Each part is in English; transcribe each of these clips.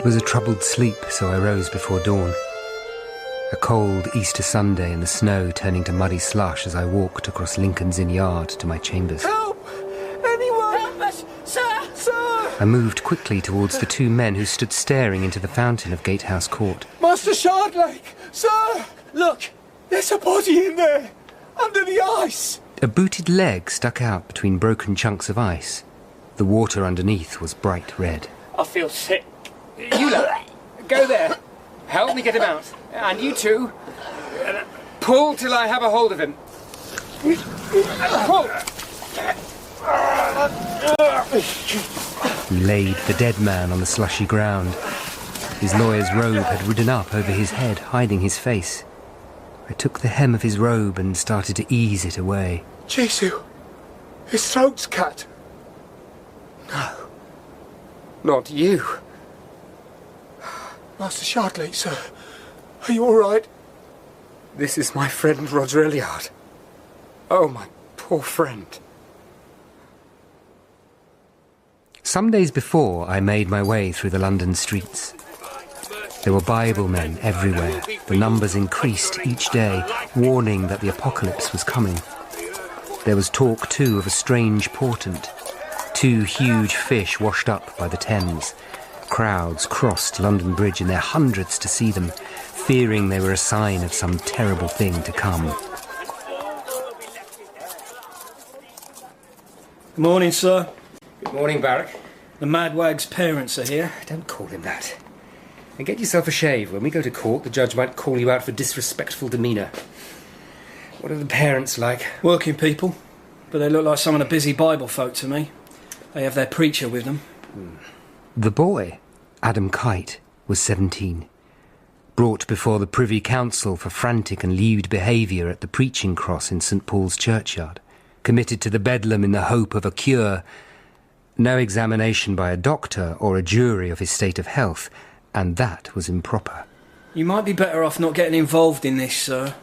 It was a troubled sleep, so I rose before dawn. A cold Easter Sunday and the snow turning to muddy slush as I walked across Lincoln's Inn yard to my chambers. Help! Anyone! Help us! Sir! Sir! I moved quickly towards the two men who stood staring into the fountain of Gatehouse Court. Master Shardlake! Sir! Look! There's a body in there! Under the ice! A booted leg stuck out between broken chunks of ice. The water underneath was bright red. I feel sick. You lot, go there. Help me get him out. And you two, pull till I have a hold of him. Pull! He laid the dead man on the slushy ground. His lawyer's robe had ridden up over his head, hiding his face. I took the hem of his robe and started to ease it away. Jesu, his throat's cut. No, not you. Master Shardlake, sir, are you all right? This is my friend Roger Elliot. Oh, my poor friend. Some days before, I made my way through the London streets. There were Bible men everywhere. The numbers increased each day, warning that the apocalypse was coming. There was talk, too, of a strange portent. 2 huge fish washed up by the Thames. Crowds crossed London Bridge in their hundreds to see them, fearing they were a sign of some terrible thing to come. Good morning, sir. Good morning, Barrack. The madwag's parents are here. Don't call him that. And get yourself a shave. When we go to court, the judge might call you out for disrespectful demeanour. What are the parents like? Working people, but they look like some of the busy Bible folk to me. They have their preacher with them. The boy, Adam Kite, was 17. Brought before the Privy Council for frantic and lewd behaviour at the preaching cross in St Paul's churchyard. Committed to the bedlam in the hope of a cure. No examination by a doctor or a jury of his state of health, and that was improper. You might be better off not getting involved in this, sir.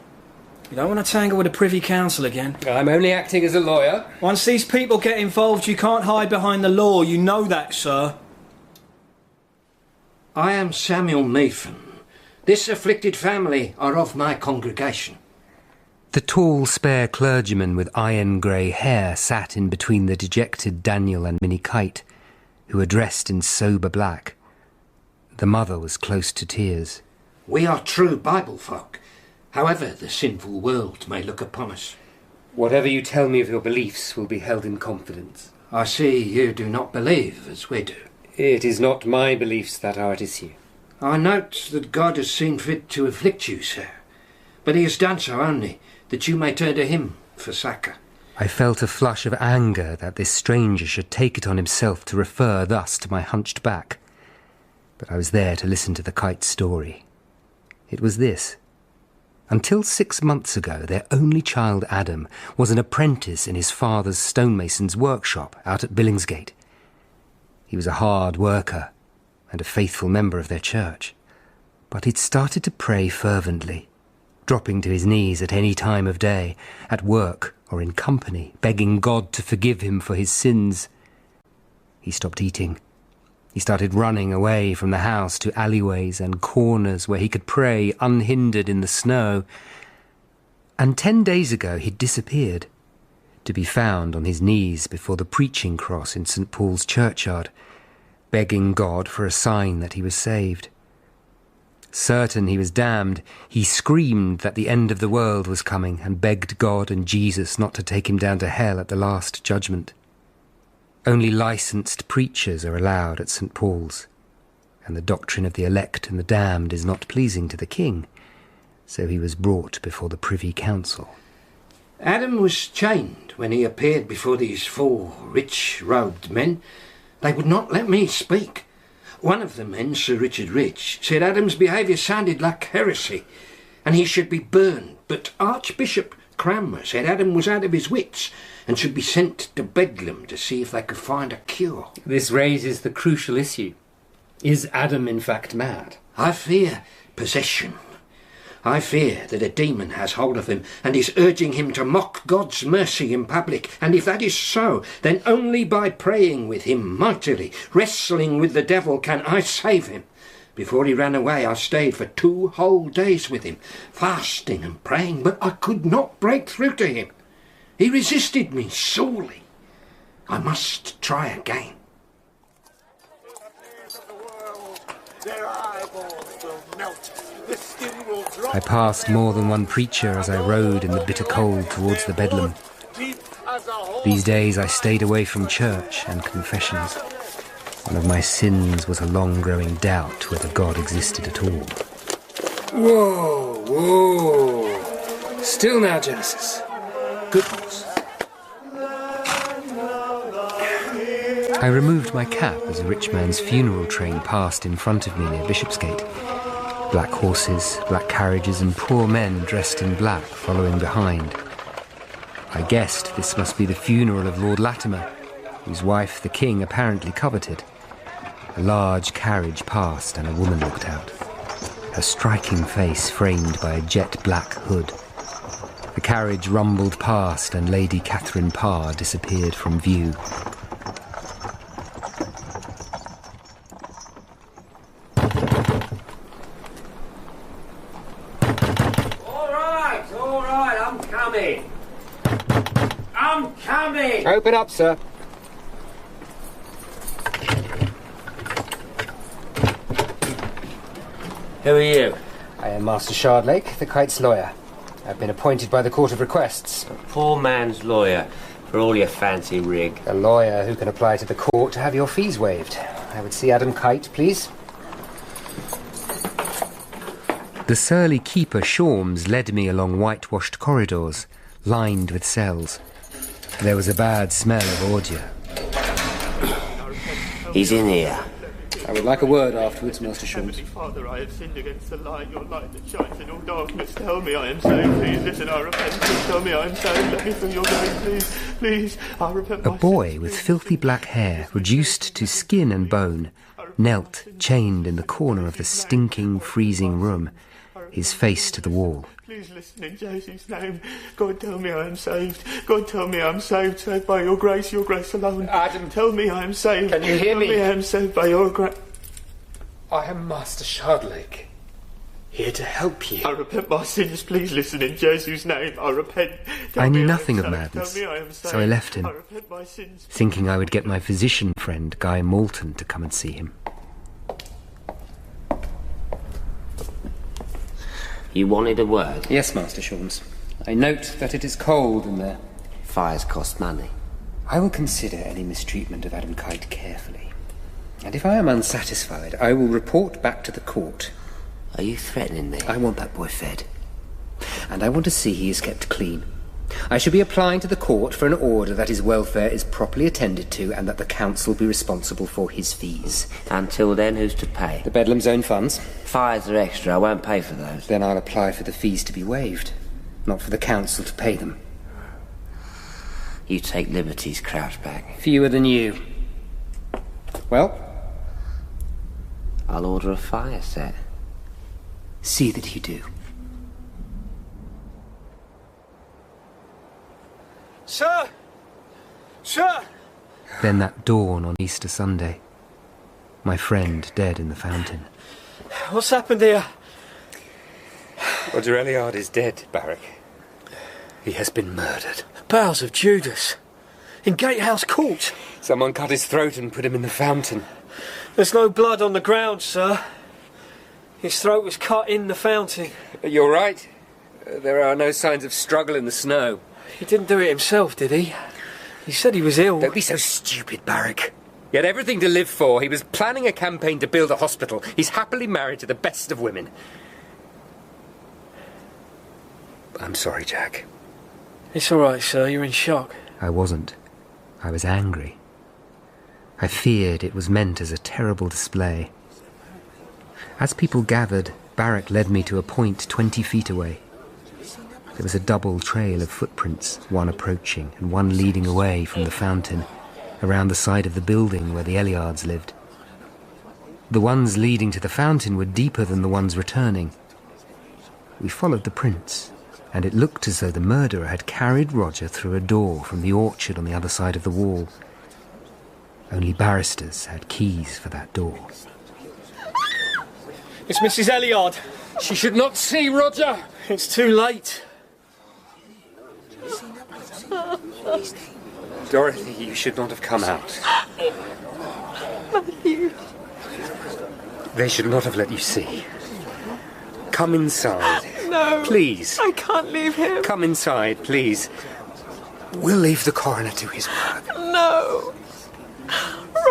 You don't want to tangle with the Privy Council again. I'm only acting as a lawyer. Once these people get involved, you can't hide behind the law. You know that, sir. I am Samuel Nathan. This afflicted family are of my congregation. The tall, spare clergyman with iron-grey hair sat in between the dejected Daniel and Minnie Kite, who were dressed in sober black. The mother was close to tears. We are true Bible folk, however the sinful world may look upon us. Whatever you tell me of your beliefs will be held in confidence. I see you do not believe as we do. It is not my beliefs that are at issue. I note that God has seen fit to afflict you, sir, but he has done so only that you may turn to him for succour. I felt a flush of anger that this stranger should take it on himself to refer thus to my hunched back. But I was there to listen to the Kite's story. It was this. Until 6 months ago, their only child, Adam, was an apprentice in his father's stonemason's workshop out at Billingsgate. He was a hard worker and a faithful member of their church. But he'd started to pray fervently, dropping to his knees at any time of day, at work or in company, begging God to forgive him for his sins. He stopped eating. He started running away from the house to alleyways and corners where he could pray unhindered in the snow. And 10 days ago he'd disappeared, to be found on his knees before the preaching cross in St Paul's churchyard, begging God for a sign that he was saved. Certain he was damned, he screamed that the end of the world was coming and begged God and Jesus not to take him down to hell at the last judgment. Only licensed preachers are allowed at St Paul's, and the doctrine of the elect and the damned is not pleasing to the king, so he was brought before the Privy Council. Adam was chained when he appeared before these 4 rich-robed men. They would not let me speak. One of the men, Sir Richard Rich, said Adam's behaviour sounded like heresy, and he should be burned, but Archbishop Cranmer said Adam was out of his wits and should be sent to Bedlam to see if they could find a cure. This raises the crucial issue. Is Adam in fact mad? I fear possession. I fear that a demon has hold of him and is urging him to mock God's mercy in public, and if that is so, then only by praying with him mightily, wrestling with the devil, can I save him. Before he ran away, I stayed for 2 whole days with him, fasting and praying, but I could not break through to him. He resisted me sorely. I must try again. I passed more than one preacher as I rode in the bitter cold towards the Bedlam. These days I stayed away from church and confessions. One of my sins was a long-growing doubt whether God existed at all. Whoa, whoa. Still now, Genesis. Good horse. I removed my cap as a rich man's funeral train passed in front of me near Bishopsgate. Black horses, black carriages, and poor men dressed in black following behind. I guessed this must be the funeral of Lord Latimer, whose wife the king apparently coveted. A large carriage passed and a woman looked out, her striking face framed by a jet-black hood. The carriage rumbled past and Lady Catherine Parr disappeared from view. All right, I'm coming. I'm coming! Open up, sir. Who are you? I am Master Shardlake, the kite's lawyer. I've been appointed by the Court of Requests. A poor man's lawyer, for all your fancy rig. A lawyer who can apply to the court to have your fees waived. I would see Adam Kite, please. The surly keeper Shorms led me along whitewashed corridors, lined with cells. There was a bad smell of ordure. He's in here. I would like a word afterwards, Master Shorms. Heavenly Father, I have sinned against the light, your light that shines in all darkness. Tell me I am saved, please. Listen, I repent. Please tell me I am saved. Let me feel your grace, please. Please, I repent. A boy with filthy black hair, reduced to skin and bone, knelt, chained in the corner of the stinking, freezing room, his face to the wall. Please listen in Jesus' name. God, tell me I am saved. God, tell me I am saved by your grace alone. Adam, tell me I am saved. Can you hear me? Tell me I am saved by your grace. I am Master Shardlake, here to help you. I repent my sins. Please listen in Jesus' name. I repent. I knew nothing of madness, so I left him, thinking I would get my physician friend Guy Moulton to come and see him. You wanted a word? Yes, Master Shorms. I note that it is cold in there. Fires cost money. I will consider any mistreatment of Adam Kite carefully. And if I am unsatisfied, I will report back to the court. Are you threatening me? I want that boy fed. And I want to see he is kept clean. I shall be applying to the court for an order that his welfare is properly attended to and that the council be responsible for his fees. Until then, who's to pay? The Bedlam's own funds. Fires are extra. I won't pay for those. Then I'll apply for the fees to be waived, not for the council to pay them. You take liberties, Crouchback. Fewer than you. Well? I'll order a fire set. See that you do. Sir! Sir! Then that dawn on Easter Sunday. My friend dead in the fountain. What's happened here? Roger Elliard is dead, Barrack. He has been murdered. Bowels of Judas. In Gatehouse Court. Someone cut his throat and put him in the fountain. There's no blood on the ground, sir. His throat was cut in the fountain. You're right. There are no signs of struggle in the snow. He didn't do it himself, did he? He said he was ill. Don't be so stupid, Barrack. He had everything to live for. He was planning a campaign to build a hospital. He's happily married to the best of women. I'm sorry, Jack. It's all right, sir. You're in shock. I wasn't. I was angry. I feared it was meant as a terrible display. As people gathered, Barrack led me to a point 20 feet away. There was a double trail of footprints, one approaching and one leading away from the fountain, around the side of the building where the Elliards lived. The ones leading to the fountain were deeper than the ones returning. We followed the prints, and it looked as though the murderer had carried Roger through a door from the orchard on the other side of the wall. Only barristers had keys for that door. It's Mrs. Elliard. She should not see Roger. It's too late. Dorothy, you should not have come out. Matthew. They should not have let you see. Come inside. No. Please. I can't leave him. Come inside, please. We'll leave the coroner to his work. No.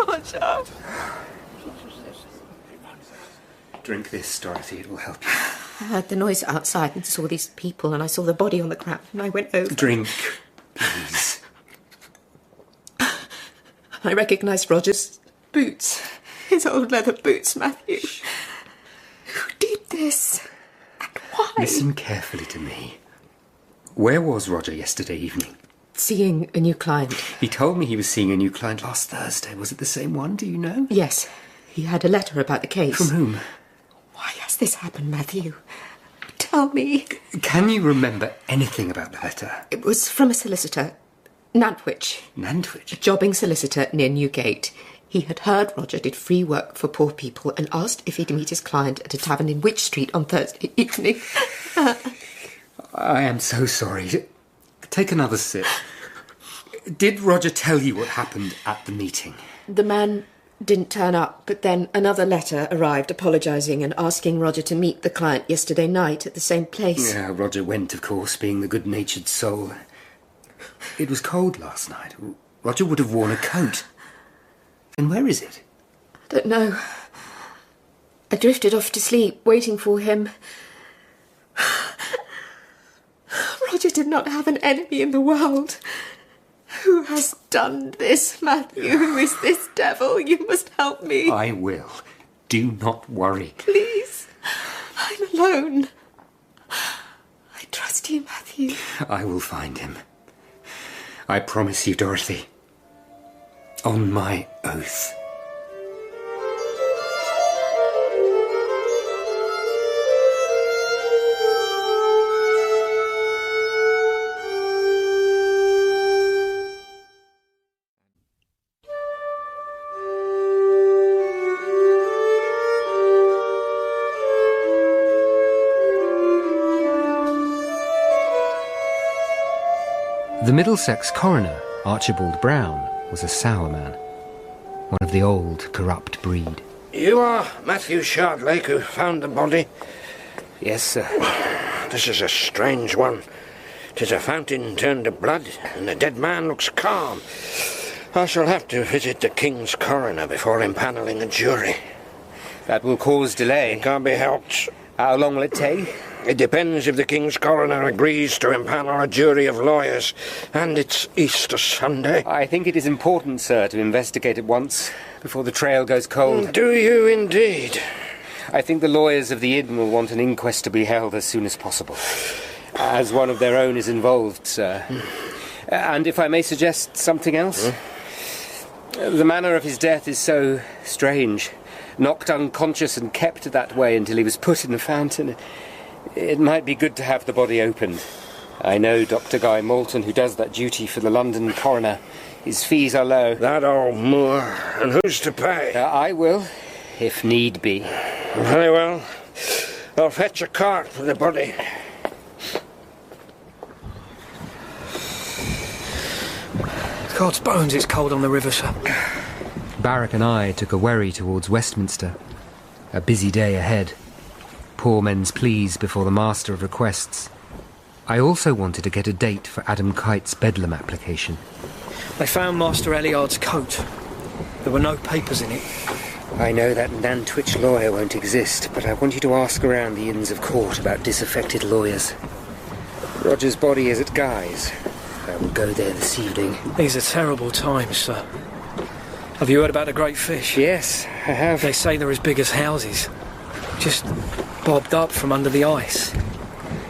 Roger. Drink this, Dorothy. It will help you. I heard the noise outside and saw these people, and I saw the body on the ground, and I went over. Drink, please. I recognised Roger's boots. His old leather boots, Matthew. Who did this? And why? Listen carefully to me. Where was Roger yesterday evening? Seeing a new client. He told me he was seeing a new client last Thursday. Was it the same one? Do you know? Yes. He had a letter about the case. From whom? Why has this happened, Matthew? Tell me. Can you remember anything about the letter? It was from a solicitor. Nantwich. Nantwich? A jobbing solicitor near Newgate. He had heard Roger did free work for poor people and asked if he'd meet his client at a tavern in Wych Street on Thursday evening. I am so sorry. Take another sip. Did Roger tell you what happened at the meeting? The man didn't turn up, but then another letter arrived apologising and asking Roger to meet the client yesterday night at the same place. Yeah, Roger went, of course, being the good-natured soul. It was cold last night. Roger would have worn a coat. And where is it? I don't know. I drifted off to sleep, waiting for him. Roger did not have an enemy in the world. Who has done this, Matthew? Who is this devil? You must help me. I will. Do not worry. Please. I'm alone. I trust you, Matthew. I will find him. I promise you, Dorothy. On my oath. The Middlesex coroner, Archibald Brown, was a sour man. One of the old, corrupt breed. You are Matthew Shardlake who found the body? Yes, sir. This is a strange one. 'Tis a fountain turned to blood, and the dead man looks calm. I shall have to visit the King's coroner before impanelling a jury. That will cause delay. It can't be helped. How long will it take? It depends if the King's coroner agrees to impanel a jury of lawyers. And it's Easter Sunday. I think it is important, sir, to investigate at once, before the trail goes cold. Do you indeed? I think the lawyers of the inn will want an inquest to be held as soon as possible. As one of their own is involved, sir. And if I may suggest something else? The manner of his death is so strange. Knocked unconscious and kept that way until he was put in the fountain. It might be good to have the body opened. I know Dr. Guy Moulton, who does that duty for the London coroner. His fees are low. That old moor. And who's to pay? I will, if need be. Very well. I'll fetch a cart for the body. God's bones, it's cold on the river, sir. Barrack and I took a wherry towards Westminster. A busy day ahead. Poor men's pleas before the Master of Requests. I also wanted to get a date for Adam Kite's Bedlam application. They found Master Elliard's coat. There were no papers in it. I know that Nantwich lawyer won't exist, but I want you to ask around the Inns of Court about disaffected lawyers. Roger's body is at Guy's. I will go there this evening. These are terrible times, sir. Have you heard about the great fish? Yes, I have. They say they're as big as houses. Just bobbed up from under the ice.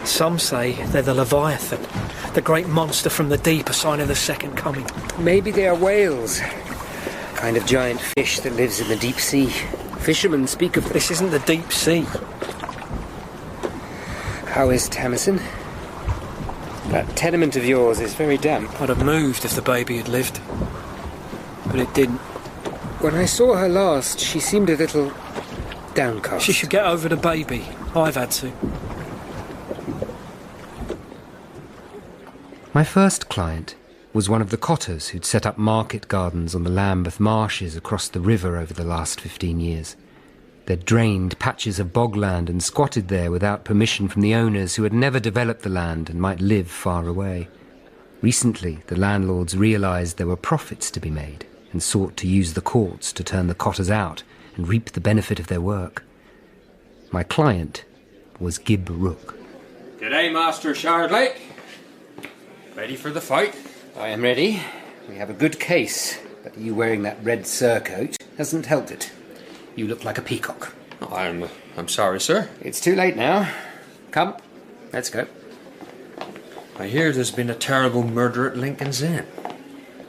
Some say they're the Leviathan, the great monster from the deep, a sign of the second coming. Maybe they are whales. Kind of giant fish that lives in the deep sea. Fishermen speak of... This isn't the deep sea. How is Tamison? That tenement of yours is very damp. I'd have moved if the baby had lived. But it didn't. When I saw her last, she seemed a little downcast. She should get over the baby. I've had to. My first client was one of the cotters who'd set up market gardens on the Lambeth marshes across the river over the last 15 years. They'd drained patches of bogland and squatted there without permission from the owners who had never developed the land and might live far away. Recently, the landlords realised there were profits to be made and sought to use the courts to turn the cotters out and reap the benefit of their work. My client was Gib Rook. G'day, Master Shardlake. Ready for the fight? I am ready. We have a good case, but you wearing that red surcoat hasn't helped it. You look like a peacock. Oh, I'm sorry, sir. It's too late now. Come, let's go. I hear there's been a terrible murder at Lincoln's Inn.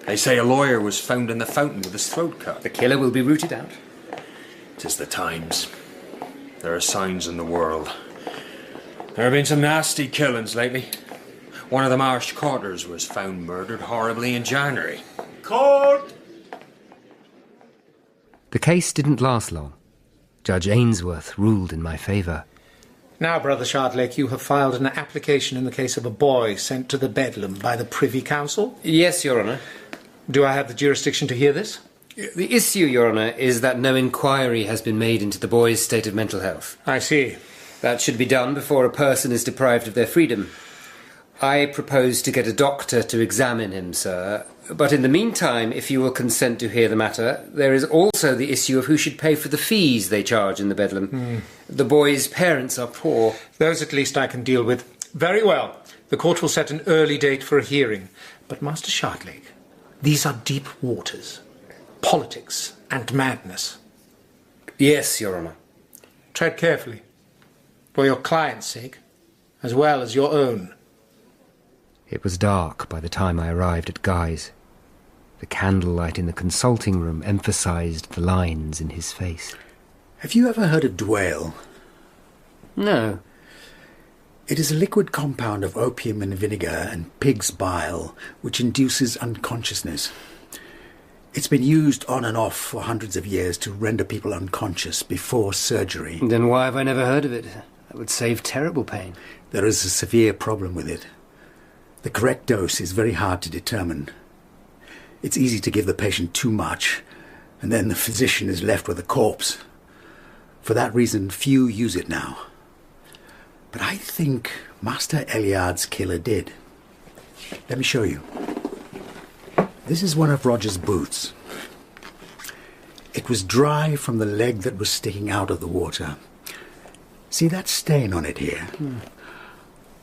They say a lawyer was found in the fountain with his throat cut. The killer will be rooted out. 'Tis the times. There are signs in the world. There have been some nasty killings lately. One of the Marsh Quarters was found murdered horribly in January. Court! The case didn't last long. Judge Ainsworth ruled in my favour. Now, Brother Shardlake, you have filed an application in the case of a boy sent to the Bedlam by the Privy Council. Yes, Your Honour. Do I have the jurisdiction to hear this? The issue, Your Honour, is that no inquiry has been made into the boy's state of mental health. I see. That should be done before a person is deprived of their freedom. I propose to get a doctor to examine him, sir. But in the meantime, if you will consent to hear the matter, there is also the issue of who should pay for the fees they charge in the Bedlam. The boy's parents are poor. Those at least I can deal with. Very well. The court will set an early date for a hearing. But, Master Shardlake, these are deep waters. Politics and madness. Yes, Your Honour. Tread carefully. For your client's sake, as well as your own. It was dark by the time I arrived at Guy's. The candlelight in the consulting room emphasised the lines in his face. Have you ever heard of dwale? No. It is a liquid compound of opium and vinegar and pig's bile, which induces unconsciousness. It's been used on and off for hundreds of years to render people unconscious before surgery. Then why have I never heard of it? That would save terrible pain. There is a severe problem with it. The correct dose is very hard to determine. It's easy to give the patient too much, and then the physician is left with a corpse. For that reason, few use it now. But I think Master Eliad's killer did. Let me show you. This is one of Roger's boots. It was dry from the leg that was sticking out of the water. See that stain on it here?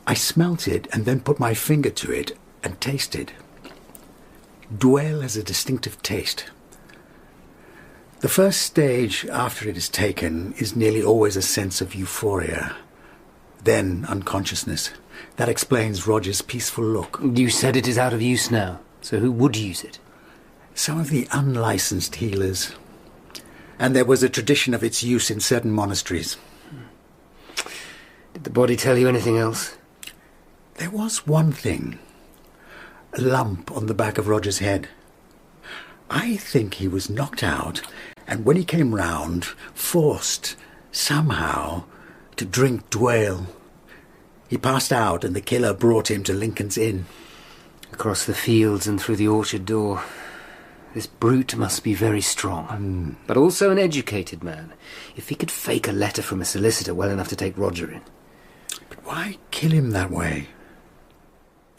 I smelt it and then put my finger to it and tasted. Dwale has a distinctive taste. The first stage after it is taken is nearly always a sense of euphoria, then unconsciousness. That explains Roger's peaceful look. You said it is out of use now, so who would use it? Some of the unlicensed healers. And there was a tradition of its use in certain monasteries. Did the body tell you anything else? There was one thing. A lump on the back of Roger's head. I think he was knocked out, and when he came round, forced, somehow, to drink dwale. He passed out, and the killer brought him to Lincoln's Inn. Across the fields and through the orchard door. This brute must be very strong, but also an educated man. If he could fake a letter from a solicitor well enough to take Roger in. But why kill him that way?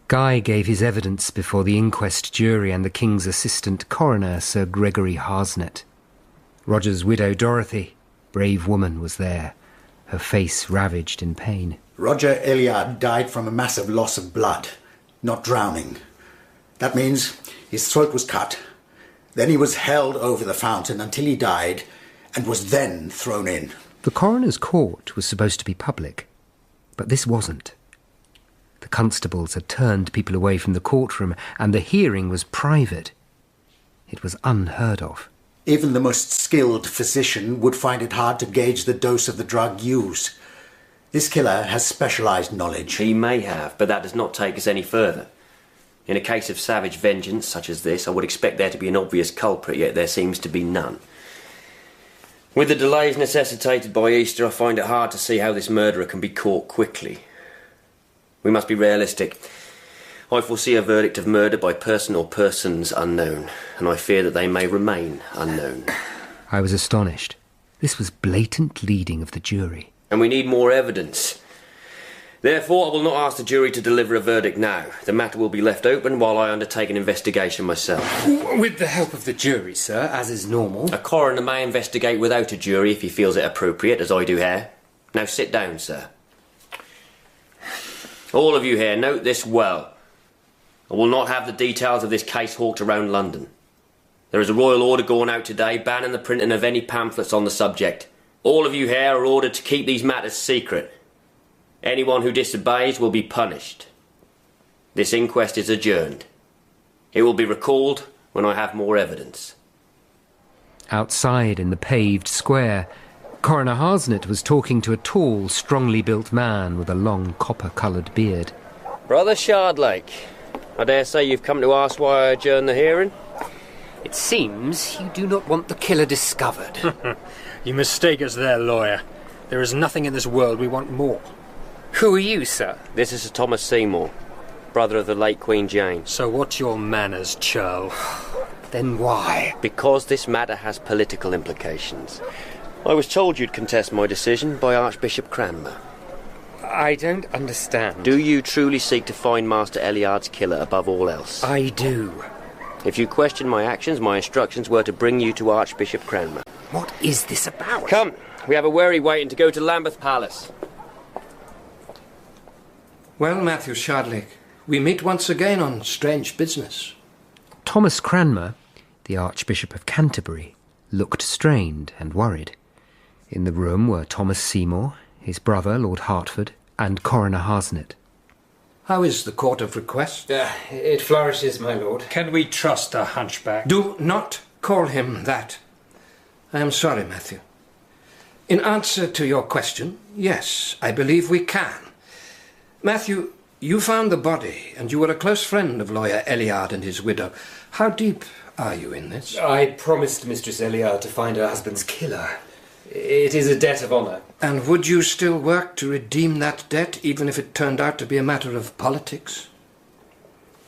Guy gave his evidence before the inquest jury and the King's assistant coroner, Sir Gregory Harsnet. Roger's widow, Dorothy, brave woman, was there, her face ravaged in pain. Roger Eliad died from a massive loss of blood, not drowning. That means his throat was cut, then he was held over the fountain until he died, and was then thrown in. The coroner's court was supposed to be public, but this wasn't. The constables had turned people away from the courtroom, and the hearing was private. It was unheard of. Even the most skilled physician would find it hard to gauge the dose of the drug used. This killer has specialised knowledge. He may have, but that does not take us any further. In a case of savage vengeance such as this, I would expect there to be an obvious culprit, yet there seems to be none. With the delays necessitated by Easter, I find it hard to see how this murderer can be caught quickly. We must be realistic. I foresee a verdict of murder by person or persons unknown, and I fear that they may remain unknown. I was astonished. This was blatant leading of the jury. And we need more evidence. Therefore, I will not ask the jury to deliver a verdict now. The matter will be left open while I undertake an investigation myself. With the help of the jury, sir, as is normal. A coroner may investigate without a jury if he feels it appropriate, as I do here. Now sit down, sir. All of you here, note this well. I will not have the details of this case hawked around London. There is a royal order going out today banning the printing of any pamphlets on the subject. All of you here are ordered to keep these matters secret. Anyone who disobeys will be punished. This inquest is adjourned. It will be recalled when I have more evidence. Outside in the paved square, Coroner Harsnett was talking to a tall, strongly built man with a long copper-coloured beard. Brother Shardlake, I dare say you've come to ask why I adjourn the hearing? It seems you do not want the killer discovered. You mistake us there, lawyer. There is nothing in this world we want more. Who are you, sir? This is Sir Thomas Seymour, brother of the late Queen Jane. So what's your manners, churl? Then why? Because this matter has political implications. I was told you'd contest my decision by Archbishop Cranmer. I don't understand. Do you truly seek to find Master Eliard's killer above all else? I do. If you question my actions, my instructions were to bring you to Archbishop Cranmer. What is this about? Come, we have a wherry waiting to go to Lambeth Palace. Well, Matthew Shardlake, we meet once again on strange business. Thomas Cranmer, the Archbishop of Canterbury, looked strained and worried. In the room were Thomas Seymour, his brother, Lord Hertford, and Coroner Harsnett. How is the Court of Request? It flourishes, my lord. Can we trust a hunchback? Do not call him that. I am sorry, Matthew. In answer to your question, yes, I believe we can. Matthew, you found the body, and you were a close friend of Lawyer Eliard and his widow. How deep are you in this? I promised Mistress Eliard to find her husband's killer. It is a debt of honour. And would you still work to redeem that debt, even if it turned out to be a matter of politics?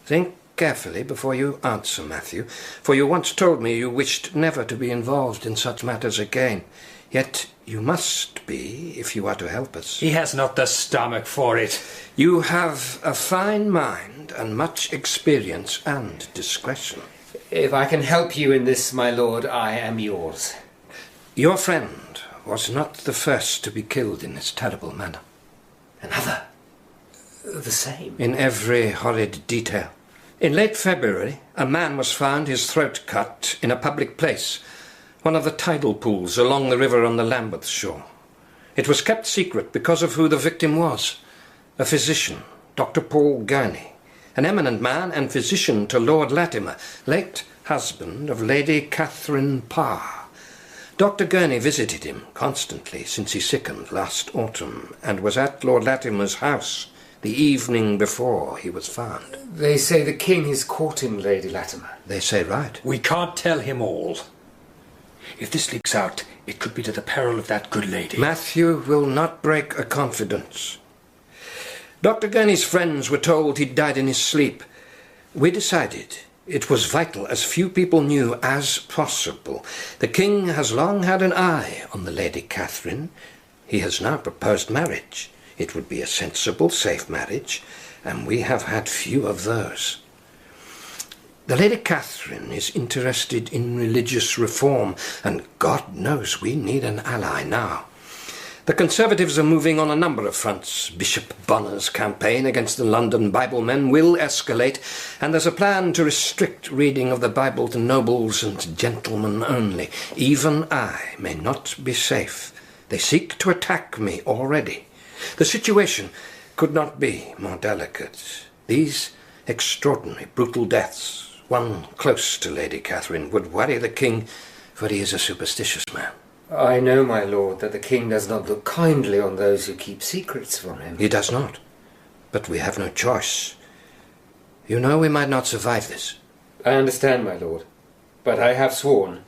Think carefully before you answer, Matthew, for you once told me you wished never to be involved in such matters again. Yet you must be, if you are to help us. He has not the stomach for it. You have a fine mind and much experience and discretion. If I can help you in this, my lord, I am yours. Your friend was not the first to be killed in this terrible manner. Another? The same? In every horrid detail. In late February, a man was found his throat cut in a public place, one of the tidal pools along the river on the Lambeth shore. It was kept secret because of who the victim was. A physician, Dr. Paul Gurney, an eminent man and physician to Lord Latimer, late husband of Lady Catherine Parr. Dr. Gurney visited him constantly since he sickened last autumn, and was at Lord Latimer's house the evening before he was found. They say the king is courting Lady Latimer. They say right. We can't tell him all. If this leaks out, it could be to the peril of that good lady. Matthew will not break a confidence. Dr. Gurney's friends were told he'd died in his sleep. We decided it was vital, as few people knew, as possible. The king has long had an eye on the Lady Catherine. He has now proposed marriage. It would be a sensible, safe marriage, and we have had few of those. The Lady Catherine is interested in religious reform, and God knows we need an ally now. The Conservatives are moving on a number of fronts. Bishop Bonner's campaign against the London Bible men will escalate, and there's a plan to restrict reading of the Bible to nobles and gentlemen only. Even I may not be safe. They seek to attack me already. The situation could not be more delicate. These extraordinary, brutal deaths, one close to Lady Catherine, would worry the king, for he is a superstitious man. I know, my lord, that the king does not look kindly on those who keep secrets from him. He does not. But we have no choice. You know we might not survive this. I understand, my lord. But I have sworn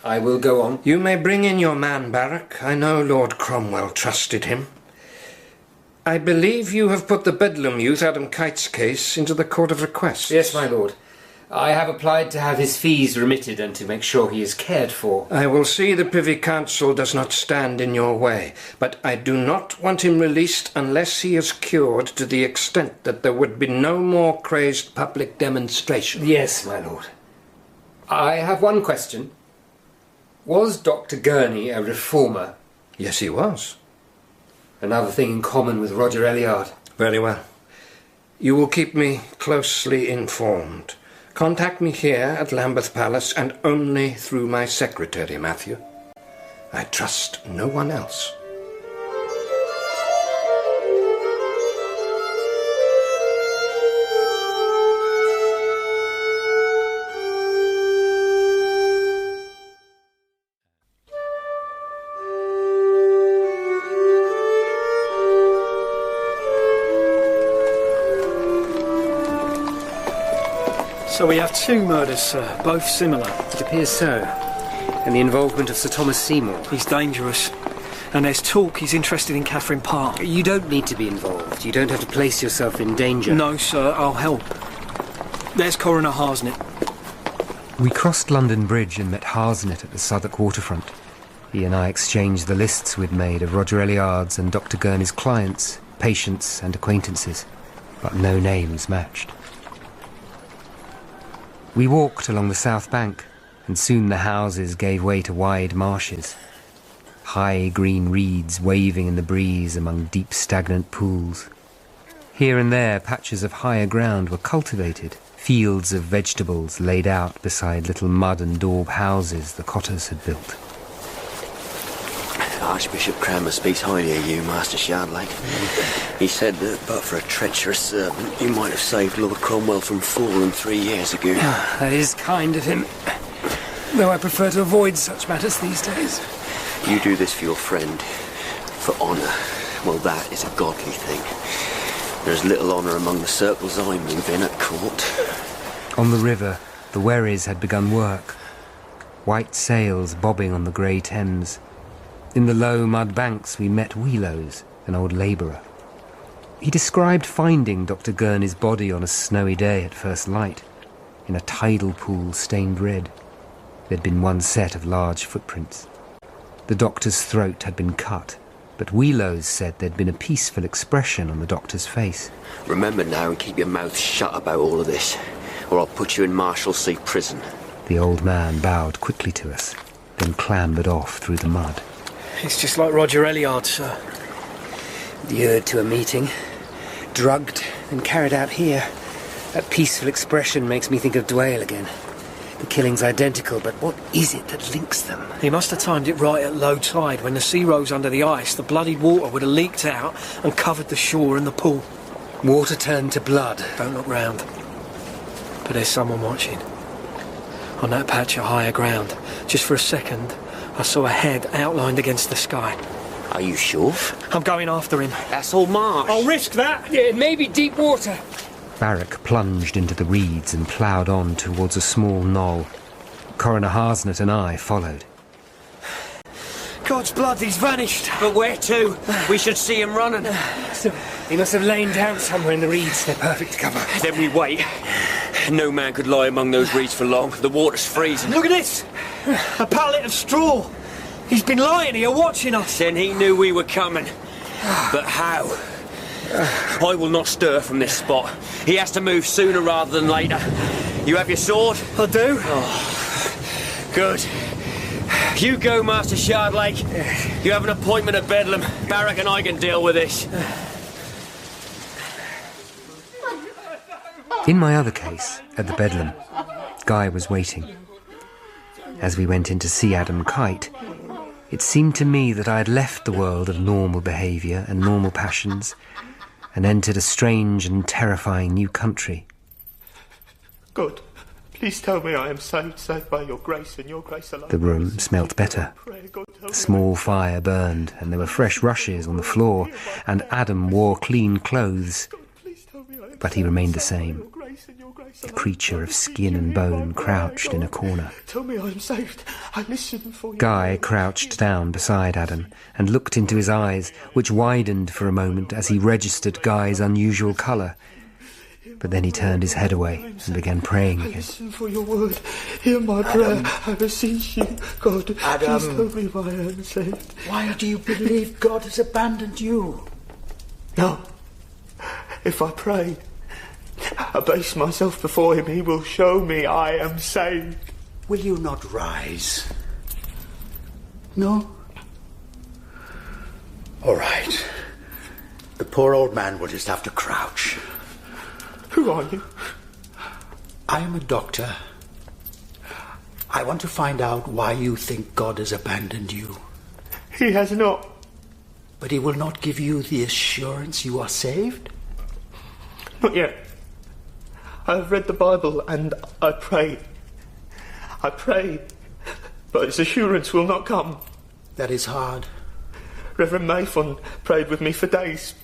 I will go on. You may bring in your man, Barrack. I know Lord Cromwell trusted him. I believe you have put the Bedlam youth Adam Kite's case into the Court of Requests. Yes, my lord. I have applied to have his fees remitted and to make sure he is cared for. I will see the Privy Council does not stand in your way, but I do not want him released unless he is cured to the extent that there would be no more crazed public demonstration. Yes, my lord. I have one question. Was Dr. Gurney a reformer? Yes, he was. Another thing in common with Roger Elliard. Very well. You will keep me closely informed. Contact me here at Lambeth Palace and only through my secretary, Matthew. I trust no one else. So we have two murders, sir, both similar. It appears so. And the involvement of Sir Thomas Seymour. He's dangerous. And there's talk he's interested in Catherine Parr. You don't need to be involved. You don't have to place yourself in danger. No, sir, I'll help. There's Coroner Harsnett. We crossed London Bridge and met Harsnett at the Southwark waterfront. He and I exchanged the lists we'd made of Roger Elliard's and Dr. Gurney's clients, patients and acquaintances, but no names matched. We walked along the south bank, and soon the houses gave way to wide marshes. High green reeds waving in the breeze among deep stagnant pools. Here and there patches of higher ground were cultivated, fields of vegetables laid out beside little mud and daub houses the cotters had built. Archbishop Cranmer speaks highly of you, Master Shardlake. He said that but for a treacherous servant, you might have saved Lord Cromwell from falling 3 years ago. That is kind of him. Though I prefer to avoid such matters these days. You do this for your friend, for honour. Well, that is a godly thing. There's little honour among the circles I move in at court. On the river, the wherries had begun work. White sails bobbing on the grey Thames. In the low mud banks we met Wheelows, an old labourer. He described finding Dr. Gurney's body on a snowy day at first light, in a tidal pool stained red. There'd been one set of large footprints. The doctor's throat had been cut, but Wheelows said there'd been a peaceful expression on the doctor's face. Remember now and keep your mouth shut about all of this, or I'll put you in Marshalsea prison. The old man bowed quickly to us, then clambered off through the mud. It's just like Roger Elliard, sir. Lured to a meeting, drugged and carried out here. That peaceful expression makes me think of Dwale again. The killing's identical, but what is it that links them? He must have timed it right at low tide. When the sea rose under the ice, the bloodied water would have leaked out and covered the shore and the pool. Water turned to blood. Don't look round. But there's someone watching. On that patch of higher ground, just for a second, I saw a head outlined against the sky. Are you sure? I'm going after him. That's all marsh. I'll risk that. Yeah, it may be deep water. Barrack plunged into the reeds and ploughed on towards a small knoll. Coroner Harsnett and I followed. God's blood, he's vanished. But where to? We should see him running. So he must have lain down somewhere in the reeds. They're perfect cover. Then we wait. No man could lie among those reeds for long. The water's freezing. Look at this! A pallet of straw. He's been lying here watching us. Then he knew we were coming. But how? I will not stir from this spot. He has to move sooner rather than later. You have your sword? I do. Oh, good. You go, Master Shardlake. You have an appointment at Bedlam. Barrack and I can deal with this. In my other case, at the Bedlam, Guy was waiting. As we went in to see Adam Kite, it seemed to me that I had left the world of normal behaviour and normal passions and entered a strange and terrifying new country. God, please tell me I am saved by your grace and your grace alone. The room smelt better. A small fire burned, and there were fresh rushes on the floor, and Adam wore clean clothes. But he remained the same. The creature of skin and bone crouched in a corner. Tell me I'm saved. I listen for you. Guy crouched down beside Adam and looked into his eyes, which widened for a moment as he registered Guy's unusual colour. But then he turned his head away and began praying again. Listen for your word. Hear my prayer. I beseech you, God. Adam. Please tell me why I am saved. Why do you believe God has abandoned you? No. If I pray, abase myself before him, he will show me I am saved. Will you not rise? No? All right. The poor old man will just have to crouch. Who are you? I am a doctor. I want to find out why you think God has abandoned you. He has not. But he will not give you the assurance you are saved? Not yet. I have read the Bible and I pray. I pray, but its assurance will not come. That is hard. Reverend Mayphon prayed with me for days,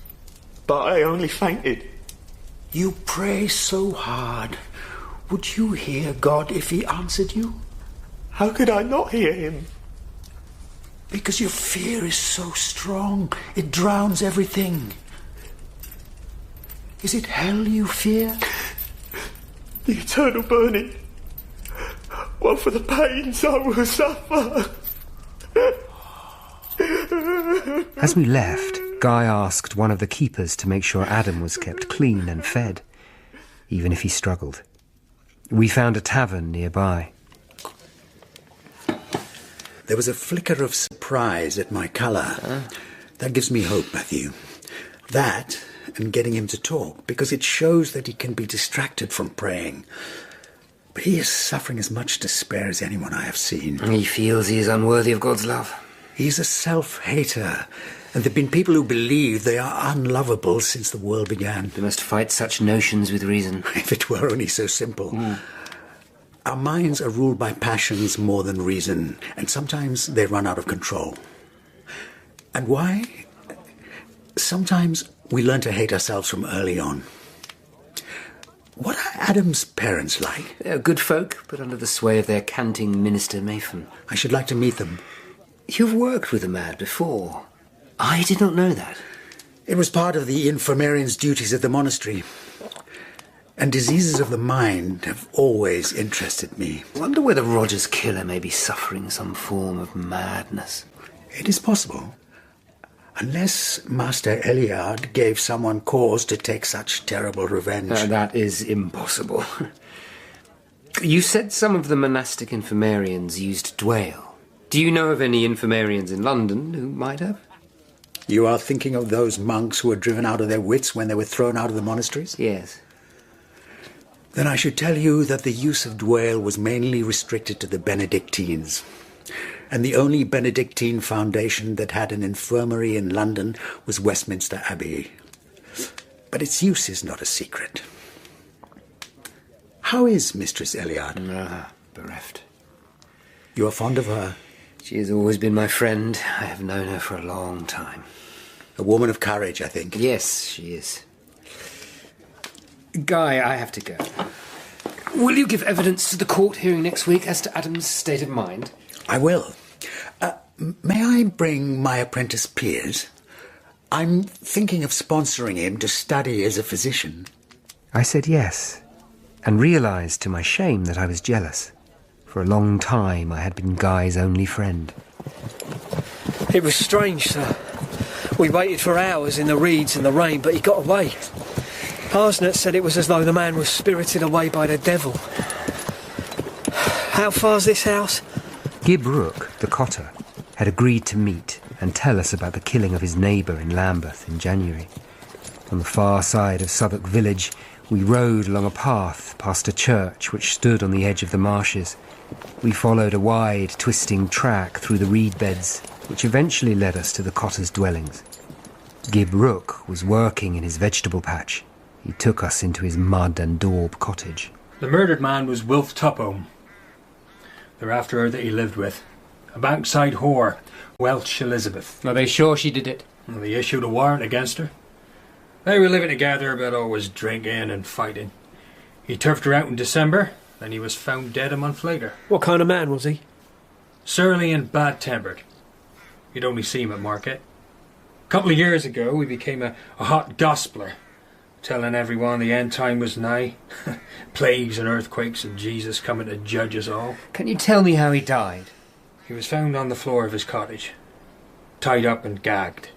but I only fainted. You pray so hard. Would you hear God if he answered you? How could I not hear him? Because your fear is so strong. It drowns everything. Is it hell you fear? The eternal burning. Well, for the pains I will suffer. As we left, Guy asked one of the keepers to make sure Adam was kept clean and fed, even if he struggled. We found a tavern nearby. There was a flicker of surprise at my colour. That gives me hope, Matthew. That, and getting him to talk, because it shows that he can be distracted from praying. But he is suffering as much despair as anyone I have seen. He feels he is unworthy of God's love. He's a self-hater, and there have been people who believe they are unlovable since the world began. We must fight such notions with reason. If it were only so simple. Our minds are ruled by passions more than reason, and sometimes they run out of control. And why? Sometimes we learn to hate ourselves from early on. What are Adam's parents like? They are good folk, but under the sway of their canting minister Mayphon. I should like to meet them. You've worked with a man before. I did not know that. It was part of the infirmarian's duties at the monastery. And diseases of the mind have always interested me. Wonder whether Roger's killer may be suffering some form of madness. It is possible. Unless Master Eliard gave someone cause to take such terrible revenge. That is impossible. You said some of the monastic infirmarians used dwale. Do you know of any infirmarians in London who might have? You are thinking of those monks who were driven out of their wits when they were thrown out of the monasteries? Yes. Then I should tell you that the use of dwale was mainly restricted to the Benedictines. And the only Benedictine foundation that had an infirmary in London was Westminster Abbey. But its use is not a secret. How is Mistress Eliard? Bereft. You are fond of her? She has always been my friend. I have known her for a long time. A woman of courage, I think. Yes, she is. Guy, I have to go. Will you give evidence to the court hearing next week as to Adam's state of mind? I will. May I bring my apprentice Piers? I'm thinking of sponsoring him to study as a physician. I said yes, and realised to my shame that I was jealous. For a long time I had been Guy's only friend. It was strange, sir. We waited for hours in the reeds and the rain, but he got away. Harsnett said it was as though the man was spirited away by the devil. How far's this house? Gib Rook, the cotter, had agreed to meet and tell us about the killing of his neighbour in Lambeth in January. On the far side of Southwark village, we rode along a path past a church which stood on the edge of the marshes. We followed a wide, twisting track through the reed beds, which eventually led us to the cotter's dwellings. Gib Rook was working in his vegetable patch. He took us into his mud and daub cottage. The murdered man was Wilf Tupholme. They're after her that he lived with. A bankside whore, Welsh Elizabeth. Are they sure she did it? Well, they issued a warrant against her. They were living together, but always drinking and fighting. He turfed her out in December, then he was found dead a month later. What kind of man was he? Surly and bad-tempered. You'd only see him at market. A couple of years ago, he became a hot gospeler, telling everyone the end time was nigh. Plagues and earthquakes and Jesus coming to judge us all. Can you tell me how he died? He was found on the floor of his cottage, tied up and gagged.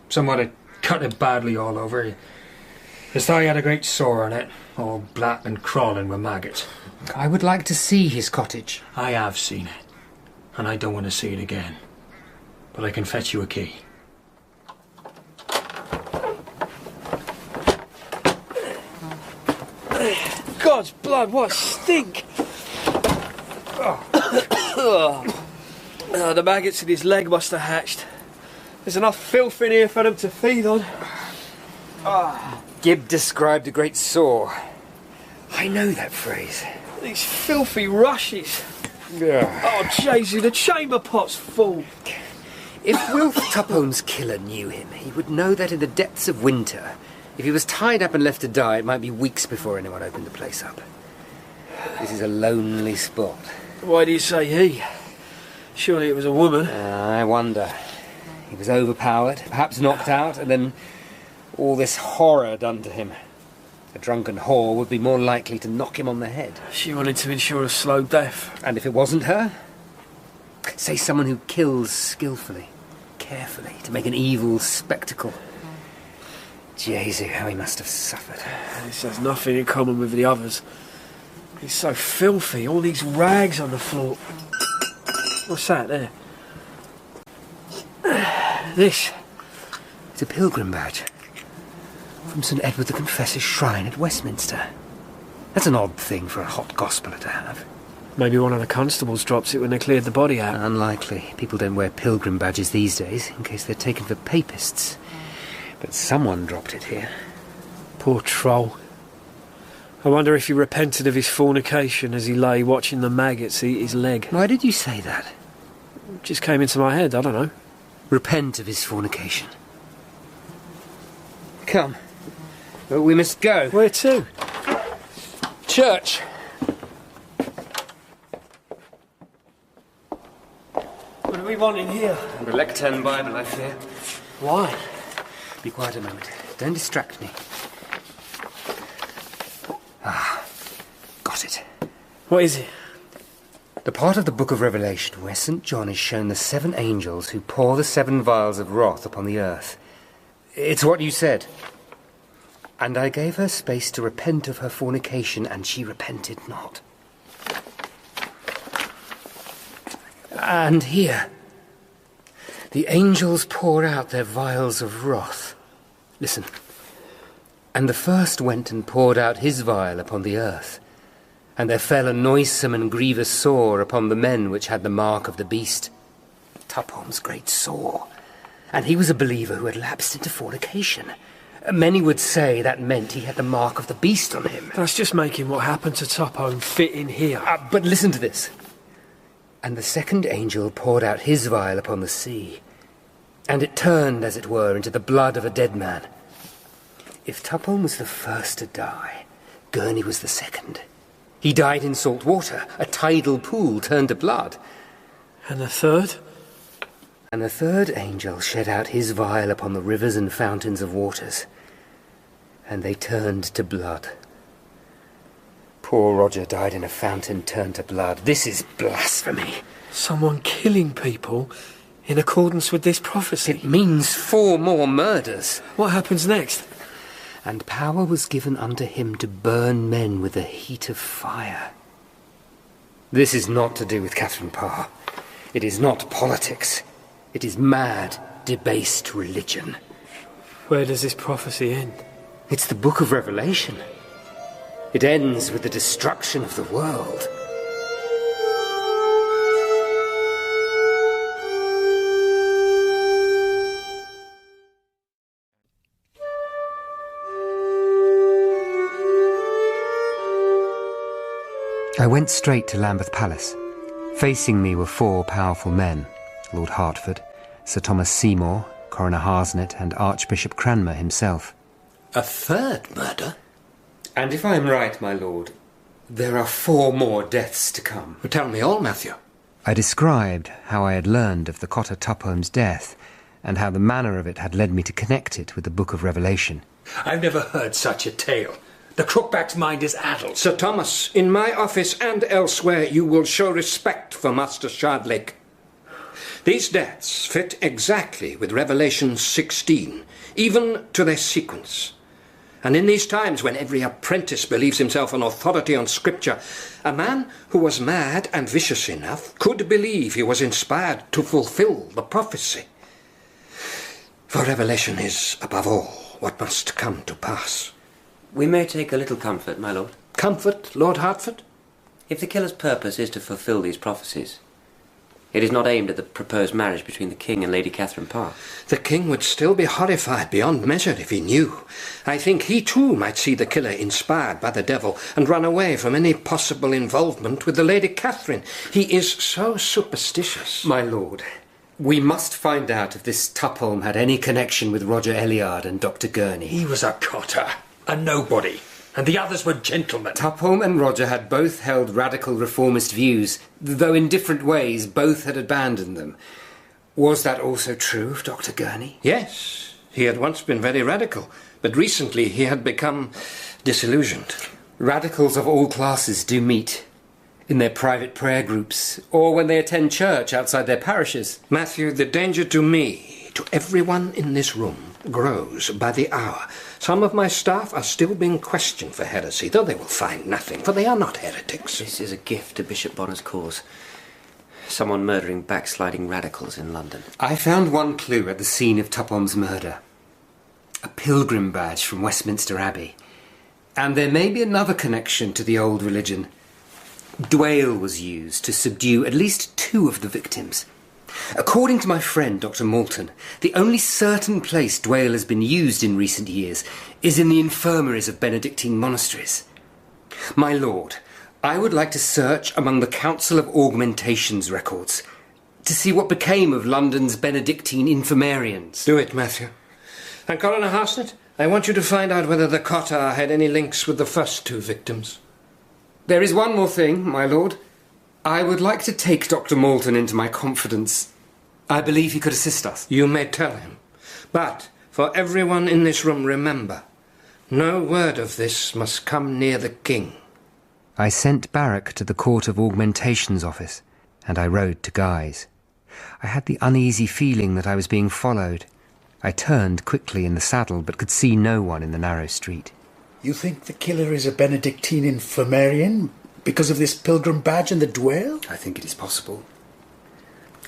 Someone had cut it badly all over. His thigh had a great sore on it, all black and crawling with maggots. I would like to see his cottage. I have seen it, and I don't want to see it again. But I can fetch you a key. God's blood, what a stink! The maggots in his leg must have hatched. There's enough filth in here for them to feed on. Gibb described a great sore. I know that phrase. These filthy rushes. Oh, Jesu, the chamber pot's full. If Wilf Tupholme's killer knew him, he would know that in the depths of winter, if he was tied up and left to die, it might be weeks before anyone opened the place up. This is a lonely spot. Why do you say he? Surely it was a woman. I wonder. He was overpowered, perhaps knocked out, and then all this horror done to him. A drunken whore would be more likely to knock him on the head. She wanted to ensure a slow death. And if it wasn't her? Say someone who kills skillfully, carefully, to make an evil spectacle. Jesu, how he must have suffered. This has nothing in common with the others. He's so filthy, all these rags on the floor. What's that there? This. It's a pilgrim badge. From St. Edward the Confessor's shrine at Westminster. That's an odd thing for a hot gospeler to have. Maybe one of the constables drops it when they cleared the body out. Unlikely. People don't wear pilgrim badges these days, in case they're taken for papists. But someone dropped it here. Poor troll. I wonder if he repented of his fornication as he lay watching the maggots eat his leg. Why did you say that? It just came into my head, I don't know. Repent of his fornication. Come. Well, we must go. Where to? Church. What do we want in here? The Lectern Bible, I fear. Why? Be quiet a moment. Don't distract me. Got it. What is it? The part of the Book of Revelation where St. John is shown the 7 angels who pour the 7 vials of wrath upon the earth. It's what you said. And I gave her space to repent of her fornication, and she repented not. And here, the angels pour out their vials of wrath. Listen. And the first went and poured out his vial upon the earth. And there fell a noisome and grievous sore upon the men which had the mark of the beast. Tupholme's great sore. And he was a believer who had lapsed into fornication. Many would say that meant he had the mark of the beast on him. That's just making what happened to Tupholme fit in here. But listen to this. And the second angel poured out his vial upon the sea, and it turned, as it were, into the blood of a dead man. If Tupholme was the first to die, Gurney was the second. He died in salt water, a tidal pool turned to blood. And the third? And the third angel shed out his vial upon the rivers and fountains of waters, and they turned to blood. Poor Roger died in a fountain turned to blood. This is blasphemy. Someone killing people in accordance with this prophecy. It means 4 more murders. What happens next? And power was given unto him to burn men with the heat of fire. This is not to do with Catherine Parr. It is not politics. It is mad, debased religion. Where does this prophecy end? It's the Book of Revelation. It ends with the destruction of the world. I went straight to Lambeth Palace. Facing me were 4 powerful men, Lord Hertford, Sir Thomas Seymour, Coroner Harsnet, and Archbishop Cranmer himself. A third murder? And if I am right, my lord, there are 4 more deaths to come. Well, tell me all, Matthew. I described how I had learned of the Cotter Tupholme's death, and how the manner of it had led me to connect it with the Book of Revelation. I've never heard such a tale. The crookback's mind is addled. Sir Thomas, in my office and elsewhere, you will show respect for Master Shardlake. These deaths fit exactly with Revelation 16, even to their sequence. And in these times when every apprentice believes himself an authority on Scripture, a man who was mad and vicious enough could believe he was inspired to fulfill the prophecy. For Revelation is, above all, what must come to pass. We may take a little comfort, my lord. Comfort, Lord Hertford? If the killer's purpose is to fulfill these prophecies, it is not aimed at the proposed marriage between the king and Lady Catherine Parr. The king would still be horrified beyond measure if he knew. I think he too might see the killer inspired by the devil and run away from any possible involvement with the Lady Catherine. He is so superstitious. My lord, we must find out if this Tupholme had any connection with Roger Elliard and Dr. Gurney. He was a cotter, a nobody, and the others were gentlemen. Tupholme and Roger had both held radical reformist views, though in different ways both had abandoned them. Was that also true of Dr. Gurney? Yes, he had once been very radical, but recently he had become disillusioned. Radicals of all classes do meet in their private prayer groups, or when they attend church outside their parishes. Matthew, the danger to me, to everyone in this room, grows by the hour. Some of my staff are still being questioned for heresy, though they will find nothing, for they are not heretics. This is a gift to Bishop Bonner's cause. Someone murdering backsliding radicals in London. I found one clue at the scene of Tupholme's murder. A pilgrim badge from Westminster Abbey. And there may be another connection to the old religion. Dwale was used to subdue at least 2 of the victims. According to my friend Dr. Moulton, the only certain place Dwale has been used in recent years is in the infirmaries of Benedictine monasteries. My lord, I would like to search among the Council of Augmentation's records to see what became of London's Benedictine infirmarians. Do it, Matthew. And Coroner Harsnett, I want you to find out whether the Cotter had any links with the first 2 victims. There is one more thing, my lord. I would like to take Dr. Moulton into my confidence. I believe he could assist us. You may tell him. But for everyone in this room, remember, no word of this must come near the king. I sent Barrack to the Court of Augmentation's office, and I rode to Guy's. I had the uneasy feeling that I was being followed. I turned quickly in the saddle, but could see no one in the narrow street. You think the killer is a Benedictine infirmarian because of this pilgrim badge and the Dwale? I think it is possible.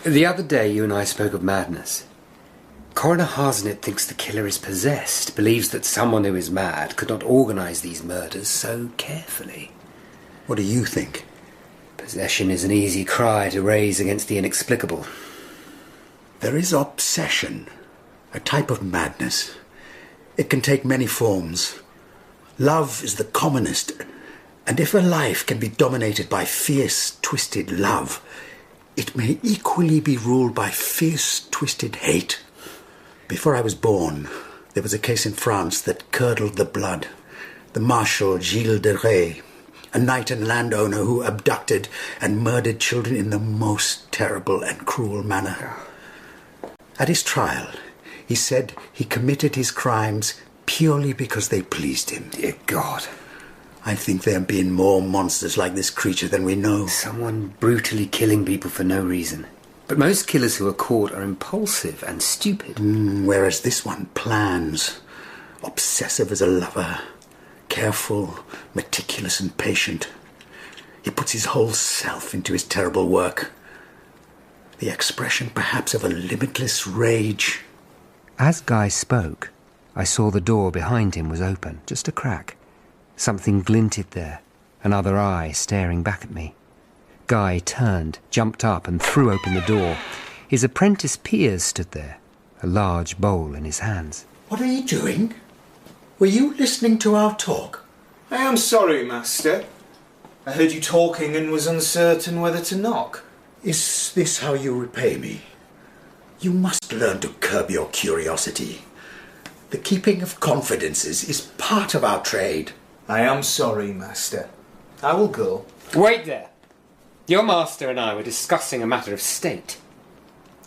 The other day you and I spoke of madness. Coroner Harsnett thinks the killer is possessed, believes that someone who is mad could not organise these murders so carefully. What do you think? Possession is an easy cry to raise against the inexplicable. There is obsession, a type of madness. It can take many forms. Love is the commonest, and if a life can be dominated by fierce, twisted love, it may equally be ruled by fierce, twisted hate. Before I was born, there was a case in France that curdled the blood. The Marshal Gilles de Rais, a knight and landowner who abducted and murdered children in the most terrible and cruel manner. At his trial, he said he committed his crimes purely because they pleased him. Dear God. I think there have been more monsters like this creature than we know. Someone brutally killing people for no reason. But most killers who are caught are impulsive and stupid. Whereas this one plans. Obsessive as a lover. Careful, meticulous and patient. He puts his whole self into his terrible work. The expression perhaps of a limitless rage. As Guy spoke, I saw the door behind him was open, just a crack. Something glinted there, another eye staring back at me. Guy turned, jumped up and threw open the door. His apprentice Piers stood there, a large bowl in his hands. What are you doing? Were you listening to our talk? I am sorry, Master. I heard you talking and was uncertain whether to knock. Is this how you repay me? You must learn to curb your curiosity. The keeping of confidences is part of our trade. I am sorry, Master. I will go. Wait there. Your master and I were discussing a matter of state.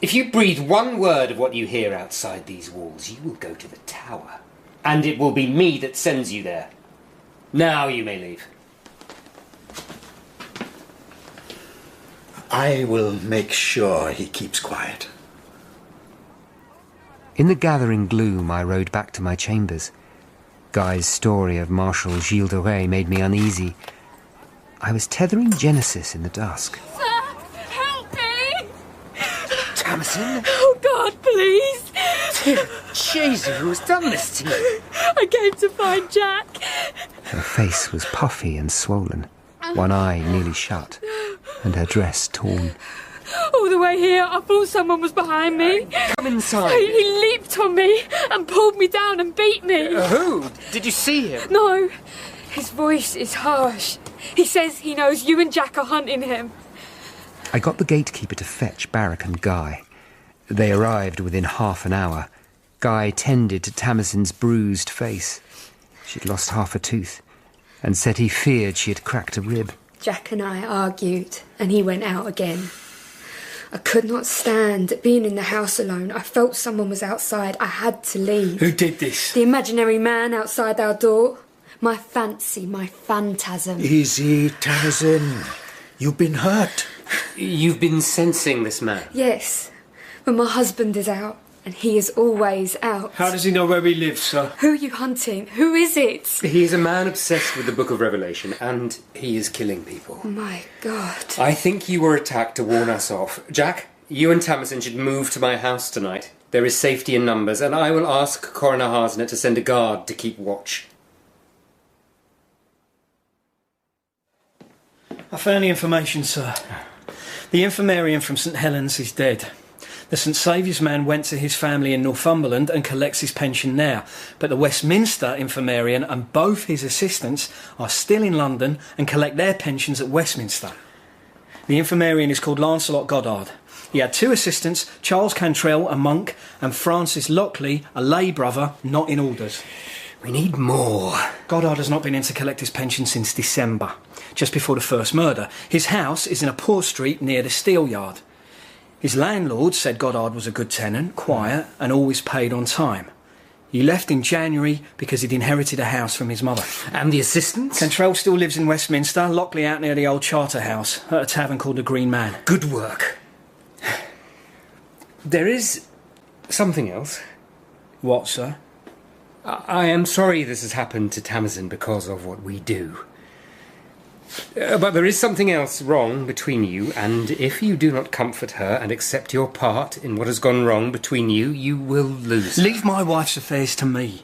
If you breathe one word of what you hear outside these walls, you will go to the tower. And it will be me that sends you there. Now you may leave. I will make sure he keeps quiet. In the gathering gloom, I rode back to my chambers. Guy's story of Marshal Gilles de Rais made me uneasy. I was tethering Genesis in the dusk. Sir, help me! Tamsin? Oh, God, please! Dear Jesus, who's done this to you? I came to find Jack. Her face was puffy and swollen, one eye nearly shut, and her dress torn. All the way here, I thought someone was behind me. Come inside. He leaped on me and pulled me down and beat me. Who? Did you see him? No. His voice is harsh. He says he knows you and Jack are hunting him. I got the gatekeeper to fetch Barrack and Guy. They arrived within half an hour. Guy tended to Tamisin's bruised face. She'd lost half a tooth, and said he feared she had cracked a rib. Jack and I argued, and he went out again. I could not stand being in the house alone. I felt someone was outside. I had to leave. Who did this? The imaginary man outside our door. My fancy, my phantasm. Easy, Tamsin. You've been hurt. You've been sensing this man? Yes, when my husband is out, and he is always out. How does he know where we live, sir? Who are you hunting? Who is it? He is a man obsessed with the Book of Revelation, and he is killing people. Oh my God. I think you were attacked to warn us off. Jack, you and Tamsin should move to my house tonight. There is safety in numbers, and I will ask Coroner Harsnet to send a guard to keep watch. I found the information, sir. The infirmarian from St Helens is dead. The St Saviour's man went to his family in Northumberland and collects his pension there. But the Westminster infirmarian and both his assistants are still in London and collect their pensions at Westminster. The infirmarian is called Lancelot Goddard. He had two assistants, Charles Cantrell, a monk, and Francis Lockley, a lay brother, not in orders. We need more. Goddard has not been in to collect his pension since December, just before the first murder. His house is in a poor street near the steel yard. His landlord said Goddard was a good tenant, quiet, and always paid on time. He left in January because he'd inherited a house from his mother. And the assistant? Cantrell still lives in Westminster, Lockley out near the old Charter House, at a tavern called the Green Man. Good work. There is something else. What, sir? I am sorry this has happened to Tamsin because of what we do. But there is something else wrong between you, and if you do not comfort her and accept your part in what has gone wrong between you, you will lose. Leave my wife's affairs to me.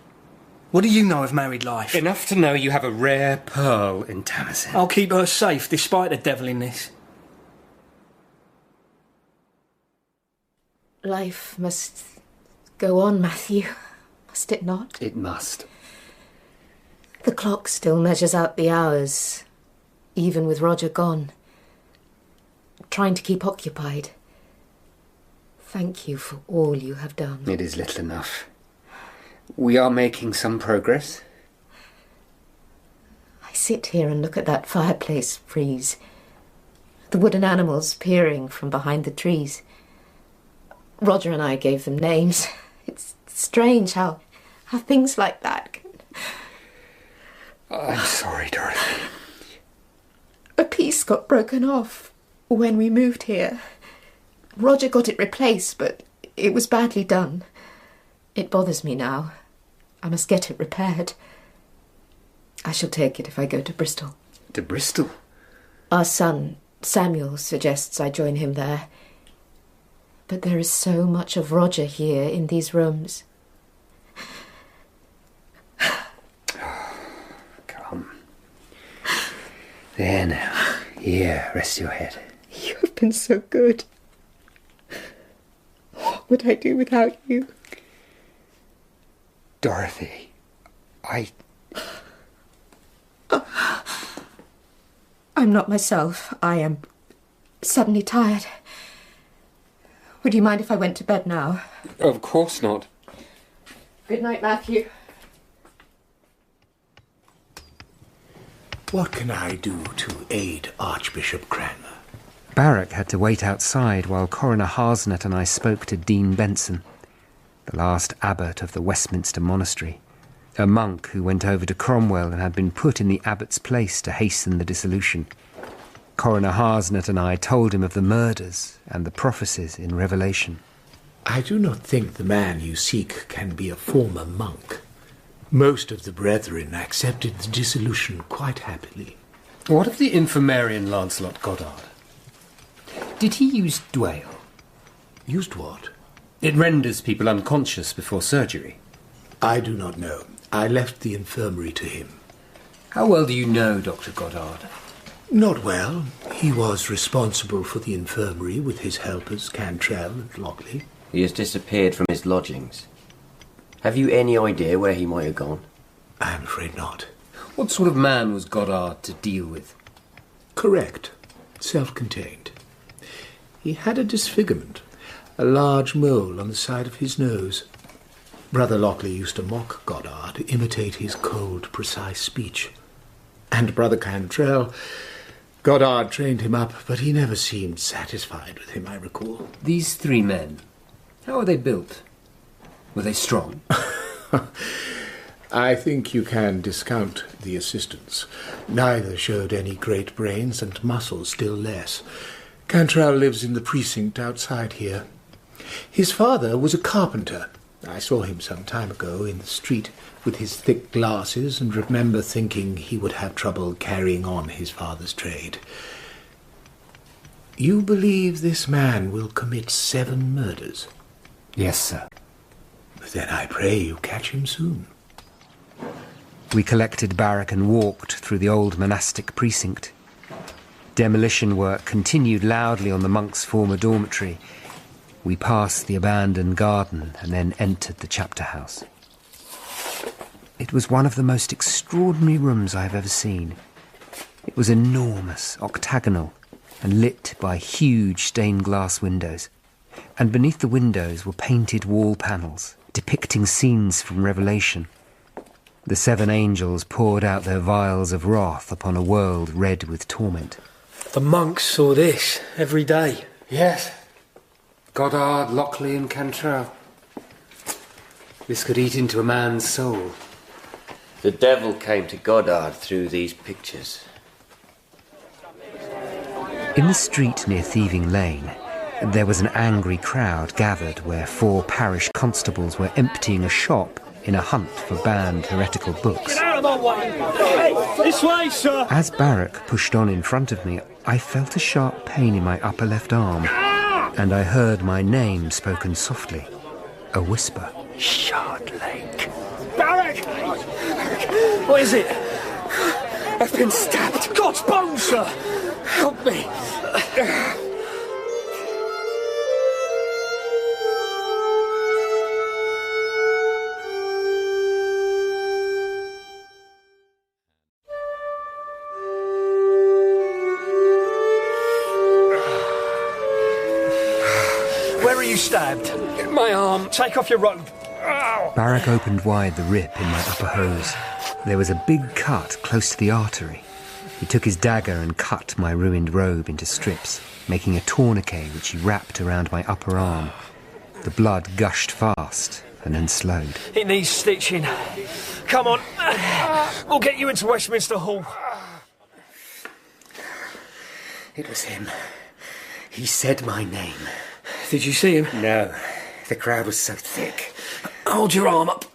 What do you know of married life? Enough to know you have a rare pearl in Tamsin. I'll keep her safe, despite the devil in this. Life must go on, Matthew, must it not? It must. The clock still measures out the hours, even with Roger gone. Trying to keep occupied. Thank you for all you have done. It is little enough. We are making some progress. I sit here and look at that fireplace freeze. The wooden animals peering from behind the trees. Roger and I gave them names. It's strange how things like that can... I'm sorry, Dorothy. A piece got broken off when we moved here. Roger got it replaced, but it was badly done. It bothers me now. I must get it repaired. I shall take it if I go to Bristol. To Bristol? Our son, Samuel, suggests I join him there. But there is so much of Roger here in these rooms. Come. There now. Here, rest your head. You have been so good. What would I do without you? Dorothy, I'm not myself. I am suddenly tired. Would you mind if I went to bed now? Of course not. Good night, Matthew. What can I do to aid Archbishop Cranmer? Barrack had to wait outside while Coroner Harsnett and I spoke to Dean Benson, the last abbot of the Westminster Monastery, a monk who went over to Cromwell and had been put in the abbot's place to hasten the dissolution. Coroner Harsnett and I told him of the murders and the prophecies in Revelation. I do not think the man you seek can be a former monk. Most of the brethren accepted the dissolution quite happily. What of the infirmarian Lancelot Goddard? Did he use dwale? Used what? It renders people unconscious before surgery. I do not know. I left the infirmary to him. How well do you know Dr. Goddard? Not well. He was responsible for the infirmary with his helpers, Cantrell and Lockley. He has disappeared from his lodgings. Have you any idea where he might have gone? I am afraid not. What sort of man was Goddard to deal with? Correct. Self-contained. He had a disfigurement, a large mole on the side of his nose. Brother Lockley used to mock Goddard, imitate his cold, precise speech. And Brother Cantrell, Goddard trained him up, but he never seemed satisfied with him, I recall. These three men, how are they built? Were they strong? I think you can discount the assistants. Neither showed any great brains, and muscle still less. Cantrell lives in the precinct outside here. His father was a carpenter. I saw him some time ago in the street with his thick glasses and remember thinking he would have trouble carrying on his father's trade. You believe this man will commit 7 murders? Yes, sir. Then I pray you catch him soon. We collected Barrack and walked through the old monastic precinct. Demolition work continued loudly on the monks' former dormitory. We passed the abandoned garden and then entered the chapter house. It was one of the most extraordinary rooms I have ever seen. It was enormous, octagonal, and lit by huge stained glass windows. And beneath the windows were painted wall panels depicting scenes from Revelation. The 7 angels poured out their vials of wrath upon a world red with torment. The monks saw this every day. Yes. Goddard, Lockley and Cantrell. This could eat into a man's soul. The devil came to Goddard through these pictures. In the street near Thieving Lane, there was an angry crowd gathered where 4 parish constables were emptying a shop in a hunt for banned heretical books. Get out of my way! Hey, this way, sir! As Barrack pushed on in front of me, I felt a sharp pain in my upper left arm, and I heard my name spoken softly, a whisper. Shardlake. Barrack! What is it? I've been stabbed. God's bones, sir! Help me. Where are you stabbed? My arm. Take off your robe. Barrack opened wide the rip in my upper hose. There was a big cut close to the artery. He took his dagger and cut my ruined robe into strips, making a tourniquet which he wrapped around my upper arm. The blood gushed fast and then slowed. It needs stitching. Come on. We'll get you into Westminster Hall. It was him. He said my name. Did you see him? No. The crowd was so thick. Hold your arm up.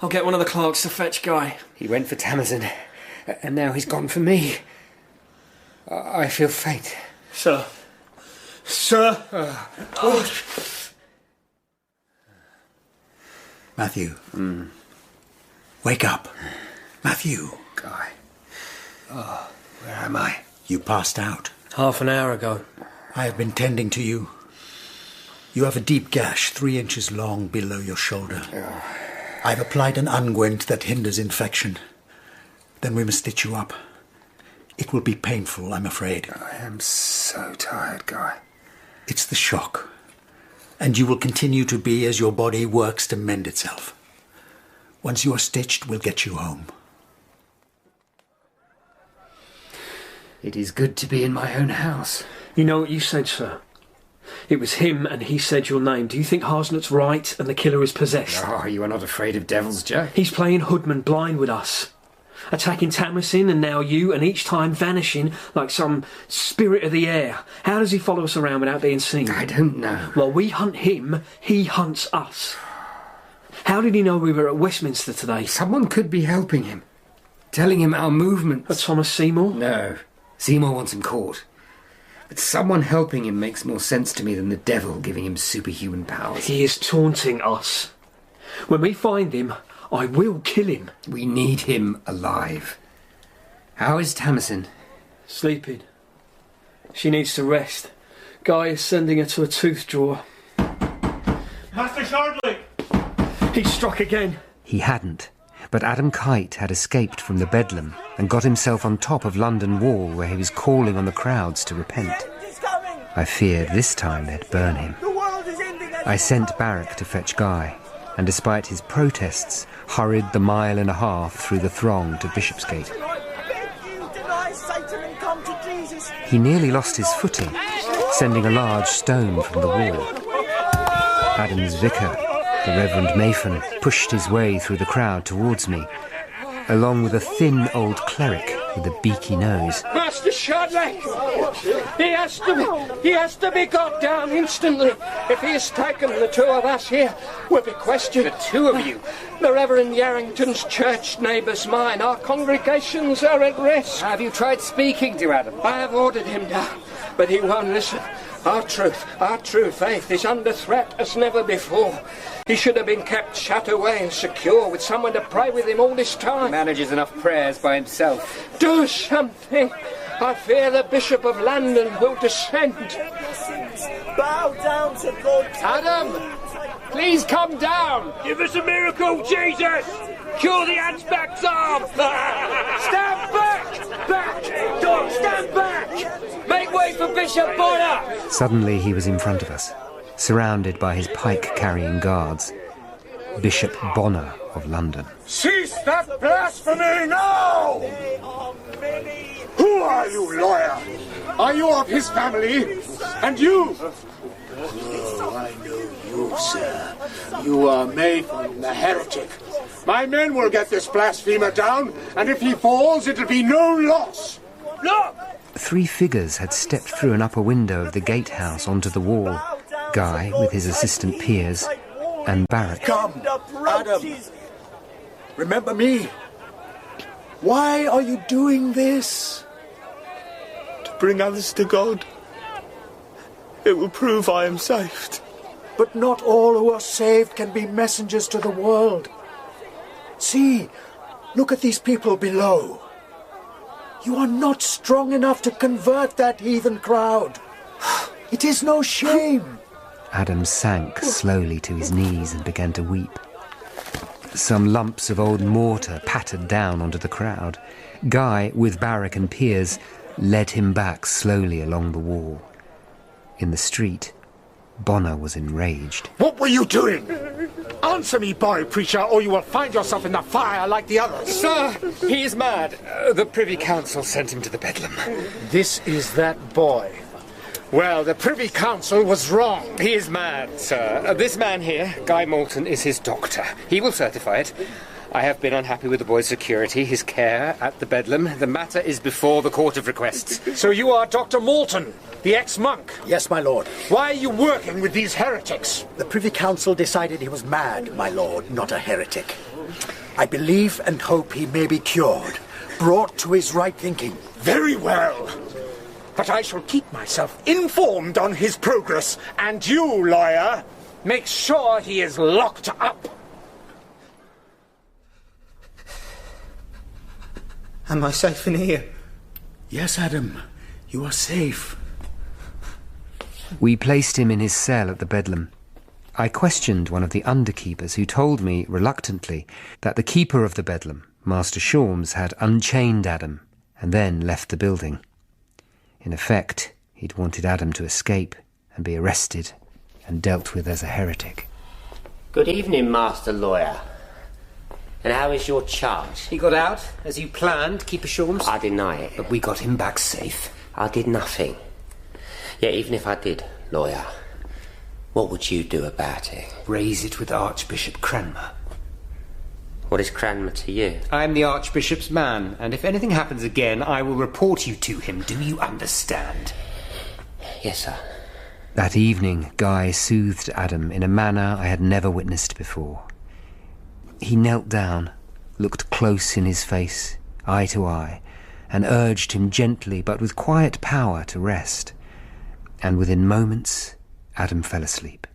I'll get one of the clerks to fetch Guy. He went for Tamazin, and now he's gone for me. I feel faint. Sir. Sir! Matthew. Wake up. Matthew. Guy. Oh, where am I? You passed out. Half an hour ago. I have been tending to you. You have a deep gash 3 inches long below your shoulder. I've applied an unguent that hinders infection. Then we must stitch you up. It will be painful, I'm afraid. I am so tired, Guy. It's the shock. And you will continue to be as your body works to mend itself. Once you are stitched, we'll get you home. It is good to be in my own house. You know what you said, sir? It was him and he said your name. Do you think Harsnet's right and the killer is possessed? Oh, you are not afraid of devils, Jack? He's playing hoodman blind with us. Attacking Tamacin and now you, and each time vanishing like some spirit of the air. How does he follow us around without being seen? I don't know. While we hunt him, he hunts us. How did he know we were at Westminster today? Someone could be helping him. Telling him our movements. Thomas Seymour? No. Seymour wants him caught. But someone helping him makes more sense to me than the devil giving him superhuman powers. He is taunting us. When we find him, I will kill him. We need him alive. How is Tamacin? Sleeping. She needs to rest. Guy is sending her to a tooth drawer. Master Shardlake! He struck again. He hadn't, but Adam Kite had escaped from the bedlam and got himself on top of London Wall, where he was calling on the crowds to repent. I feared this time they'd burn him. I sent Barrack to fetch Guy, and despite his protests, hurried the 1.5 miles through the throng to Bishopsgate. He nearly lost his footing, sending a large stone from the wall. Adam's vicar, the Reverend Mayphon, pushed his way through the crowd towards me, along with a thin old cleric with a beaky nose. Master Shardlake! He has to be got down instantly. If he is taken, the two of us here will be questioned. The two of you? The Reverend Yarrington's church neighbours mine. Our congregations are at risk. Have you tried speaking to Adam? I have ordered him down, but he won't listen. Our true faith is under threat as never before. He should have been kept shut away and secure with someone to pray with him all this time. He manages enough prayers by himself. Do something. I fear the Bishop of London will descend. Bow down to God. Adam! Please come down! Give us a miracle, Jesus! Cure the hunchback's arm! Stand back! Back! Don't stand back! Make way for Bishop Bonner! Suddenly he was in front of us, surrounded by his pike-carrying guards. Bishop Bonner of London. Cease that blasphemy now! Who are you, lawyer? Are you of his family? And you? Oh, I know you, sir. You are Mayphon, the heretic. My men will get this blasphemer down, and if he falls, it'll be no loss. Look! 3 figures had stepped through an upper window of the gatehouse onto the wall. Guy, with his assistant Piers, and Barrack. Come, Adam. Remember me. Why are you doing this? To bring others to God. It will prove I am saved. But not all who are saved can be messengers to the world. See, look at these people below. You are not strong enough to convert that heathen crowd. It is no shame. Adam sank slowly to his knees and began to weep. Some lumps of old mortar pattered down onto the crowd. Guy, with Barrack and Piers, led him back slowly along the wall. In the street, Bonner was enraged. What were you doing? Answer me, boy preacher, or you will find yourself in the fire like the others. Sir, he is mad. The Privy Council sent him to the bedlam. This is that boy. Well, the Privy Council was wrong. He is mad, sir. This man here, Guy Moulton, is his doctor. He will certify it. I have been unhappy with the boy's security, his care at the bedlam. The matter is before the Court of Requests. So you are Dr. Moulton, the ex-monk? Yes, my lord. Why are you working with these heretics? The Privy Council decided he was mad, my lord, not a heretic. I believe and hope he may be cured, brought to his right thinking. Very well. But I shall keep myself informed on his progress, and you, lawyer, make sure he is locked up. Am I safe in here? Yes, Adam. You are safe. We placed him in his cell at the bedlam. I questioned one of the underkeepers, who told me, reluctantly, that the keeper of the bedlam, Master Shawms, had unchained Adam and then left the building. In effect, he'd wanted Adam to escape and be arrested and dealt with as a heretic. Good evening, Master Lawyer. And how is your charge? He got out, as you planned, Keeper Shorms. I deny it. But we got him back safe. I did nothing. Yet even if I did, lawyer, what would you do about it? Raise it with Archbishop Cranmer. What is Cranmer to you? I'm the Archbishop's man, and if anything happens again, I will report you to him. Do you understand? Yes, sir. That evening, Guy soothed Adam in a manner I had never witnessed before. He knelt down, looked close in his face, eye to eye, and urged him gently but with quiet power to rest. And within moments, Adam fell asleep.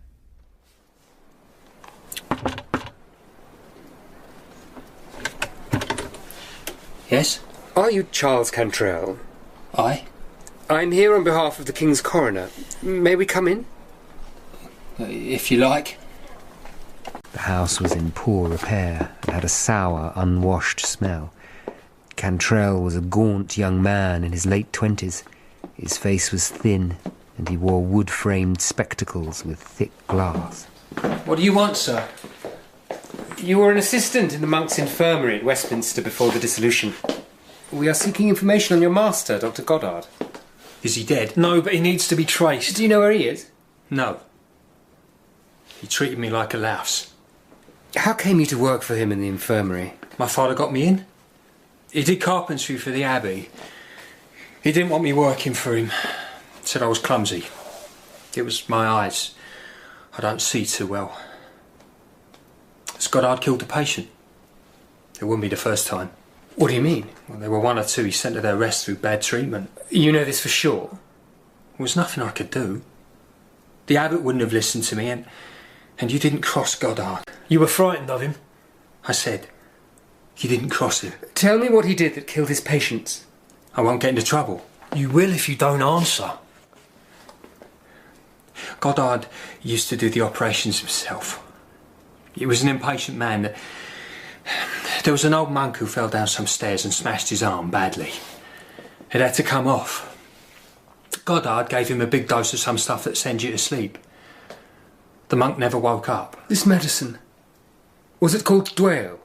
Yes? Are you Charles Cantrell? Aye. I'm here on behalf of the King's Coroner. May we come in? If you like. The house was in poor repair and had a sour, unwashed smell. Cantrell was a gaunt young man in his late 20s. His face was thin, and he wore wood-framed spectacles with thick glass. What do you want, sir? You were an assistant in the monks' infirmary at Westminster before the dissolution. We are seeking information on your master, Dr. Goddard. Is he dead? No, but he needs to be traced. Do you know where he is? No. He treated me like a louse. How came you to work for him in the infirmary? My father got me in. He did carpentry for the Abbey. He didn't want me working for him. Said I was clumsy. It was my eyes. I don't see too well. Goddard killed a patient. It wouldn't be the first time. What do you mean? Well, there were one or two he sent to their rest through bad treatment. You know this for sure? There was nothing I could do. The abbot wouldn't have listened to me, and you didn't cross Goddard. You were frightened of him? I said, you didn't cross him. Tell me what he did that killed his patients. I won't get into trouble. You will if you don't answer. Goddard used to do the operations himself. He was an impatient man. There was an old monk who fell down some stairs and smashed his arm badly. It had to come off. Goddard gave him a big dose of some stuff that sends you to sleep. The monk never woke up. This medicine, was it called Dwale?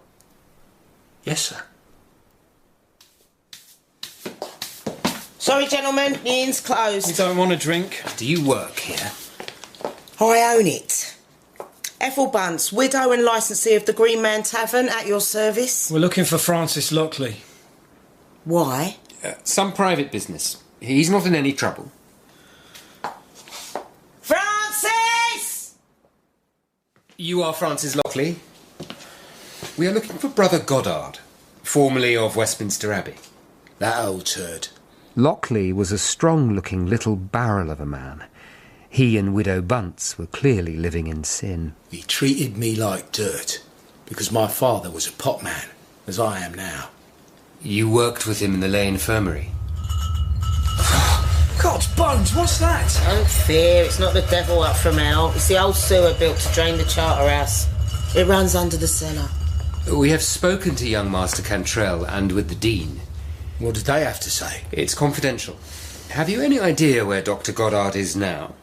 Yes, sir. Sorry, gentlemen, the inn's closed. You don't want a drink? Do you work here? I own it. Ethel Bunce, widow and licensee of the Green Man Tavern, at your service. We're looking for Francis Lockley. Why? Some private business. He's not in any trouble. Francis! You are Francis Lockley? We are looking for Brother Goddard, formerly of Westminster Abbey. That old turd. Lockley was a strong-looking little barrel of a man. He and Widow Bunce were clearly living in sin. He treated me like dirt, because my father was a potman, as I am now. You worked with him in the lay infirmary? God's bones, what's that? Don't fear, it's not the devil up from hell. It's the old sewer built to drain the charter house. It runs under the cellar. We have spoken to young Master Cantrell and with the Dean. What did they have to say? It's confidential. Have you any idea where Dr. Goddard is now?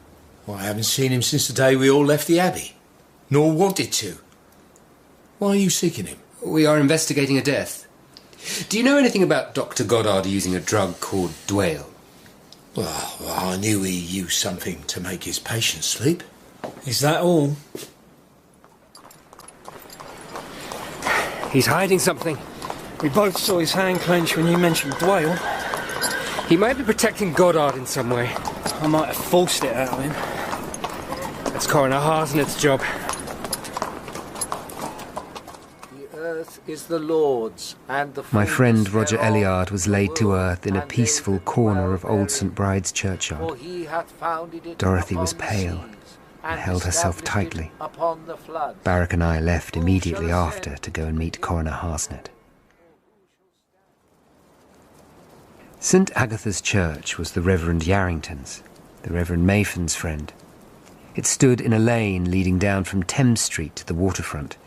Well, I haven't seen him since the day we all left the Abbey, nor wanted to. Why are you seeking him? We are investigating a death. Do you know anything about Dr. Goddard using a drug called Dwale? Well, I knew he used something to make his patients sleep. Is that all? He's hiding something. We both saw his hand clench when you mentioned Dwale. He might be protecting Goddard in some way. I might have forced it out of him. That's Coroner Harsnet's job. The earth is the Lord's, and the My friend Roger Elliard was laid to earth in a peaceful corner of Old St Bride's churchyard. Dorothy was pale and held herself tightly. Barrack and I left immediately after to go and meet Coroner Harsnet. St Agatha's Church was the Reverend Yarrington's, the Reverend Mayfan's friend. It stood in a lane leading down from Thames Street to the waterfront.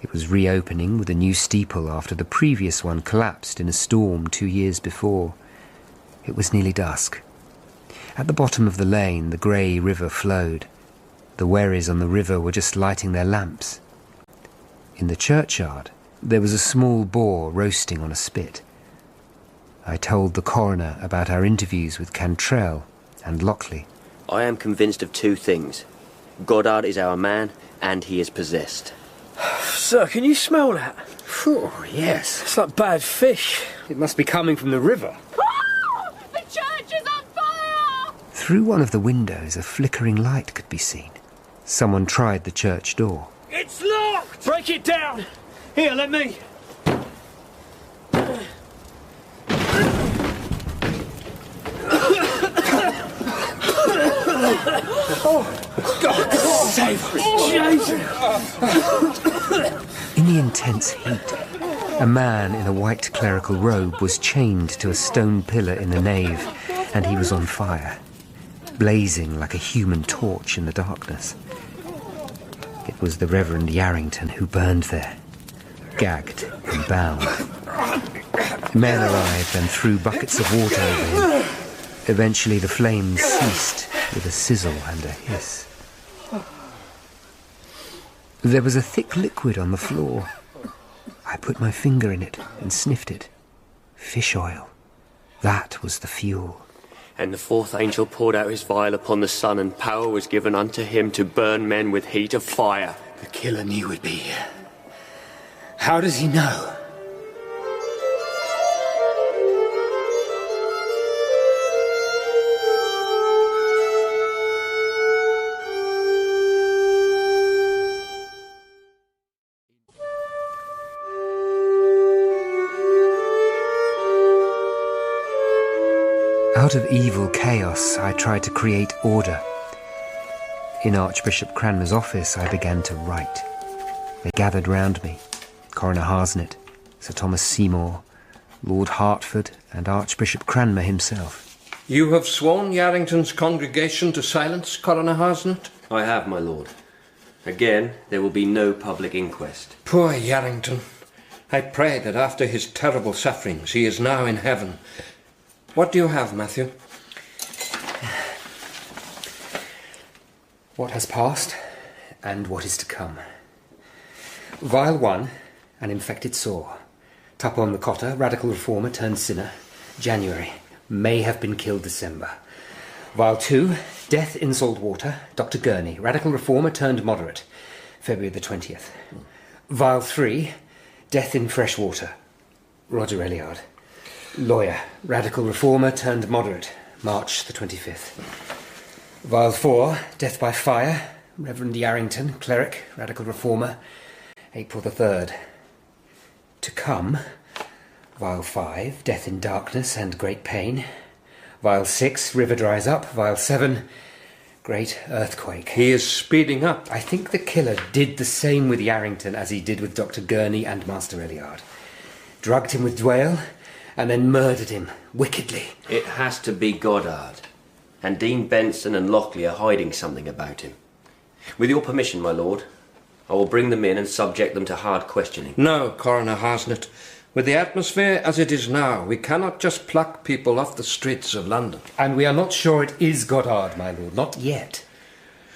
It was reopening with a new steeple after the previous one collapsed in a storm 2 years before. It was nearly dusk. At the bottom of the lane, the grey river flowed. The wherries on the river were just lighting their lamps. In the churchyard, There was a small boar roasting on a spit. I told the coroner about our interviews with Cantrell and Lockley. I am convinced of two things. Goddard is our man, and he is possessed. Sir, can you smell that? Oh, yes. It's like bad fish. It must be coming from the river. The church is on fire! Through one of the windows, a flickering light could be seen. Someone tried the church door. It's locked! Break it down! Here, let me. Oh, God, save us! In the intense heat, a man in a white clerical robe was chained to a stone pillar in the nave, and he was on fire, blazing like a human torch in the darkness. It was the Reverend Yarrington who burned there, gagged and bound. Men arrived and threw buckets of water over him. Eventually the flames ceased with a sizzle and a hiss. There was a thick liquid on the floor. I put my finger in it and sniffed it. Fish oil. That was the fuel. And the fourth angel poured out his vial upon the sun, and power was given unto him to burn men with heat of fire. The killer knew we'd be here. How does he know? Out of evil chaos, I tried to create order. In Archbishop Cranmer's office, I began to write. They gathered round me. Coroner Harsnet, Sir Thomas Seymour, Lord Hertford, and Archbishop Cranmer himself. You have sworn Yarrington's congregation to silence, Coroner Harsnet? I have, my lord. Again, there will be no public inquest. Poor Yarrington. I pray that after his terrible sufferings, he is now in heaven. What do you have, Matthew? What has passed and what is to come. Vial 1, an infected sore. Tupon the Cotter, radical reformer turned sinner. January. May have been killed December. Vial 2, death in salt water. Dr. Gurney, radical reformer turned moderate. February the 20th. Vial 3, death in fresh water. Roger Elliard. Lawyer, radical reformer turned moderate. March the 25th. Vial 4, death by fire. Reverend Yarrington, cleric, radical reformer. April the 3rd. To come. Vial 5, death in darkness and great pain. Vial 6, river dries up. Vial 7, great earthquake. He is speeding up. I think the killer did the same with Yarrington as he did with Dr. Gurney and Master Elliard. Drugged him with Dwale, and then murdered him, wickedly. It has to be Goddard. And Dean Benson and Lockley are hiding something about him. With your permission, my lord, I will bring them in and subject them to hard questioning. No, Coroner Harsnet. With the atmosphere as it is now, we cannot just pluck people off the streets of London. And we are not sure it is Goddard, my lord, not yet.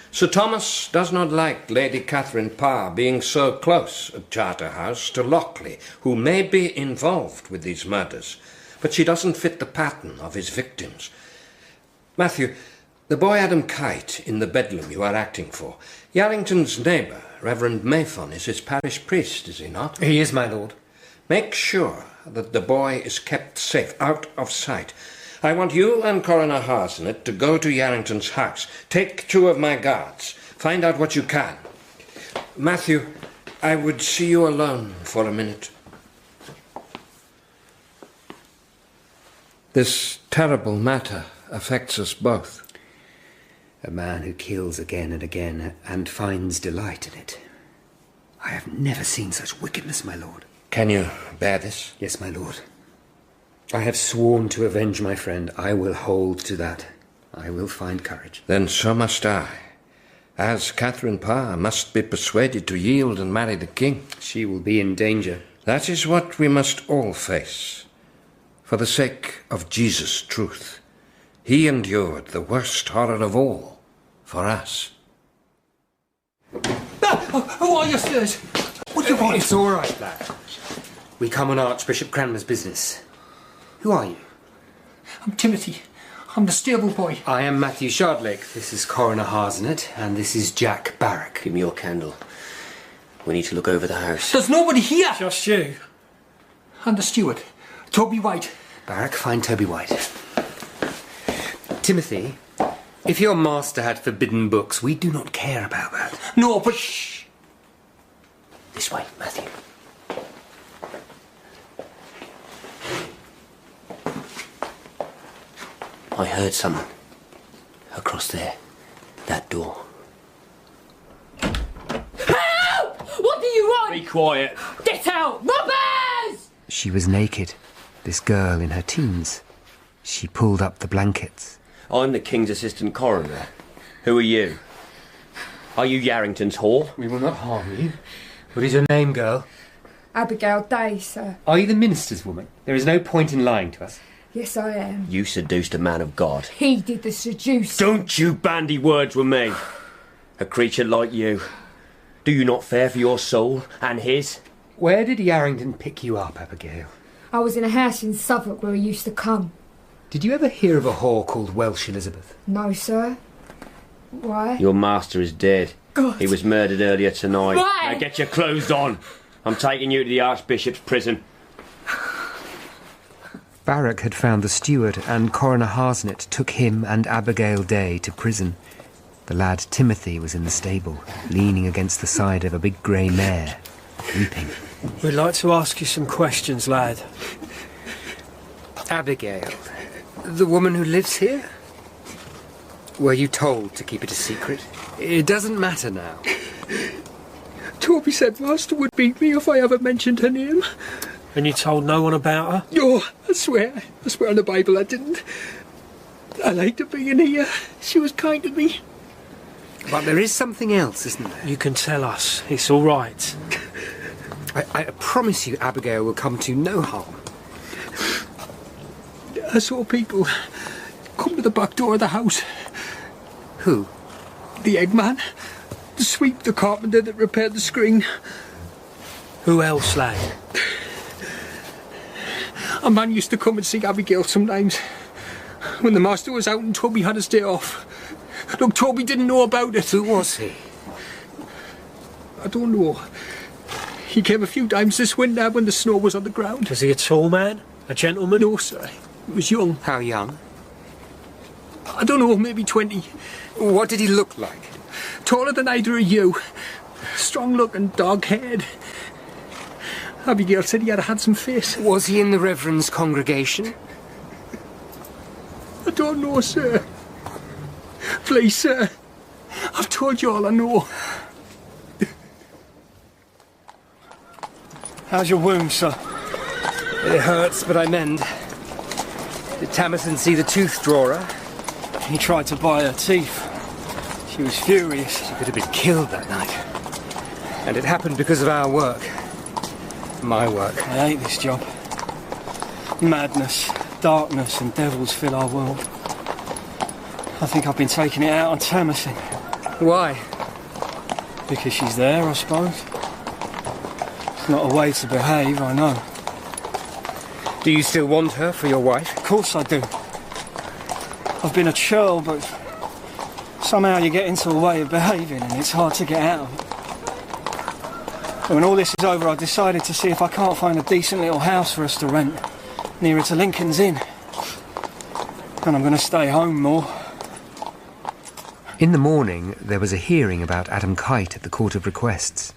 Sir Thomas does not like Lady Catherine Parr being so close at Charterhouse to Lockley, who may be involved with these murders, but she doesn't fit the pattern of his victims. Matthew, the boy Adam Kite in the bedlam you are acting for, Yarrington's neighbour, Reverend Mayfon, is his parish priest, is he not? He is, my lord. Make sure that the boy is kept safe, out of sight. I want you and Coroner Harsnet to go to Yarrington's house. Take 2 of my guards. Find out what you can. Matthew, I would see you alone for a minute. This terrible matter affects us both. A man who kills again and again and finds delight in it. I have never seen such wickedness, my lord. Can you bear this? Yes, my lord. I have sworn to avenge my friend. I will hold to that. I will find courage. Then so must I. As Catherine Parr must be persuaded to yield and marry the king. She will be in danger. That is what we must all face. For the sake of Jesus' truth. He endured the worst horror of all. For us. Who are you, sirs? What do you want? It's all right, lad. We come on Archbishop Cranmer's business. Who are you? I'm Timothy. I'm the stable boy. I am Matthew Shardlake. This is Coroner Harsnet, and this is Jack Barrack. Give me your candle. We need to look over the house. There's nobody here! Just you. And the steward, Toby White. Barrack, find Toby White. Timothy, if your master had forbidden books, we do not care about that. No, but shh! This way, Matthew. I heard someone. Across there. That door. Help! What do you want? Be quiet. Get out! Robbers! She was naked, this girl in her teens. She pulled up the blankets. I'm the King's Assistant Coroner. Who are you? Are you Yarrington's whore? We will not harm you. What is your name, girl? Abigail Day, sir. Are you the minister's woman? There is no point in lying to us. Yes, I am. You seduced a man of God. He did the seducing. Don't you bandy words with me. A creature like you. Do you not fear for your soul and his? Where did Yarrington pick you up, Abigail? I was in a house in Suffolk where he used to come. Did you ever hear of a whore called Welsh Elizabeth? No, sir. Why? Your master is dead. God. He was murdered earlier tonight. Why? Now get your clothes on. I'm taking you to the Archbishop's prison. Barrack had found the steward, and Coroner Harsnet took him and Abigail Day to prison. The lad Timothy was in the stable, leaning against the side of a big grey mare, weeping. We'd like to ask you some questions, lad. Abigail, the woman who lives here? Were you told to keep it a secret? It doesn't matter now. Toby said Master would beat me if I ever mentioned her name. And you told no one about her? No, I swear on the Bible I didn't. I liked her being here. She was kind to me. But there is something else, isn't there? You can tell us. It's all right. I promise you Abigail will come to no harm. I saw people come to the back door of the house. Who? The eggman, the sweep, the carpenter that repaired the screen. Who else, lad? A man used to come and see Abigail sometimes. When the master was out and Toby had his day off. Look, Toby didn't know about it. Who was he? I don't know. He came a few times this winter when the snow was on the ground. Was he a tall man? A gentleman? No, sir. He was young. How young? I don't know, maybe 20. What did he look like? Taller than either of you. Strong-looking, dog-haired. Abigail said he had a handsome face. Was he in the Reverend's congregation? I don't know, sir. Please, sir. I've told you all I know. How's your wound, sir? It hurts, but I mend. Did Tamison see the tooth drawer? He tried to buy her teeth. She was furious. She could have been killed that night. And it happened because of our work. My work. I hate this job. Madness, darkness and devils fill our world. I think I've been taking it out on Tamison. Why? Because she's there, I suppose. It's not a way to behave, I know. Do you still want her for your wife? Of course I do. I've been a churl, but somehow you get into a way of behaving and it's hard to get out of it. When all this is over, I decided to see if I can't find a decent little house for us to rent, nearer to Lincoln's Inn. And I'm going to stay home more. In the morning, there was a hearing about Adam Kite at the Court of Requests.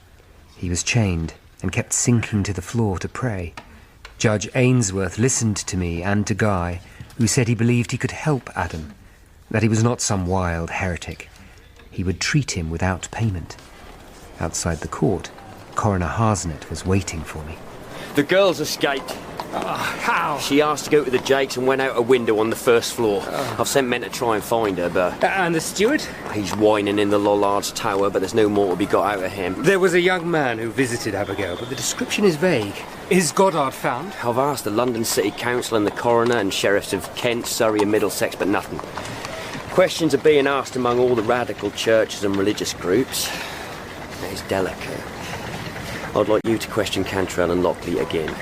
He was chained and kept sinking to the floor to pray. Judge Ainsworth listened to me and to Guy, who said he believed he could help Adam, that he was not some wild heretic. He would treat him without payment. Outside the court, Coroner Harsnet was waiting for me. The girl's escaped. How? She asked to go to the Jakes and went out a window on the first floor. I've sent men to try and find her, but... And the steward? He's whining in the Lollard's tower, but there's no more to be got out of him. There was a young man who visited Abigail, but the description is vague. Is Goddard found? I've asked the London City Council and the coroner and sheriffs of Kent, Surrey and Middlesex, but nothing. Questions are being asked among all the radical churches and religious groups. It's delicate. I'd like you to question Cantrell and Lockley again.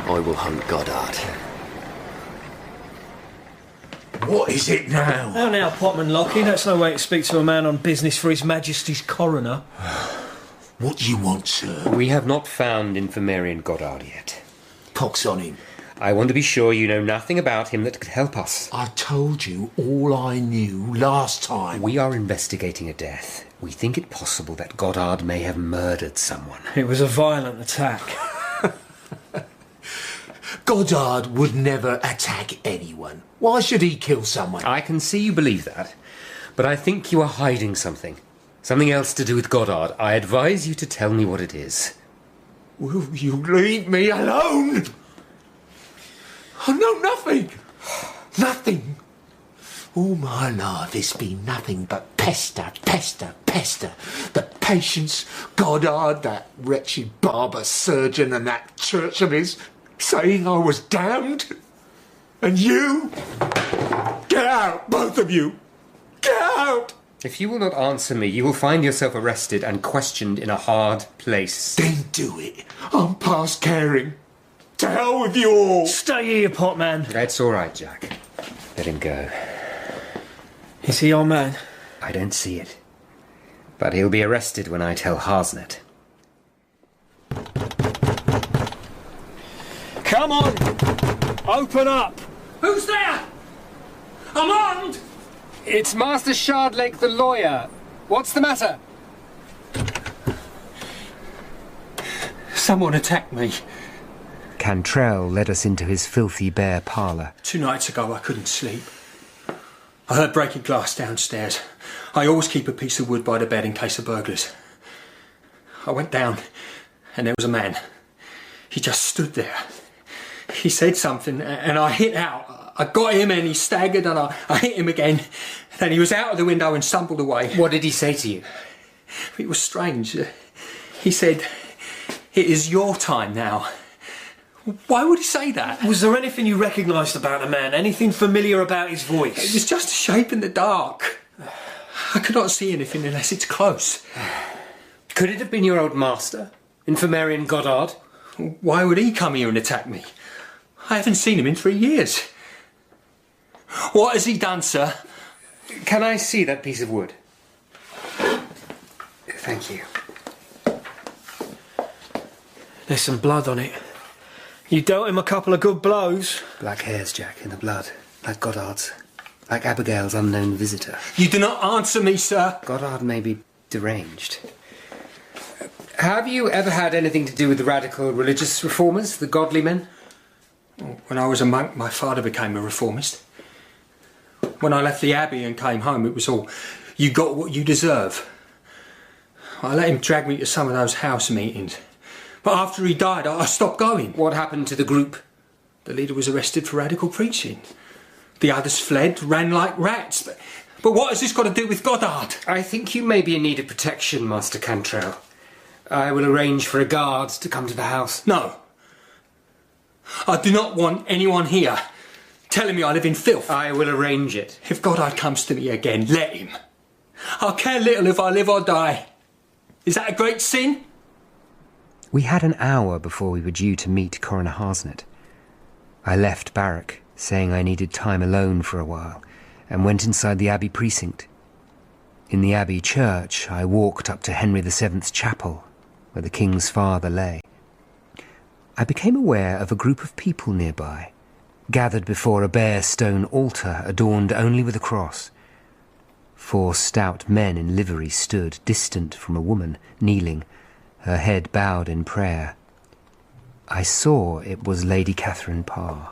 I will hunt Goddard. What is it now? Oh, now, Potman Lockley, that's no way to speak to a man on business for His Majesty's coroner. What do you want, sir? We have not found Infirmarian Goddard yet. Pox on him. I want to be sure you know nothing about him that could help us. I told you all I knew last time. We are investigating a death. We think it possible that Goddard may have murdered someone. It was a violent attack. Goddard would never attack anyone. Why should he kill someone? I can see you believe that, but I think you are hiding something. Something else to do with Goddard. I advise you to tell me what it is. Will you leave me alone? I know nothing. Nothing. All my life it's been nothing but pester, pester, pester. The patients, Goddard, that wretched barber surgeon and that church of his, saying I was damned. And you? Get out, both of you. Get out! If you will not answer me, you will find yourself arrested and questioned in a hard place. Then do it. I'm past caring. To hell with you all. Stay here, Potman. That's all right, Jack. Let him go. Is he your man? I don't see it. But he'll be arrested when I tell Harsnet. Come on! Open up! Who's there? I'm armed! It's Master Shardlake the lawyer. What's the matter? Someone attacked me. Cantrell led us into his filthy bare parlour. 2 nights ago I couldn't sleep. I heard breaking glass downstairs. I always keep a piece of wood by the bed in case of burglars. I went down and there was a man. He just stood there. He said something and I hit out. I got him and he staggered and I hit him again. Then he was out of the window and stumbled away. What did he say to you? It was strange. He said, "It is your time now." Why would he say that? Was there anything you recognised about the man? Anything familiar about his voice? It was just a shape in the dark. I could not see anything unless it's close. Could it have been your old master, Infirmarian Goddard? Why would he come here and attack me? I haven't seen him in 3 years. What has he done, sir? Can I see that piece of wood? Thank you. There's some blood on it. You dealt him a couple of good blows. Black hairs, Jack, in the blood. Like Goddard's. Like Abigail's unknown visitor. You do not answer me, sir. Goddard may be deranged. Have you ever had anything to do with the radical religious reformers, the godly men? When I was a monk, my father became a reformist. When I left the abbey and came home, it was all, "You got what you deserve." I let him drag me to some of those house meetings. But after he died, I stopped going. What happened to the group? The leader was arrested for radical preaching. The others fled, ran like rats. But what has this got to do with Goddard? I think you may be in need of protection, Master Cantrell. I will arrange for a guard to come to the house. No. I do not want anyone here telling me I live in filth. I will arrange it. If Goddard comes to me again, let him. I'll care little if I live or die. Is that a great sin? We had an hour before we were due to meet Coroner Harsnet. I left Barrack, saying I needed time alone for a while, and went inside the Abbey precinct. In the Abbey church, I walked up to Henry VII's chapel, where the King's father lay. I became aware of a group of people nearby, gathered before a bare stone altar adorned only with a cross. 4 stout men in livery stood, distant from a woman, kneeling, her head bowed in prayer. I saw it was Lady Catherine Parr.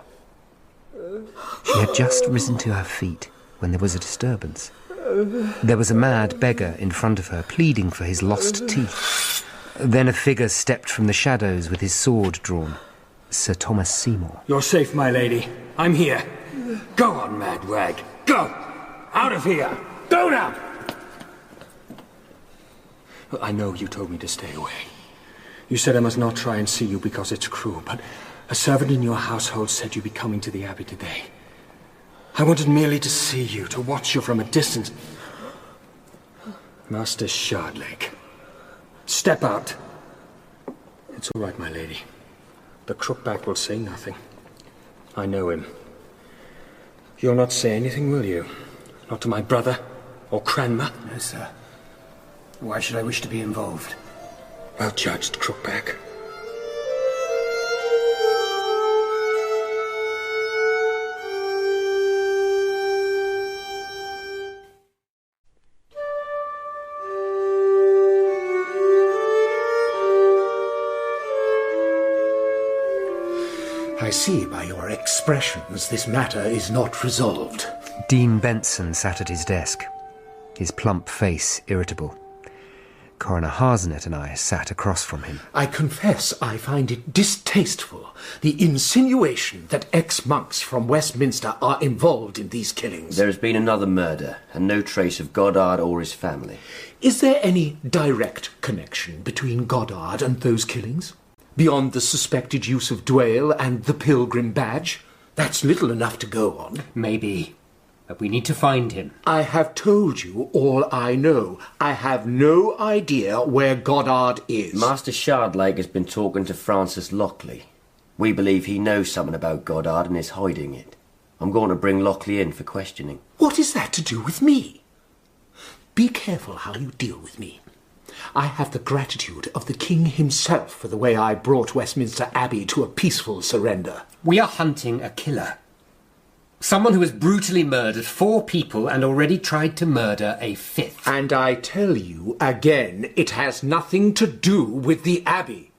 She had just risen to her feet when there was a disturbance. There was a mad beggar in front of her, pleading for his lost teeth. Then a figure stepped from the shadows with his sword drawn. Sir Thomas Seymour. You're safe, my lady. I'm here. Go on, mad wag. Go! Out of here! Go now! I know you told me to stay away. You said I must not try and see you because it's cruel, but a servant in your household said you'd be coming to the Abbey today. I wanted merely to see you, to watch you from a distance. Master Shardlake, step out. It's all right, my lady. The crookback will say nothing. I know him. You'll not say anything, will you? Not to my brother or Cranmer? No, sir. Why should I wish to be involved? Well judged, crookback. I see by your expressions this matter is not resolved. Dean Benson sat at his desk, his plump face irritable. Coroner Harsnet and I sat across from him. I confess I find it distasteful, the insinuation that ex-monks from Westminster are involved in these killings. There has been another murder, and no trace of Goddard or his family. Is there any direct connection between Goddard and those killings? Beyond the suspected use of Dwale and the Pilgrim badge? That's little enough to go on. Maybe. But we need to find him. I have told you all I know. I have no idea where Goddard is. Master Shardlake has been talking to Francis Lockley. We believe he knows something about Goddard and is hiding it. I'm going to bring Lockley in for questioning. What is that to do with me? Be careful how you deal with me. I have the gratitude of the King himself for the way I brought Westminster Abbey to a peaceful surrender. We are hunting a killer. Someone who has brutally murdered 4 people and already tried to murder a 5th. And I tell you again, it has nothing to do with the Abbey.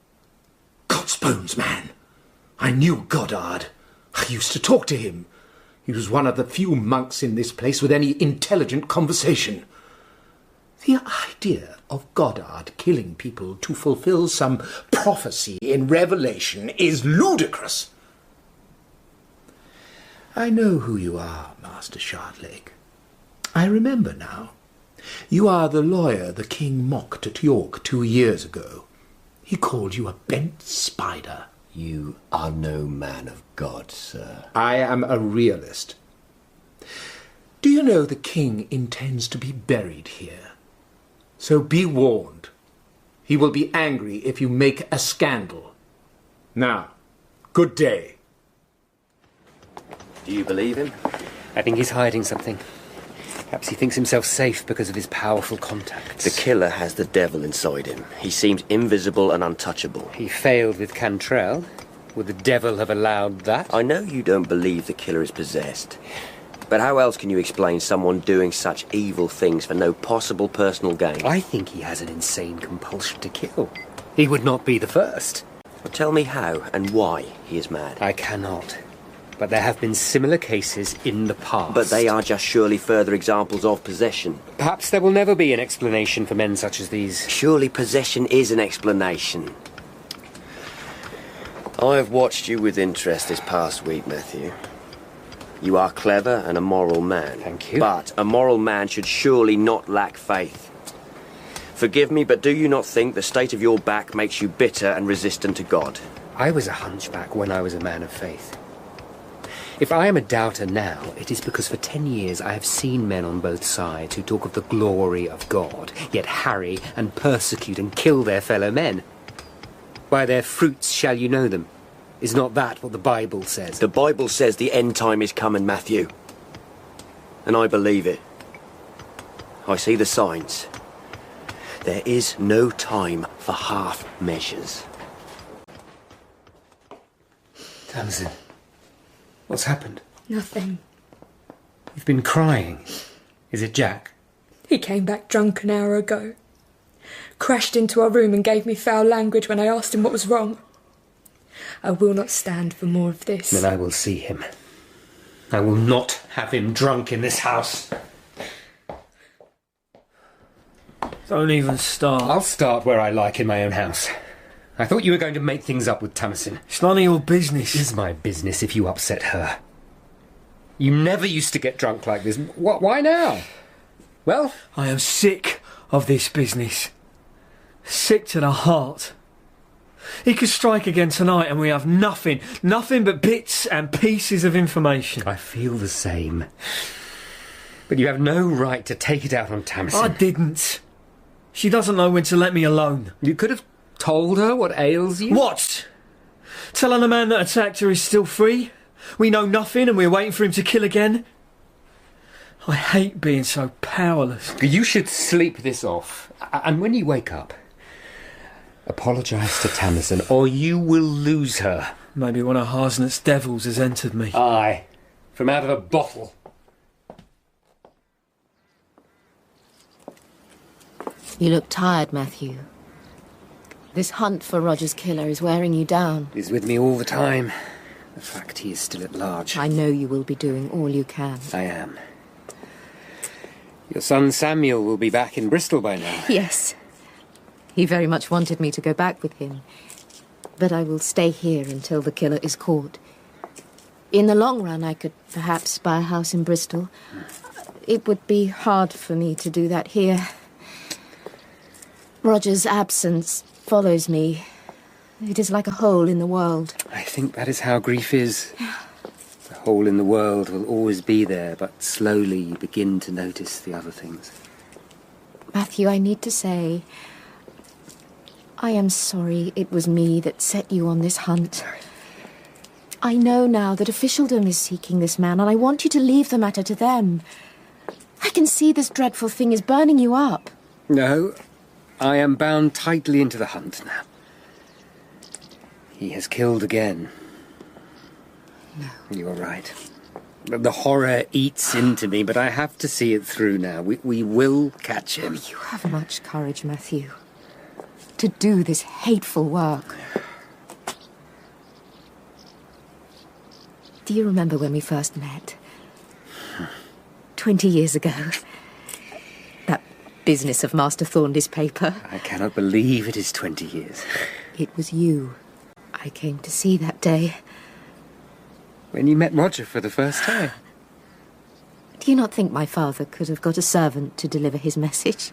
God's bones, man. I knew Goddard. I used to talk to him. He was one of the few monks in this place with any intelligent conversation. The idea of Goddard killing people to fulfill some prophecy in Revelation is ludicrous. I know who you are, Master Shardlake. I remember now. You are the lawyer the king mocked at York 2 years ago. He called you a bent spider. You are no man of God, sir. I am a realist. Do you know the king intends to be buried here? So be warned. He will be angry if you make a scandal. Now, good day. Do you believe him? I think he's hiding something. Perhaps he thinks himself safe because of his powerful contacts. The killer has the devil inside him. He seems invisible and untouchable. He failed with Cantrell. Would the devil have allowed that? I know you don't believe the killer is possessed. But how else can you explain someone doing such evil things for no possible personal gain? I think he has an insane compulsion to kill. He would not be the first. Well, tell me how and why he is mad. I cannot. But there have been similar cases in the past. But they are just surely further examples of possession. Perhaps there will never be an explanation for men such as these. Surely possession is an explanation. I have watched you with interest this past week, Matthew. You are clever and a moral man. Thank you. But a moral man should surely not lack faith. Forgive me, but do you not think the state of your back makes you bitter and resistant to God? I was a hunchback when I was a man of faith. If I am a doubter now, it is because for 10 years I have seen men on both sides who talk of the glory of God, yet harry and persecute and kill their fellow men. By their fruits shall you know them. Is not that what the Bible says? The Bible says the end time is coming, Matthew. And I believe it. I see the signs. There is no time for half measures. Tamsin, what's happened? Nothing. You've been crying. Is it Jack? He came back drunk an hour ago. Crashed into our room and gave me foul language when I asked him what was wrong. I will not stand for more of this. Then I will see him. I will not have him drunk in this house. Don't even start. I'll start where I like in my own house. I thought you were going to make things up with Tamsin. It's none of your business. It is my business if you upset her. You never used to get drunk like this. Why now? Well, I am sick of this business. Sick to the heart. He could strike again tonight and we have nothing but bits and pieces of information. I feel the same. But you have no right to take it out on Tamsin. I didn't. She doesn't know when to let me alone. You could have Told her what ails you? What? Tell her the man that attacked her is still free? We know nothing and we're waiting for him to kill again? I hate being so powerless. You should sleep this off. And when you wake up, apologise to Tamsin, or you will lose her. Maybe one of Harsnet's devils has entered me. Aye, from out of a bottle. You look tired, Matthew. This hunt for Roger's killer is wearing you down. He's with me all the time. The fact he is still at large. I know you will be doing all you can. I am. Your son Samuel will be back in Bristol by now. Yes. He very much wanted me to go back with him. But I will stay here until the killer is caught. In the long run, I could perhaps buy a house in Bristol. It would be hard for me to do that here. Roger's absence follows me. It is like a hole in the world. I think that is how grief is. The hole in the world will always be there, but slowly you begin to notice the other things. Matthew, I need to say, I am sorry it was me that set you on this hunt. I know now that officialdom is seeking this man, and I want you to leave the matter to them. I can see this dreadful thing is burning you up. No, I am bound tightly into the hunt now. He has killed again. No. You are right. The horror eats into me, but I have to see it through now. We will catch him. You have much courage, Matthew, to do this hateful work. Do you remember when we first met? 20 years ago. That business of Master Thornley's paper. I cannot believe it is 20 years. It was you I came to see that day. When you met Roger for the first time. Do you not think my father could have got a servant to deliver his message?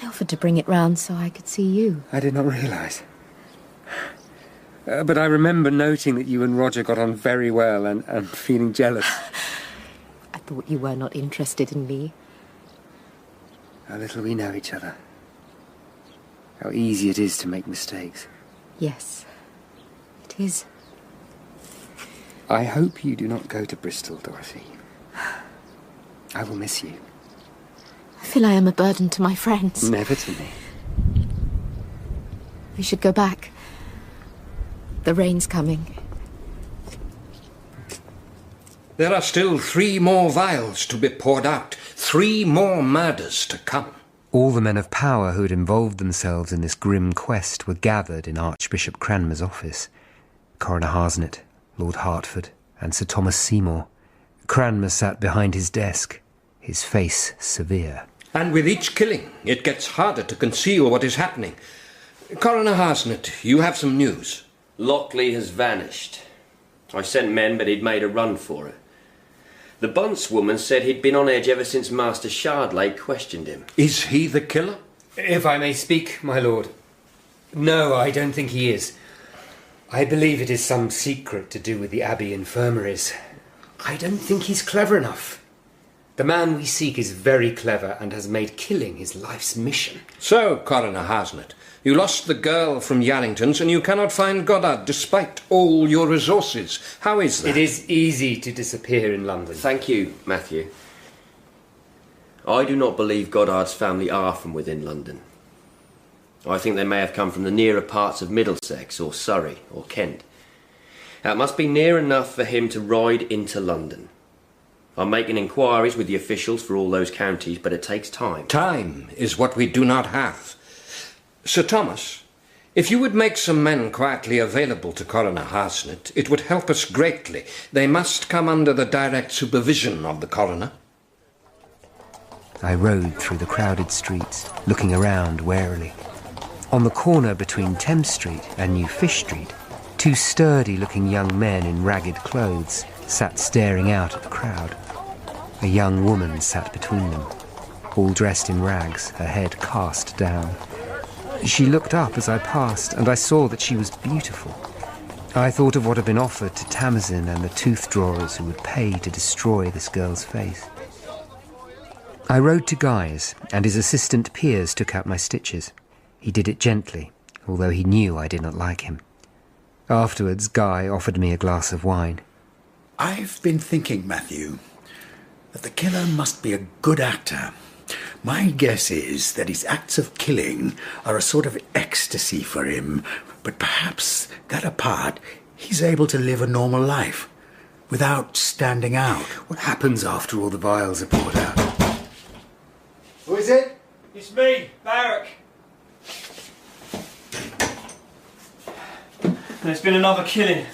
I offered to bring it round so I could see you. I did not realise. But I remember noting that you and Roger got on very well and feeling jealous. I thought you were not interested in me. How little we know each other. How easy it is to make mistakes. Yes, it is. I hope you do not go to Bristol, Dorothy. I will miss you. I feel I am a burden to my friends. Never to me. We should go back. The rain's coming. There are still 3 more vials to be poured out. 3 more murders to come. All the men of power who had involved themselves in this grim quest were gathered in Archbishop Cranmer's office. Coroner Harsnet, Lord Hertford, and Sir Thomas Seymour. Cranmer sat behind his desk, his face severe. And with each killing, it gets harder to conceal what is happening. Coroner Harsnet, you have some news. Lockley has vanished. I sent men, but he'd made a run for it. The Bunce woman said he'd been on edge ever since Master Shardlake questioned him. Is he the killer? If I may speak, my lord. No, I don't think he is. I believe it is some secret to do with the Abbey infirmaries. I don't think he's clever enough. The man we seek is very clever and has made killing his life's mission. So, Coroner Harsnet, you lost the girl from Yarrington's and you cannot find Goddard despite all your resources. How is that? It is easy to disappear in London. Thank you, Matthew. I do not believe Goddard's family are from within London. I think they may have come from the nearer parts of Middlesex or Surrey or Kent. Now, it must be near enough for him to ride into London. I'm making inquiries with the officials for all those counties, but it takes time. Time is what we do not have. Sir Thomas, if you would make some men quietly available to Coroner Harsnet, it would help us greatly. They must come under the direct supervision of the coroner. I rode through the crowded streets, looking around warily. On the corner between Thames Street and New Fish Street, 2 sturdy-looking young men in ragged clothes sat staring out at the crowd. A young woman sat between them, all dressed in rags, her head cast down. She looked up as I passed, and I saw that she was beautiful. I thought of what had been offered to Tamsin and the tooth-drawers who would pay to destroy this girl's face. I rode to Guy's, and his assistant Piers took out my stitches. He did it gently, although he knew I did not like him. Afterwards, Guy offered me a glass of wine. I've been thinking, Matthew, that the killer must be a good actor. My guess is that his acts of killing are a sort of ecstasy for him, but perhaps, that apart, he's able to live a normal life without standing out. What happens after all the vials are poured out? Who is it? It's me, Barrack. There's been another killing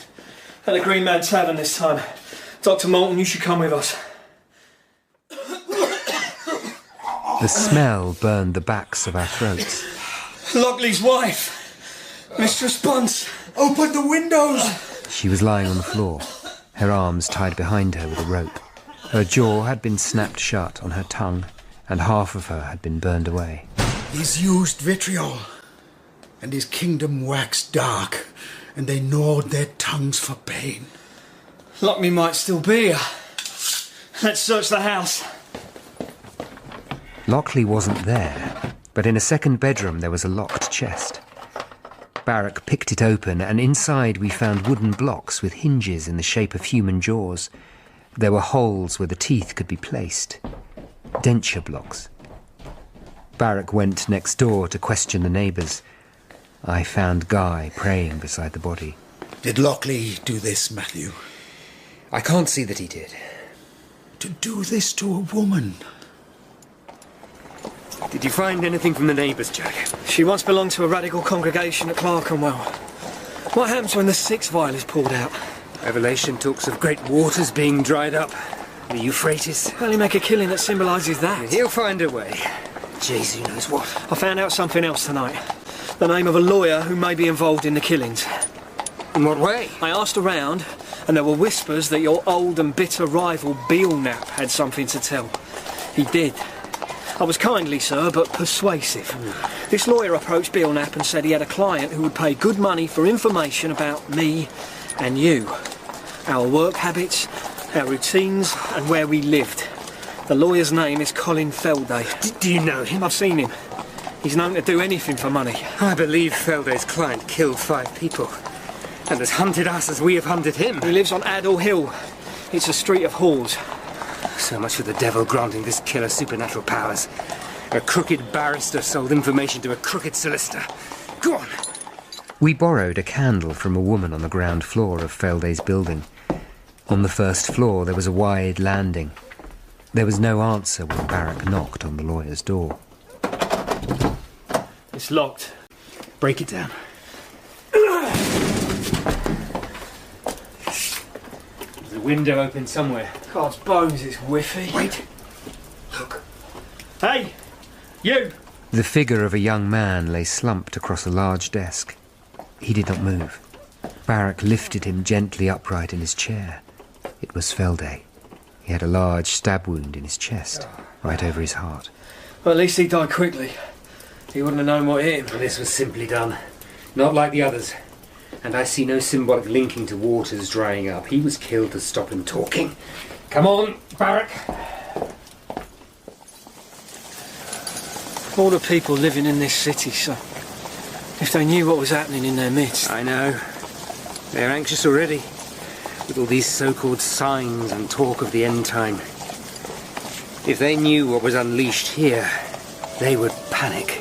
at the Green Man Tavern this time. Dr. Moulton, you should come with us. The smell burned the backs of our throats. Lockley's wife, Mistress Bunce. Open the windows! She was lying on the floor, her arms tied behind her with a rope. Her jaw had been snapped shut on her tongue, and half of her had been burned away. He's used vitriol, and his kingdom waxed dark, and they gnawed their tongues for pain. Lockley might still be here. Let's search the house. Lockley wasn't there, but in a second bedroom there was a locked chest. Barrack picked it open, and inside we found wooden blocks with hinges in the shape of human jaws. There were holes where the teeth could be placed. Denture blocks. Barrack went next door to question the neighbours. I found Guy praying beside the body. Did Lockley do this, Matthew? I can't see that he did. To do this to a woman? Did you find anything from the neighbours, Jack? She once belonged to a radical congregation at Clerkenwell. What happens when the sixth vial is poured out? Revelation talks of great waters being dried up. The Euphrates. Well, you make a killing that symbolises that. He'll find a way. Jeez, who knows what. I found out something else tonight. The name of a lawyer who may be involved in the killings. In what way? I asked around, and there were whispers that your old and bitter rival Belknap had something to tell. He did. I was kindly, sir, but persuasive. This lawyer approached Belknap and said he had a client who would pay good money for information about me and you. Our work habits, our routines, and where we lived. The lawyer's name is Colin Felday. Do you know him? I've seen him. He's known to do anything for money. I believe Felday's client killed 5 people and has hunted us as we have hunted him. He lives on Adel Hill. It's a street of whores. So much for the devil granting this killer supernatural powers. A crooked barrister sold information to a crooked solicitor. Go on. We borrowed a candle from a woman on the ground floor of Felday's building. On the first floor there was a wide landing. There was no answer when Barrack knocked on the lawyer's door. It's locked. Break it down. There's a window open somewhere. God's bones, it's whiffy. Wait. Look. Hey! You! The figure of a young man lay slumped across a large desk. He did not move. Barrack lifted him gently upright in his chair. It was Felday. He had a large stab wound in his chest, right over his heart. Well, at least he died quickly. He wouldn't have known what hit him. This was simply done. Not like the others. And I see no symbolic linking to waters drying up. He was killed to stop him talking. Come on, Barrack. All the people living in this city, sir. If they knew what was happening in their midst. I know. They're anxious already. With all these so-called signs and talk of the end time. If they knew what was unleashed here, they would panic.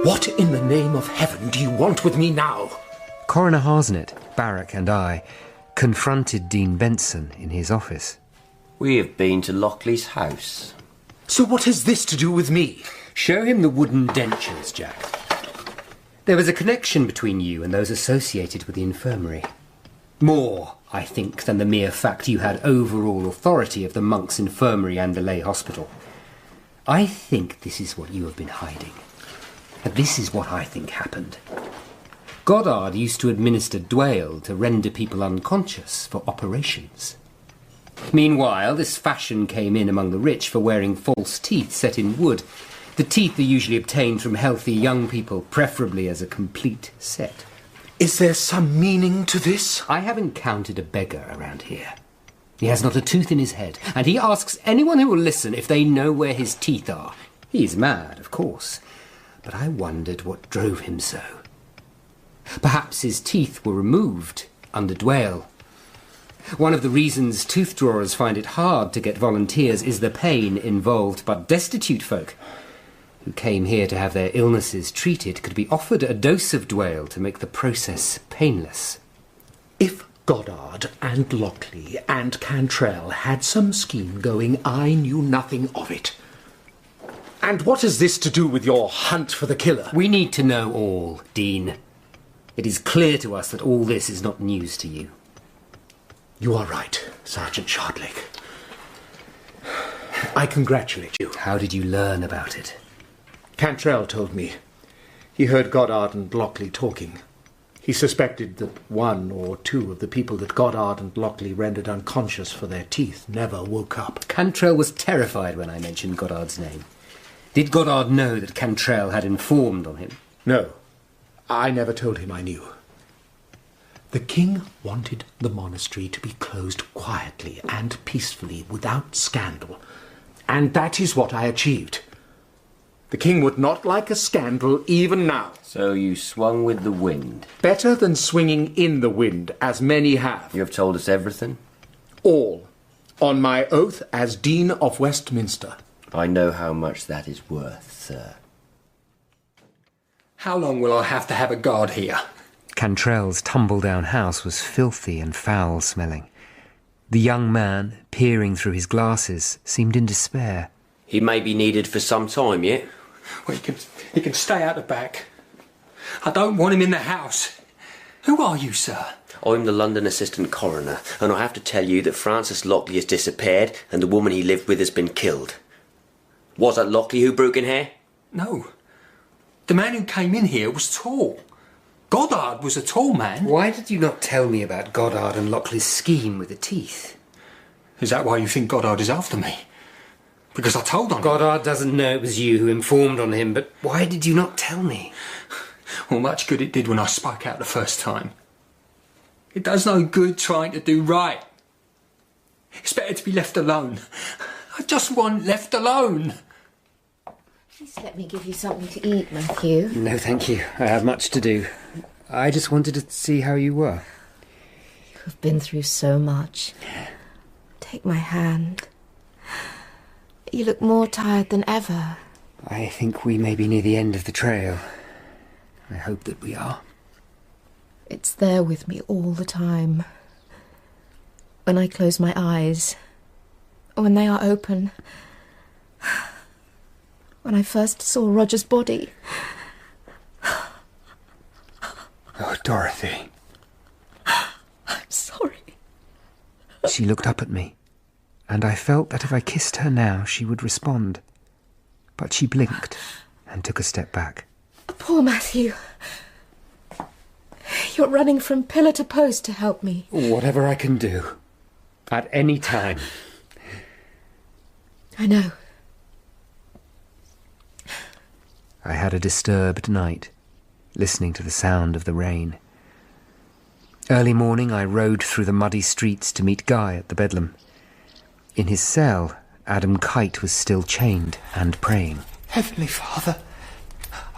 What in the name of heaven do you want with me now? Coroner Harsnett, Barrack and I confronted Dean Benson in his office. We have been to Lockley's house. So what has this to do with me? Show him the wooden dentures, Jack. There was a connection between you and those associated with the infirmary. More, I think, than the mere fact you had overall authority of the monks' infirmary and the lay hospital. I think this is what you have been hiding. And this is what I think happened. Goddard used to administer dwale to render people unconscious for operations. Meanwhile, this fashion came in among the rich for wearing false teeth set in wood. The teeth are usually obtained from healthy young people, preferably as a complete set. Is there some meaning to this? I have encountered a beggar around here. He has not a tooth in his head, and he asks anyone who will listen if they know where his teeth are. He's mad, of course, but I wondered what drove him so. Perhaps his teeth were removed under Dwale. One of the reasons tooth drawers find it hard to get volunteers is the pain involved, but destitute folk who came here to have their illnesses treated could be offered a dose of Dwale to make the process painless. If Goddard and Lockley and Cantrell had some scheme going, I knew nothing of it. And what has this to do with your hunt for the killer? We need to know all, Dean. It is clear to us that all this is not news to you. You are right, Sergeant Shardlake. I congratulate you. How did you learn about it? Cantrell told me. He heard Goddard and Lockley talking. He suspected that one or two of the people that Goddard and Lockley rendered unconscious for their teeth never woke up. Cantrell was terrified when I mentioned Goddard's name. Did Goddard know that Cantrell had informed on him? No. I never told him I knew. The king wanted the monastery to be closed quietly and peacefully, without scandal. And that is what I achieved. The king would not like a scandal even now. So you swung with the wind? Better than swinging in the wind, as many have. You have told us everything? All. On my oath as Dean of Westminster. I know how much that is worth, sir. How long will I have to have a guard here? Cantrell's tumble-down house was filthy and foul-smelling. The young man, peering through his glasses, seemed in despair. He may be needed for some time yet. Well, he can stay out the back. I don't want him in the house. Who are you, sir? I'm the London Assistant Coroner, and I have to tell you that Francis Lockley has disappeared and the woman he lived with has been killed. Was it Lockley who broke in here? No. The man who came in here was tall. Goddard was a tall man. Why did you not tell me about Goddard and Lockley's scheme with the teeth? Is that why you think Goddard is after me? Because I told on him. Goddard doesn't know it was you who informed on him, but why did you not tell me? Well, much good it did when I spoke out the first time. It does no good trying to do right. It's better to be left alone. I just want left alone. Please let me give you something to eat, Matthew. No, thank you. I have much to do. I just wanted to see how you were. You've been through so much. Take my hand. You look more tired than ever. I think we may be near the end of the trail. I hope that we are. It's there with me all the time. When I close my eyes, or when they are open. When I first saw Roger's body. Oh, Dorothy. I'm sorry. She looked up at me, and I felt that if I kissed her now, she would respond. But she blinked and took a step back. Poor Matthew. You're running from pillar to post to help me. Whatever I can do. At any time. I know. I had a disturbed night, listening to the sound of the rain. Early morning I rode through the muddy streets to meet Guy at the Bedlam. In his cell, Adam Kite was still chained and praying. Heavenly Father,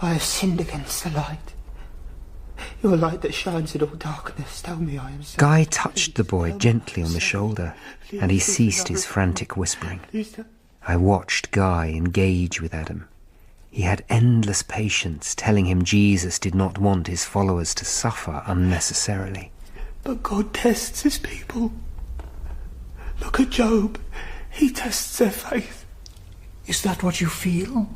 I have sinned against the light. Your light that shines in all darkness, tell me I am saved. Guy touched the boy gently on the shoulder, and he ceased his frantic whispering. I watched Guy engage with Adam. He had endless patience, telling him Jesus did not want his followers to suffer unnecessarily. But God tests his people. Look at Job. He tests their faith. Is that what you feel?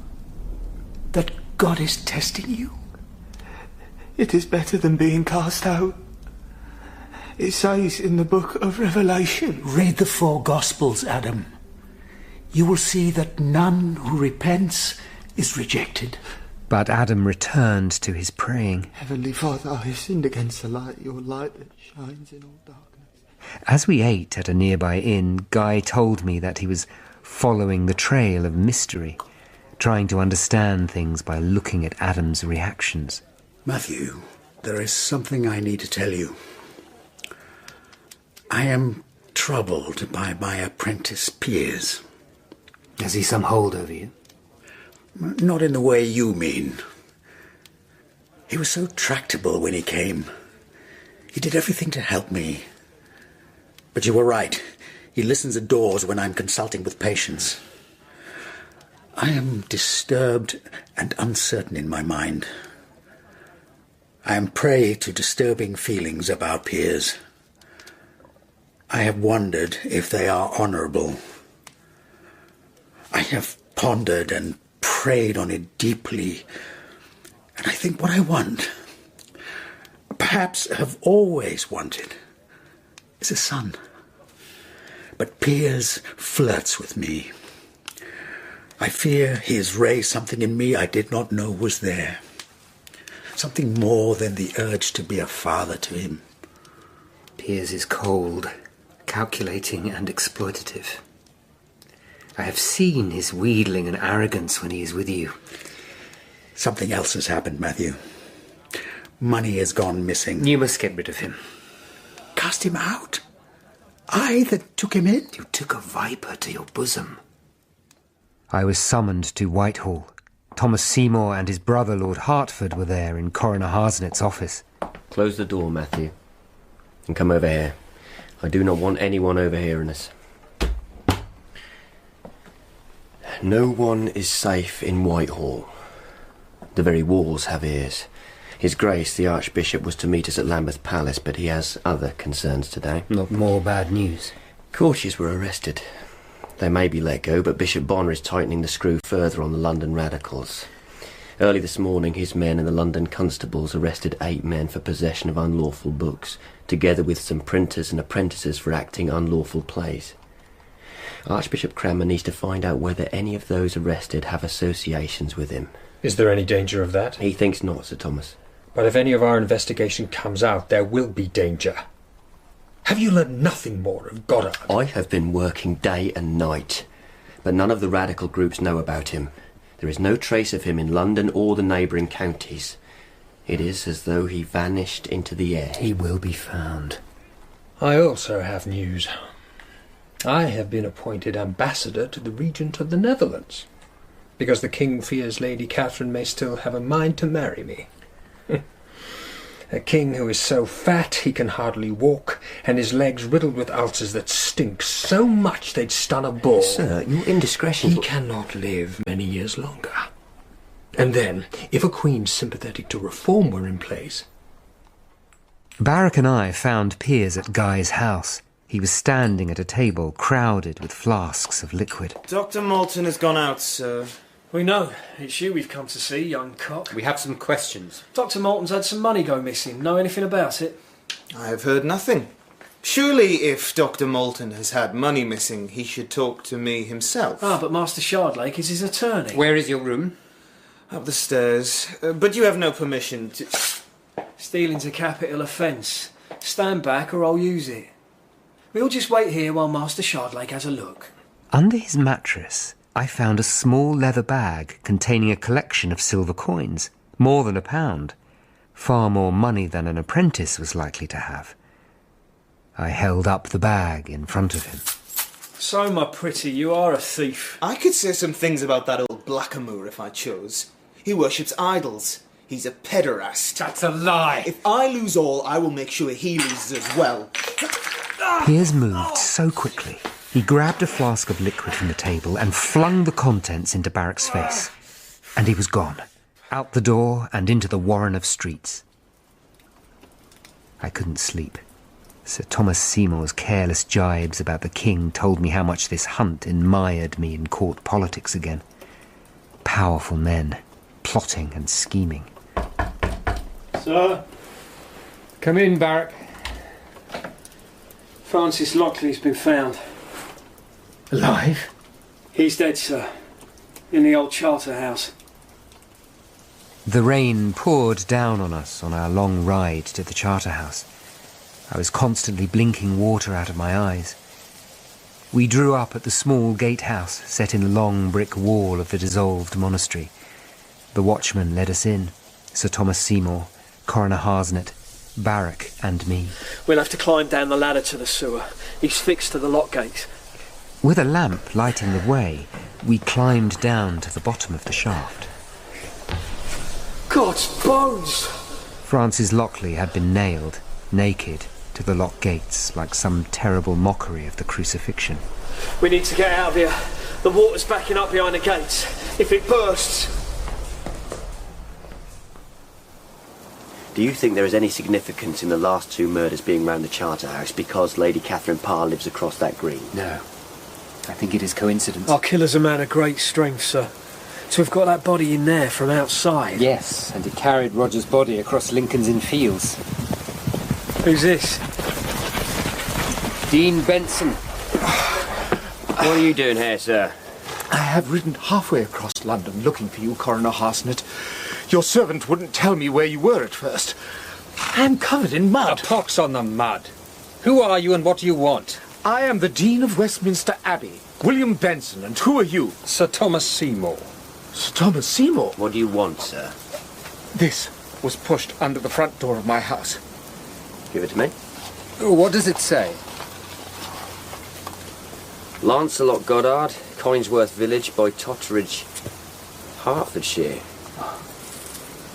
That God is testing you? It is better than being cast out. It says in the book of Revelation. Read the 4 Gospels, Adam. You will see that none who repents is rejected. But Adam returned to his praying. Heavenly Father, I have sinned against the light, your light that shines in all darkness. As we ate at a nearby inn, Guy told me that he was following the trail of mystery, trying to understand things by looking at Adam's reactions. Matthew, there is something I need to tell you. I am troubled by my apprentice Piers. Has he some hold over you? Not in the way you mean. He was so tractable when he came. He did everything to help me. But you were right. He listens at doors when I'm consulting with patients. I am disturbed and uncertain in my mind. I am prey to disturbing feelings about Piers. I have wondered if they are honourable. I have pondered and prayed on it deeply, and I think what I want, perhaps have always wanted, is a son. But Piers flirts with me. I fear he has raised something in me I did not know was there. Something more than the urge to be a father to him. Piers is cold, calculating and exploitative. I have seen his wheedling and arrogance when he is with you. Something else has happened, Matthew. Money has gone missing. You must get rid of him. Cast him out? I that took him in? You took a viper to your bosom. I was summoned to Whitehall. Thomas Seymour and his brother Lord Hertford were there in Coroner Harsnett's office. Close the door, Matthew, and come over here. I do not want anyone overhearing us. No one is safe in Whitehall. The very walls have ears. His Grace, the Archbishop, was to meet us at Lambeth Palace, but he has other concerns today. Not more bad news. Courtiers were arrested. They may be let go, but Bishop Bonner is tightening the screw further on the London radicals. Early this morning, his men and the London constables arrested 8 men for possession of unlawful books, together with some printers and apprentices for acting unlawful plays. Archbishop Cranmer needs to find out whether any of those arrested have associations with him. Is there any danger of that? He thinks not, Sir Thomas. But if any of our investigation comes out, there will be danger. Have you learned nothing more of Goddard? I have been working day and night, but none of the radical groups know about him. There is no trace of him in London or the neighbouring counties. It is as though he vanished into the air. He will be found. I also have news. I have been appointed ambassador to the Regent of the Netherlands, because the King fears Lady Catherine may still have a mind to marry me. A king who is so fat he can hardly walk, and his legs riddled with ulcers that stink so much they'd stun a bull. Sir, your indiscretion... He cannot live many years longer. And then, if a queen sympathetic to reform were in place... Barrack and I found Piers at Guy's house. He was standing at a table crowded with flasks of liquid. Dr. Moulton has gone out, sir. We know. It's you we've come to see, young cock. We have some questions. Dr. Moulton's had some money go missing. Know anything about it? I have heard nothing. Surely if Dr. Moulton has had money missing, he should talk to me himself. Ah, but Master Shardlake is his attorney. Where is your room? Up the stairs. But you have no permission to... Stealing's a capital offence. Stand back or I'll use it. We'll just wait here while Master Shardlake has a look. Under his mattress, I found a small leather bag containing a collection of silver coins, more than £1. Far more money than an apprentice was likely to have. I held up the bag in front of him. So, my pretty, you are a thief. I could say some things about that old blackamoor if I chose. He worships idols. He's a pederast. That's a lie. If I lose all, I will make sure he loses as well. Piers moved so quickly. He grabbed a flask of liquid from the table and flung the contents into Barrack's face. And he was gone, out the door and into the warren of streets. I couldn't sleep. Sir Thomas Seymour's careless jibes about the king told me how much this hunt mired me in court politics again. Powerful men, plotting and scheming. Sir? Come in, Barrack. Francis Lockley's been found. Alive? He's dead, sir. In the old Charter House. The rain poured down on us on our long ride to the Charter House. I was constantly blinking water out of my eyes. We drew up at the small gatehouse set in the long brick wall of the dissolved monastery. The watchman led us in, Sir Thomas Seymour, Coroner Harsnet, Barrack and me. We'll have to climb down the ladder to the sewer. He's fixed to the lock gate. With a lamp lighting the way, we climbed down to the bottom of the shaft. God's bones! Francis Lockley had been nailed, naked, to the lock gates like some terrible mockery of the crucifixion. We need to get out of here. The water's backing up behind the gates. If it bursts... Do you think there is any significance in the last two murders being round the Charterhouse because Lady Catherine Parr lives across that green? No. I think it is coincidence. Our killer's a man of great strength, sir. So we've got that body in there from outside. Yes, and it carried Roger's body across Lincoln's Inn Fields. Who's this? Dean Benson. What are you doing here, sir? I have ridden halfway across London looking for you, Coroner Harsnet. Your servant wouldn't tell me where you were at first. I'm covered in mud. A pox on the mud. Who are you and what do you want? I am the Dean of Westminster Abbey, William Benson, and who are you? Sir Thomas Seymour. Sir Thomas Seymour? What do you want, sir? This was pushed under the front door of my house. Give it to me. What does it say? Lancelot Goddard, Coningsworth Village, by Totteridge, Hertfordshire.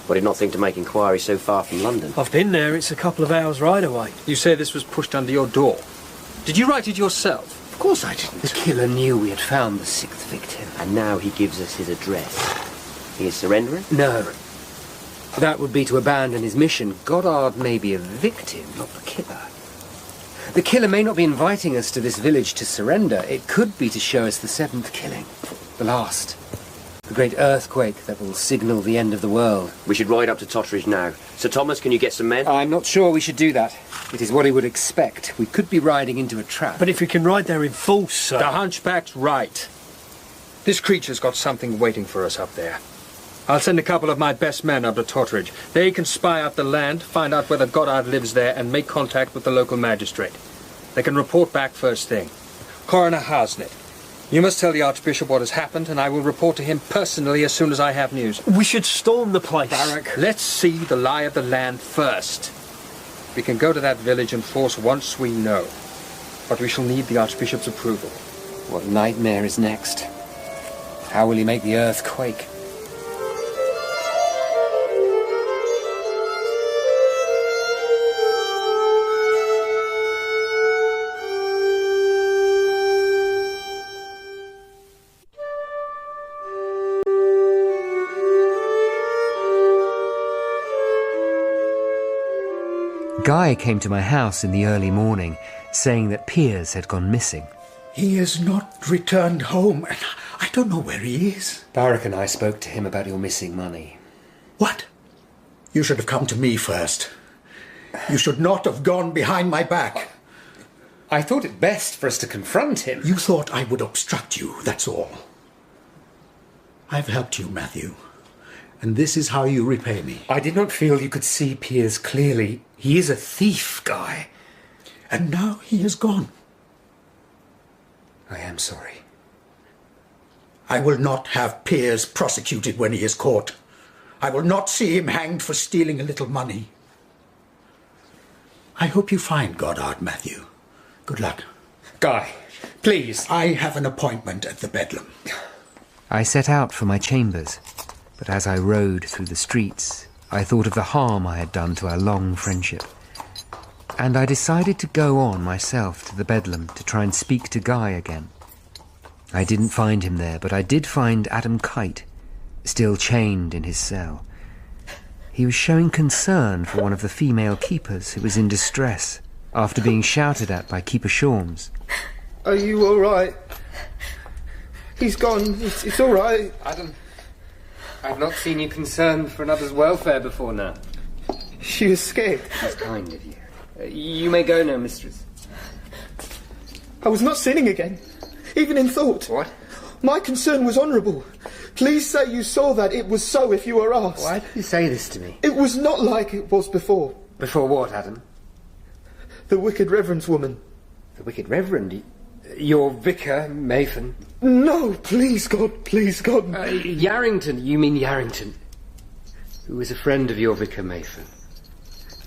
I did not think to make inquiry so far from London. I've been there. It's a couple of hours' ride away. You say this was pushed under your door. Did you write it yourself? Of course I didn't. The killer knew we had found the sixth victim. And now he gives us his address. He is surrendering? No. That would be to abandon his mission. Goddard may be a victim, not the killer. The killer may not be inviting us to this village to surrender. It could be to show us the seventh killing. The last. The great earthquake that will signal the end of the world. We should ride up to Totteridge now. Sir Thomas, can you get some men? I'm not sure we should do that. It is what he would expect. We could be riding into a trap. But if we can ride there in force, sir... The hunchback's right. This creature's got something waiting for us up there. I'll send a couple of my best men up to Totteridge. They can spy out the land, find out whether Goddard lives there, and make contact with the local magistrate. They can report back first thing. Coroner Harsnet, you must tell the Archbishop what has happened, and I will report to him personally as soon as I have news. We should storm the place. Barrack, let's see the lie of the land first. We can go to that village in force once we know. But we shall need the Archbishop's approval. What nightmare is next? How will he make the earth quake? Guy came to my house in the early morning, saying that Piers had gone missing. He has not returned home, and I don't know where he is. Barrack and I spoke to him about your missing money. What? You should have come to me first. You should not have gone behind my back. I thought it best for us to confront him. You thought I would obstruct you, that's all. I've helped you, Matthew. And this is how you repay me. I did not feel you could see Piers clearly. He is a thief, Guy. And now he is gone. I am sorry. I will not have Piers prosecuted when he is caught. I will not see him hanged for stealing a little money. I hope you find Goddard, Matthew. Good luck. Guy, please. I have an appointment at the Bedlam. I set out for my chambers, but as I rode through the streets, I thought of the harm I had done to our long friendship. And I decided to go on myself to the Bedlam to try and speak to Guy again. I didn't find him there, but I did find Adam Kite, still chained in his cell. He was showing concern for one of the female keepers who was in distress after being shouted at by Keeper Shawms. Are you all right? He's gone. It's all right. Adam, I've not seen you concerned for another's welfare before now. She escaped. That's kind of you. You may go now, mistress. I was not sinning again, even in thought. What? My concern was honourable. Please say you saw that it was so if you were asked. Why did you say this to me? It was not like it was before. Before what, Adam? The wicked reverend's woman. The wicked reverend? Your vicar, Mathan? No, please God. Yarrington, you mean Yarrington, who is a friend of your vicar, Mathan.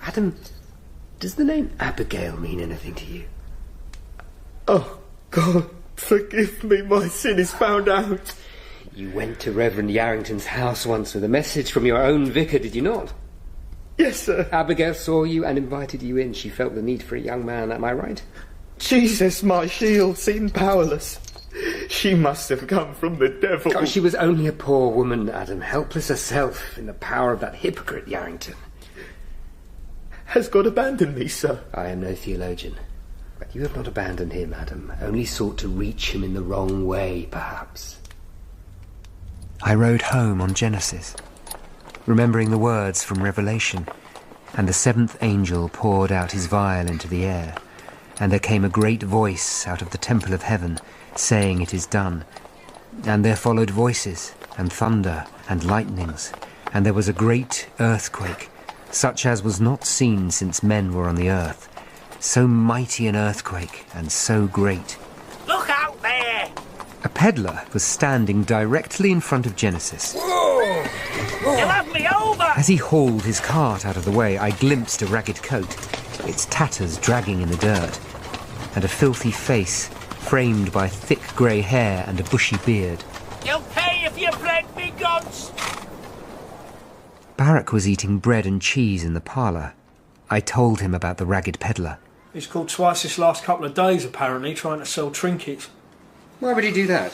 Adam, does the name Abigail mean anything to you? Oh, God, forgive me, my sin is found out. You went to Reverend Yarrington's house once with a message from your own vicar, did you not? Yes, sir. Abigail saw you and invited you in. She felt the need for a young man, am I right? Jesus, my shield seemed powerless. She must have come from the devil. Oh, she was only a poor woman, Adam, helpless herself in the power of that hypocrite Yarrington. Has God abandoned me, sir? I am no theologian, but you have not abandoned him, Adam, only sought to reach him in the wrong way, perhaps. I rode home on Genesis, remembering the words from Revelation, and the seventh angel poured out his vial into the air, and there came a great voice out of the temple of heaven, saying, "It is done." And there followed voices, and thunder, and lightnings, and there was a great earthquake, such as was not seen since men were on the earth. So mighty an earthquake, and so great. Look out there! A peddler was standing directly in front of Genesis. Whoa! You'll have me over! As he hauled his cart out of the way, I glimpsed a ragged coat, its tatters dragging in the dirt, and a filthy face framed by thick grey hair and a bushy beard. You'll pay if you break me guns! Barak was eating bread and cheese in the parlour. I told him about the ragged peddler. He's called twice this last couple of days, apparently, trying to sell trinkets. Why would he do that?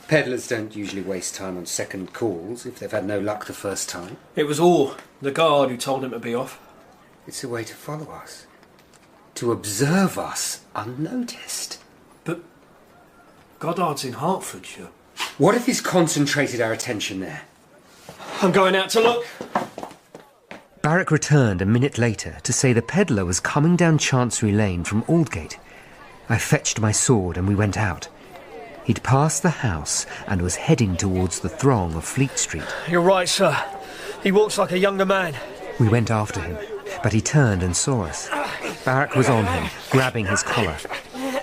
Peddlers don't usually waste time on second calls if they've had no luck the first time. It was Orr, the guard, who told him to be off. It's a way to follow us. To observe us unnoticed. But Goddard's in Hertfordshire. What if he's concentrated our attention there? I'm going out to look. Barak returned a minute later to say the peddler was coming down Chancery Lane from Aldgate. I fetched my sword and we went out. He'd passed the house and was heading towards the throng of Fleet Street. You're right, sir. He walks like a younger man. We went after him, but he turned and saw us. Barak was on him, grabbing his collar.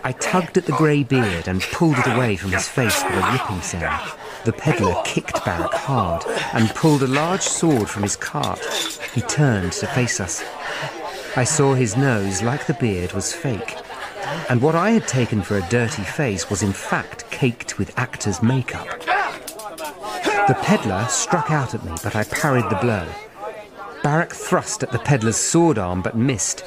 I tugged at the grey beard and pulled it away from his face with a ripping sound. The peddler kicked Barak hard and pulled a large sword from his cart. He turned to face us. I saw his nose, like the beard, was fake, and what I had taken for a dirty face was in fact caked with actor's makeup. The peddler struck out at me, but I parried the blow. Barak thrust at the peddler's sword arm, but missed.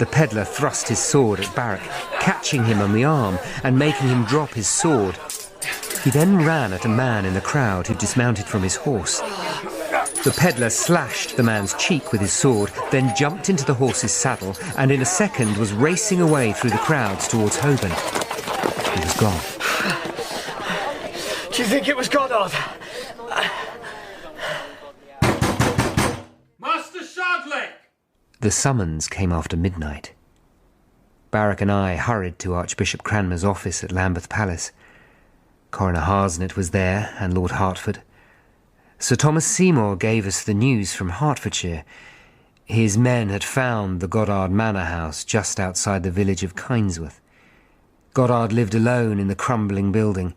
The peddler thrust his sword at Barak, catching him on the arm and making him drop his sword. He then ran at a man in the crowd who dismounted from his horse. The peddler slashed the man's cheek with his sword, then jumped into the horse's saddle, and in a second was racing away through the crowds towards Holborn. He was gone. Do you think it was Goddard? Master Shardlake! The summons came after midnight. Barak and I hurried to Archbishop Cranmer's office at Lambeth Palace. Coroner Harsnet was there, and Lord Hertford. Sir Thomas Seymour gave us the news from Hertfordshire. His men had found the Goddard Manor House just outside the village of Kinesworth. Goddard lived alone in the crumbling building,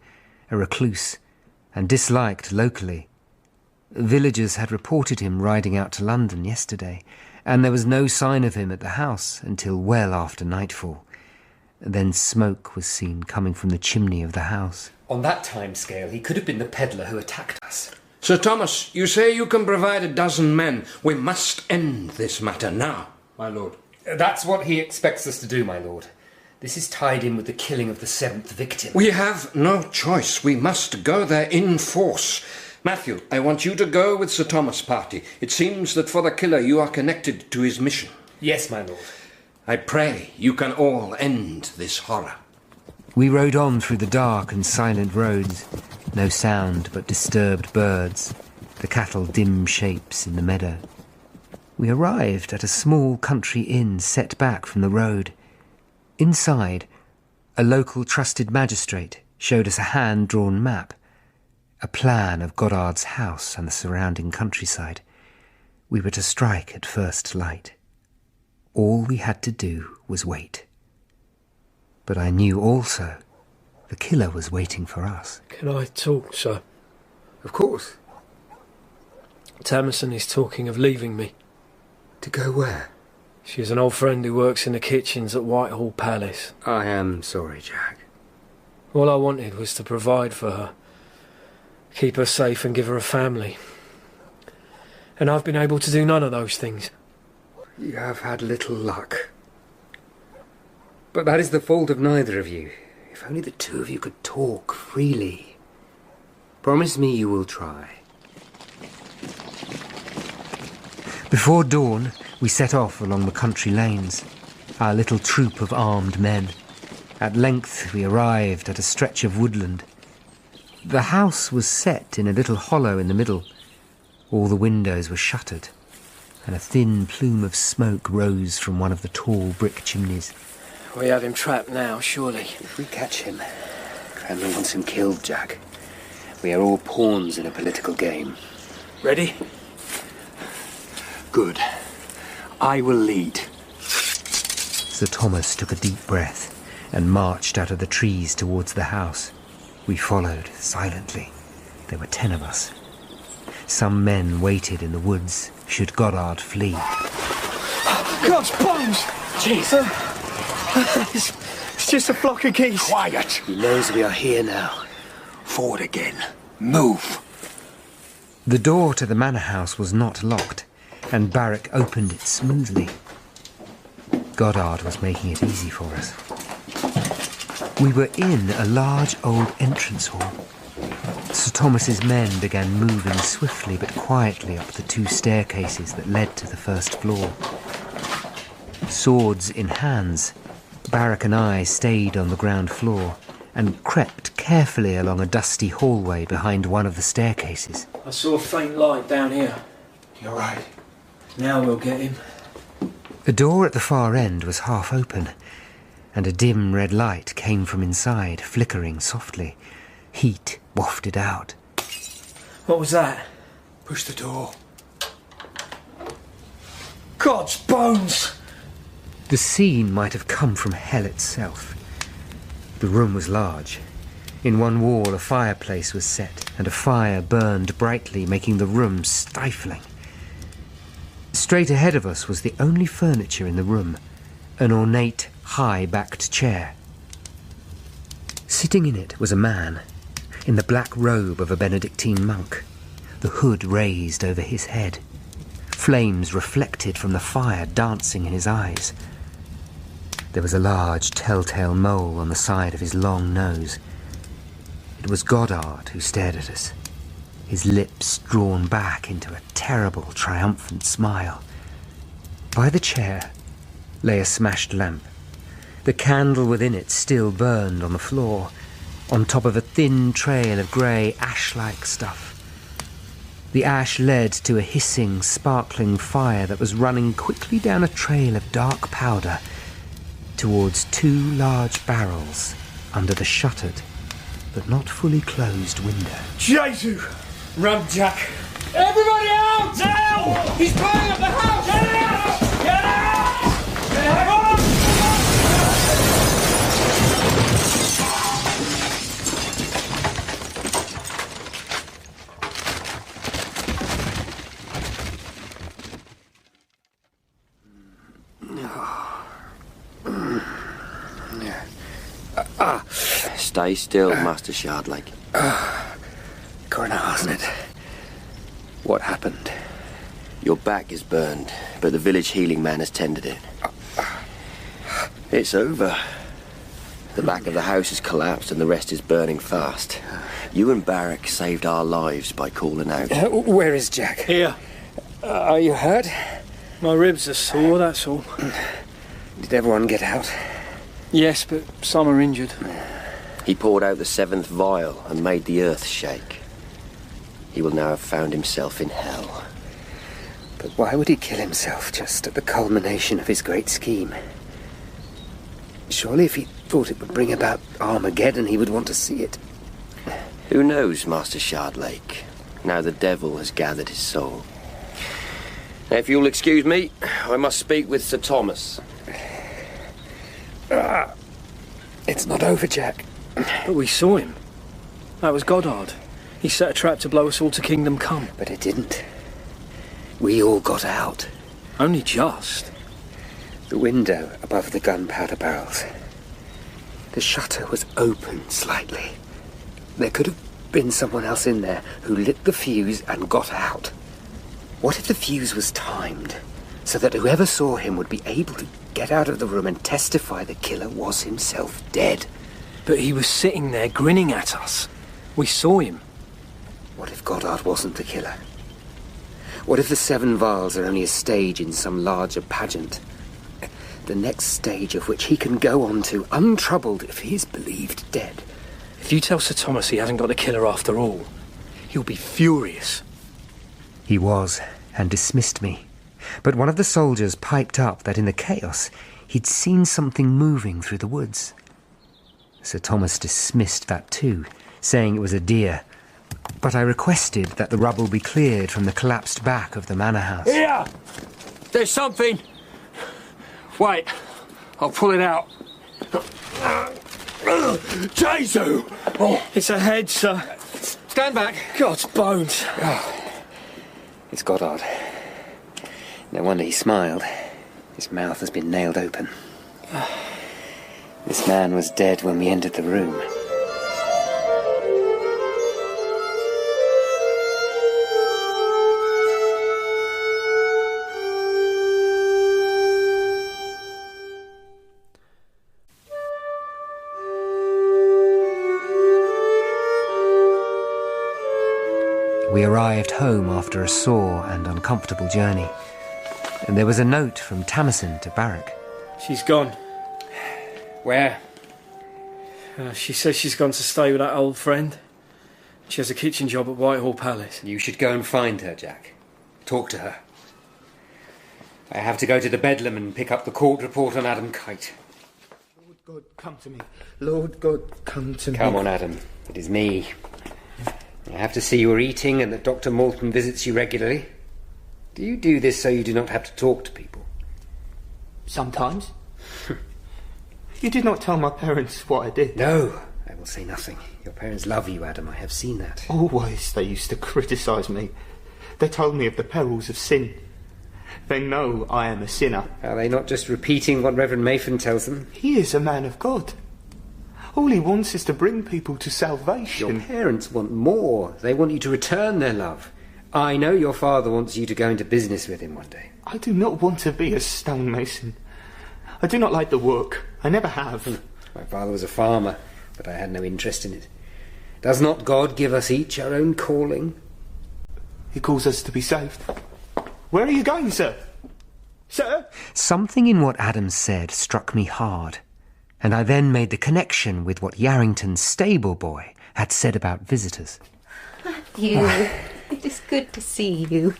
a recluse, and disliked locally. Villagers had reported him riding out to London yesterday, and there was no sign of him at the house until well after nightfall. Then smoke was seen coming from the chimney of the house. On that timescale, he could have been the peddler who attacked us. Sir Thomas, you say you can provide 12 men. We must end this matter now, my lord. That's what he expects us to do, my lord. This is tied in with the killing of the 7th victim. We have no choice. We must go there in force. Matthew, I want you to go with Sir Thomas' party. It seems that for the killer you are connected to his mission. Yes, my lord. I pray you can all end this horror. We rode on through the dark and silent roads. No sound but disturbed birds, the cattle dim shapes in the meadow. We arrived at a small country inn set back from the road. Inside, a local trusted magistrate showed us a hand-drawn map, a plan of Goddard's house and the surrounding countryside. We were to strike at first light. All we had to do was wait. But I knew also the killer was waiting for us. Can I talk, sir? Of course. Tamison is talking of leaving me. To go where? She has an old friend who works in the kitchens at Whitehall Palace. I am sorry, Jack. All I wanted was to provide for her, keep her safe and give her a family. And I've been able to do none of those things. You have had little luck. But that is the fault of neither of you. If only the two of you could talk freely. Promise me you will try. Before dawn, we set off along the country lanes, our little troop of armed men. At length we arrived at a stretch of woodland. The house was set in a little hollow in the middle. All the windows were shuttered, and a thin plume of smoke rose from one of the tall brick chimneys. We have him trapped now, surely. If we catch him, Kremlin wants him killed, Jack. We are all pawns in a political game. Ready? Good. I will lead. Sir Thomas took a deep breath and marched out of the trees towards the house. We followed silently. There were 10 of us. Some men waited in the woods, should Goddard flee. God's bones! Jesus! It's just a flock of geese. Quiet! He knows we are here now. Forward again. Move! The door to the manor house was not locked, and Barrack opened it smoothly. Goddard was making it easy for us. We were in a large old entrance hall. Sir Thomas's men began moving swiftly but quietly up the 2 staircases that led to the first floor. Swords in hands, Barrack and I stayed on the ground floor and crept carefully along a dusty hallway behind one of the staircases. I saw a faint light down here. You're right. Now we'll get him. The door at the far end was half open, and a dim red light came from inside, flickering softly. Heat wafted out. What was that? Push the door. God's bones! The scene might have come from hell itself. The room was large. In one wall a fireplace was set, and a fire burned brightly, making the room stifling. Straight ahead of us was the only furniture in the room, an ornate, high-backed chair. Sitting in it was a man, in the black robe of a Benedictine monk, the hood raised over his head, flames reflected from the fire dancing in his eyes. There was a large telltale mole on the side of his long nose. It was Goddard who stared at us, his lips drawn back into a terrible, triumphant smile. By the chair lay a smashed lamp. The candle within it still burned on the floor, on top of a thin trail of grey, ash-like stuff. The ash led to a hissing, sparkling fire that was running quickly down a trail of dark powder towards 2 large barrels under the shuttered, but not fully closed window. Jesu! Run, Jack! Everybody out! Now! He's burning up the house! Get out! Get out! Get out! Stay still, Master Shardlake. Coroner Harsnett, what happened? Your back is burned, but the village healing man has tended it. It's over. The back of the house has collapsed and the rest is burning fast. You and Barrack saved our lives by calling out. Where is Jack? Here. Are you hurt? My ribs are sore, that's all. Did everyone get out? Yes, but some are injured. He poured out the 7th vial and made the earth shake. He will now have found himself in hell. But why would he kill himself just at the culmination of his great scheme? Surely if he thought it would bring about Armageddon, he would want to see it. Who knows, Master Shardlake, now the devil has gathered his soul. If you'll excuse me, I must speak with Sir Thomas. It's not over, Jack. But we saw him. That was Goddard. He set a trap to blow us all to Kingdom Come. But it didn't. We all got out. Only just. The window above the gunpowder barrels. The shutter was open slightly. There could have been someone else in there who lit the fuse and got out. What if the fuse was timed, so that whoever saw him would be able to get out of the room and testify the killer was himself dead? But he was sitting there grinning at us. We saw him. What if Goddard wasn't the killer? What if the 7 vials are only a stage in some larger pageant? The next stage of which he can go on to, untroubled if he is believed dead. If you tell Sir Thomas he hasn't got a killer after all, he'll be furious. He was, and dismissed me. But one of the soldiers piped up that in the chaos he'd seen something moving through the woods. Sir Thomas dismissed that too, saying it was a deer. But I requested that the rubble be cleared from the collapsed back of the manor house. Here! There's something! Wait, I'll pull it out. Jesus! Oh, it's a head, sir. Stand back. God's bones. Oh. It's Goddard. No wonder he smiled. His mouth has been nailed open. This man was dead when we entered the room. We arrived home after a sore and uncomfortable journey, and there was a note from Tamison to Barrack. She's gone. Where? She says she's gone to stay with that old friend. She has a kitchen job at Whitehall Palace. You should go and find her, Jack. Talk to her. I have to go to the Bedlam and pick up the court report on Adam Kite. Lord God, come to me. Lord God, come to me. Come on, Adam. It is me. I have to see you are eating and that Dr. Moulton visits you regularly. Do you do this so you do not have to talk to people? Sometimes. You did not tell my parents what I did. No, I will say nothing. Your parents love you, Adam. I have seen that. Always they used to criticise me. They told me of the perils of sin. They know I am a sinner. Are they not just repeating what Reverend Mayfin tells them? He is a man of God. All he wants is to bring people to salvation. Your parents want more. They want you to return their love. I know your father wants you to go into business with him one day. I do not want to be a stonemason. I do not like the work. I never have. My father was a farmer, but I had no interest in it. Does not God give us each our own calling? He calls us to be saved. Where are you going, sir? Sir? Something in what Adam said struck me hard, and I then made the connection with what Yarrington's stable boy had said about visitors. Matthew, it is good to see you.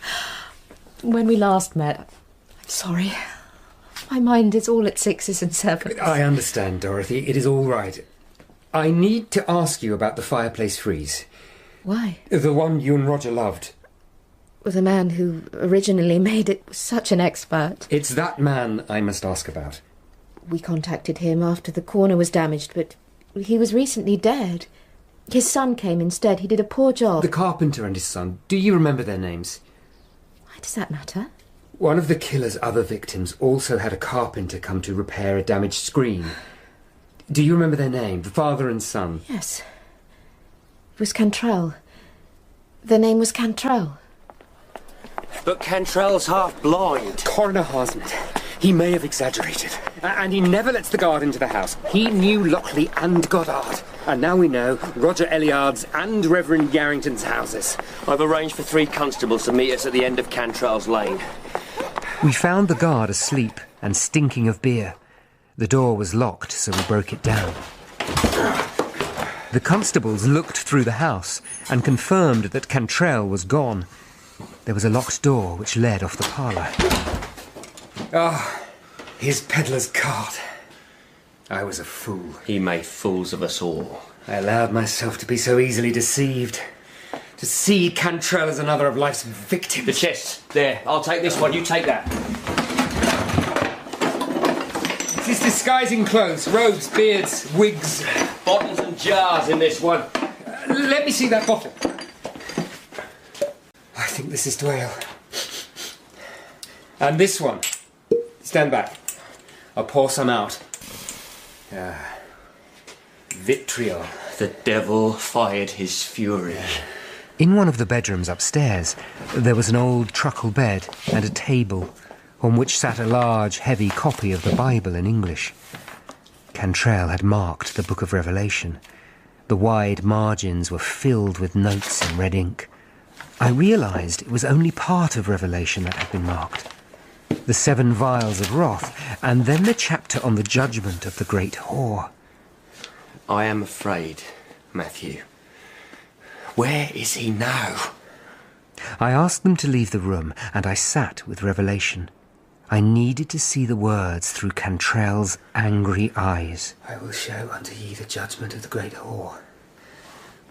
When we last met, I'm sorry. My mind is all at 6s and 7s. I understand, Dorothy. It is all right. I need to ask you about the fireplace frieze. Why? The one you and Roger loved. The man who originally made it was such an expert. It's that man I must ask about. We contacted him after the corner was damaged, but he was recently dead. His son came instead. He did a poor job. The carpenter and his son. Do you remember their names? Why does that matter? One of the killer's other victims also had a carpenter come to repair a damaged screen. Do you remember their name, the father and son? Yes. It was Cantrell. Their name was Cantrell. But Cantrell's half-blind. Coroner Harsmet. He may have exaggerated. And he never lets the guard into the house. He knew Lockley and Goddard. And now we know Roger Elliard's and Reverend Yarrington's houses. I've arranged for 3 constables to meet us at the end of Cantrell's Lane. We found the guard asleep and stinking of beer. The door was locked, so we broke it down. The constables looked through the house and confirmed that Cantrell was gone. There was a locked door which led off the parlour. His peddler's cart. I was a fool. He made fools of us all. I allowed myself to be so easily deceived. To see Cantrell as another of life's victims. The chest. There. I'll take this one. You take that. It's his disguising clothes. Robes, beards, wigs. Bottles and jars in this one. Let me see that bottle. I think this is Dwale. And this one. Stand back. I'll pour some out. Vitriol. The devil fired his fury. In one of the bedrooms upstairs, there was an old truckle bed and a table on which sat a large, heavy copy of the Bible in English. Cantrell had marked the Book of Revelation. The wide margins were filled with notes in red ink. I realised it was only part of Revelation that had been marked. The 7 vials of wrath, and then the chapter on the judgment of the great whore. I am afraid, Matthew. Where is he now? I asked them to leave the room, and I sat with Revelation. I needed to see the words through Cantrell's angry eyes. I will show unto ye the judgment of the great whore,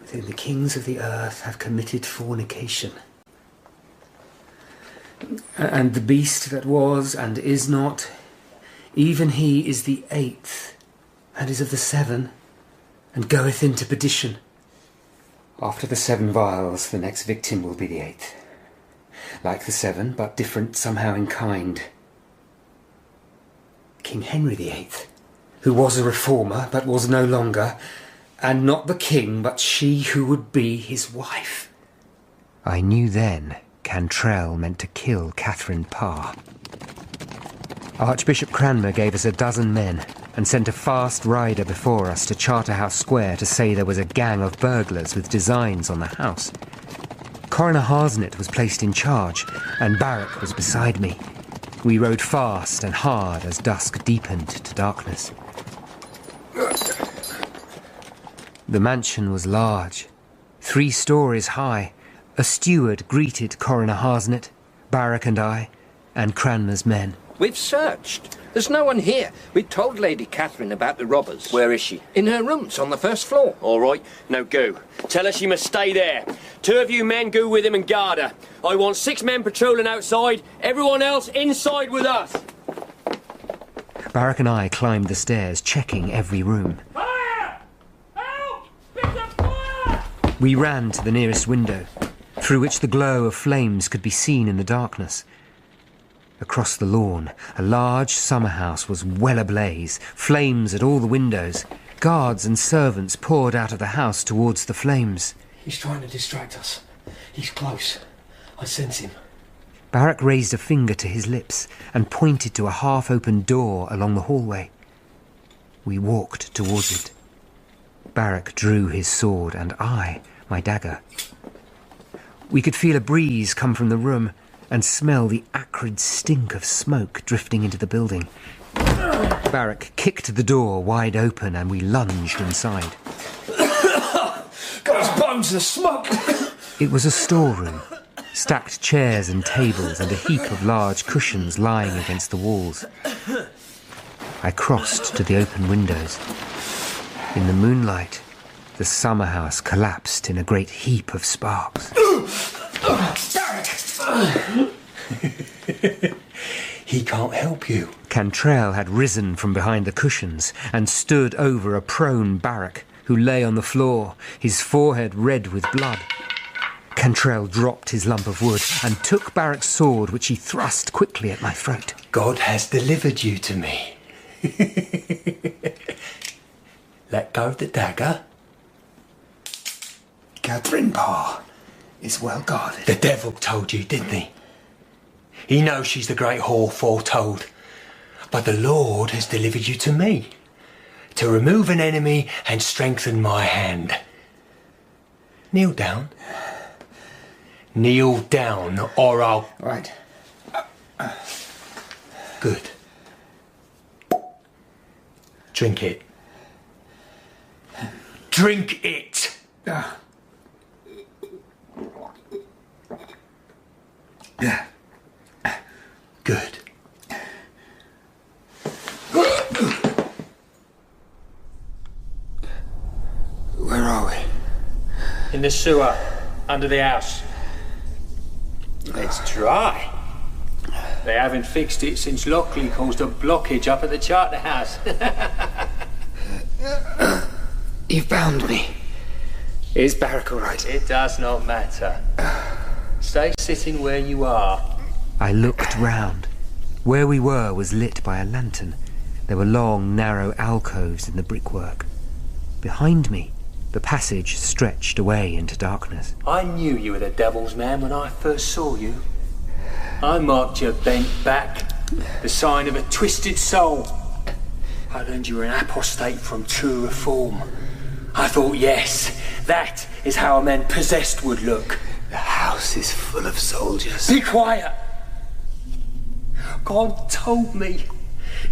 with whom the kings of the earth have committed fornication. And the beast that was and is not, even he is the 8th, and is of the 7, and goeth into perdition. After the 7 vials, the next victim will be the 8th. Like the 7, but different somehow in kind. King Henry VIII, who was a reformer, but was no longer, and not the king, but she who would be his wife. I knew then Cantrell meant to kill Catherine Parr. Archbishop Cranmer gave us a dozen men and sent a fast rider before us to Charterhouse Square to say there was a gang of burglars with designs on the house. Coroner Harsnett was placed in charge, and Barrack was beside me. We rode fast and hard as dusk deepened to darkness. The mansion was large, 3 stories high. A steward greeted Coroner Harsnett, Barrack and I, and Cranmer's men. We've searched. There's no one here. We told Lady Catherine about the robbers. Where is she? In her rooms on the 1st floor. All right. Now go. Tell her she must stay there. 2 of you men go with him and guard her. I want 6 men patrolling outside. Everyone else inside with us. Barrack and I climbed the stairs, checking every room. Fire! Help! Bits of fire! We ran to the nearest window, through which the glow of flames could be seen in the darkness. Across the lawn, a large summer house was well ablaze, flames at all the windows. Guards and servants poured out of the house towards the flames. He's trying to distract us. He's close. I sense him. Barrack raised a finger to his lips and pointed to a half-open door along the hallway. We walked towards it. Barrack drew his sword and I, my dagger. We could feel a breeze come from the room and smell the acrid stink of smoke drifting into the building. Barrack kicked the door wide open and we lunged inside. Got his bones, the smoke! It was a storeroom. Stacked chairs and tables and a heap of large cushions lying against the walls. I crossed to the open windows. In the moonlight, the summer house collapsed in a great heap of sparks. He can't help you. Cantrell had risen from behind the cushions and stood over a prone Barrack who lay on the floor, his forehead red with blood. Cantrell dropped his lump of wood and took Barrack's sword, which he thrust quickly at my throat. God has delivered you to me. Let go of the dagger. Catherine Parr is well guarded. The devil told you, didn't he? He knows she's the great whore foretold. But the Lord has delivered you to me, to remove an enemy and strengthen my hand. Kneel down. Kneel down, or I'll... Right. Good. Drink it. Drink it! Good. Where are we? In the sewer. under the house. It's dry. They haven't fixed it since Lockley caused a blockage up at the Charter House. You found me. Is Barrack all right? It does not matter. Stay sitting where you are. I looked round. Where we were was lit by a lantern. There were long, narrow alcoves in the brickwork. Behind me, the passage stretched away into darkness. I knew you were the devil's man when I first saw you. I marked your bent back, the sign of a twisted soul. I learned you were an apostate from true reform. I thought, yes, that is how a man possessed would look. The house is full of soldiers. Be quiet! God told me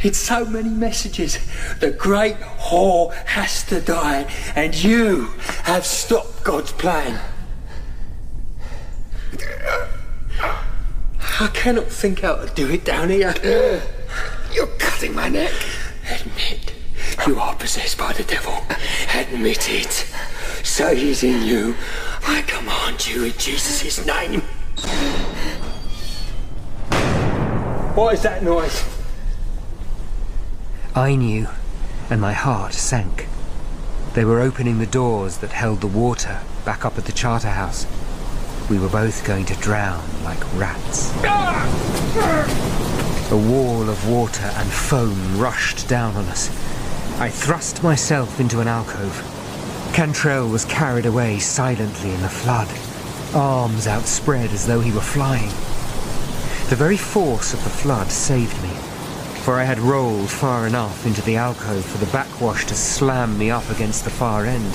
in so many messages, the great whore has to die, and you have stopped God's plan. I cannot think how to do it down here. You're cutting my neck. Admit you are possessed by the devil. Admit it. Say he's in you. I command you in Jesus' name. What is that noise? I knew, and my heart sank. They were opening the doors that held the water back up at the Charter House. We were both going to drown like rats. A wall of water and foam rushed down on us. I thrust myself into an alcove. Cantrell was carried away silently in the flood, arms outspread as though he were flying. The very force of the flood saved me, for I had rolled far enough into the alcove for the backwash to slam me up against the far end.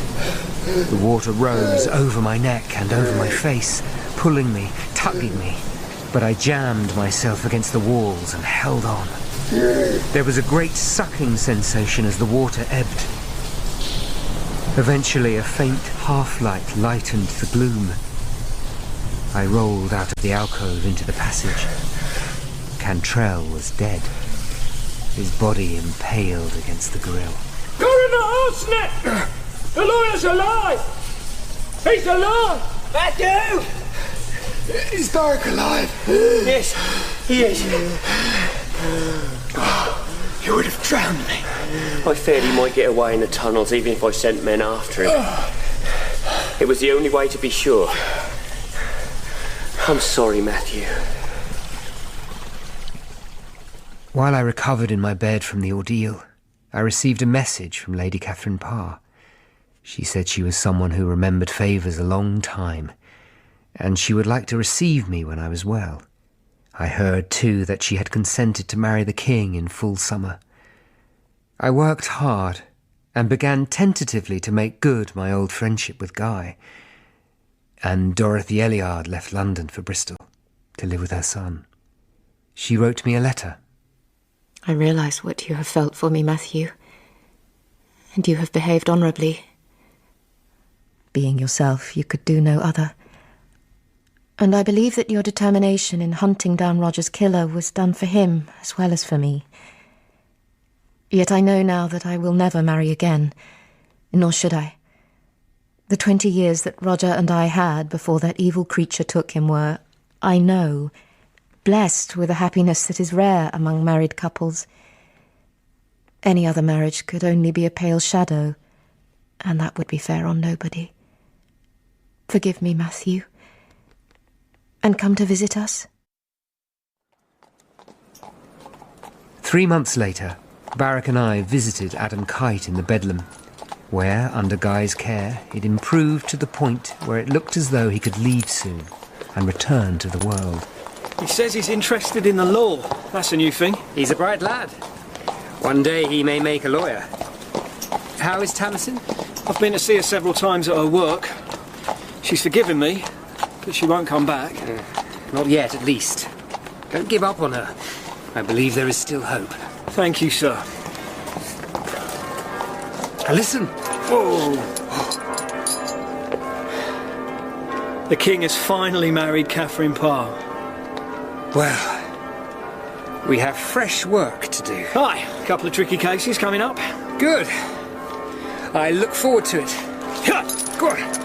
The water rose over my neck and over my face, pulling me, tugging me, but I jammed myself against the walls and held on. There was a great sucking sensation as the water ebbed. Eventually a faint half-light lightened the gloom. I rolled out of the alcove into the passage. Cantrell was dead, his body impaled against the grill. Go in the house, Nick! The lawyer's alive! He's alive! Matthew! Is Barrack alive? Yes, he is. You would have drowned me. I feared he might get away in the tunnels even if I sent men after him. It was the only way to be sure. I'm sorry, Matthew. While I recovered in my bed from the ordeal, I received a message from Lady Catherine Parr. She said she was someone who remembered favours a long time, and she would like to receive me when I was well. I heard, too, that she had consented to marry the king in full summer. I worked hard and began tentatively to make good my old friendship with Guy, and Dorothy Elliard left London for Bristol to live with her son. She wrote me a letter. I realise what you have felt for me, Matthew, and you have behaved honourably. Being yourself, you could do no other. And I believe that your determination in hunting down Roger's killer was done for him as well as for me. Yet I know now that I will never marry again, nor should I. The 20 years that Roger and I had before that evil creature took him were, I know, blessed with a happiness that is rare among married couples. Any other marriage could only be a pale shadow, and that would be fair on nobody. Forgive me, Matthew, and come to visit us. 3 months later, Barrack and I visited Adam Kite in the Bedlam, where, under Guy's care, it improved to the point where it looked as though he could leave soon and return to the world. He says he's interested in the law. That's a new thing. He's a bright lad. One day he may make a lawyer. How is Tamsin? I've been to see her several times at her work. She's forgiven me, but she won't come back. Not yet, at least. Don't give up on her. I believe there is still hope. Thank you, sir. Now listen. Whoa. The king has finally married Catherine Parr. Well, we have fresh work to do. Hi, a couple of tricky cases coming up. Good. I look forward to it. Go on.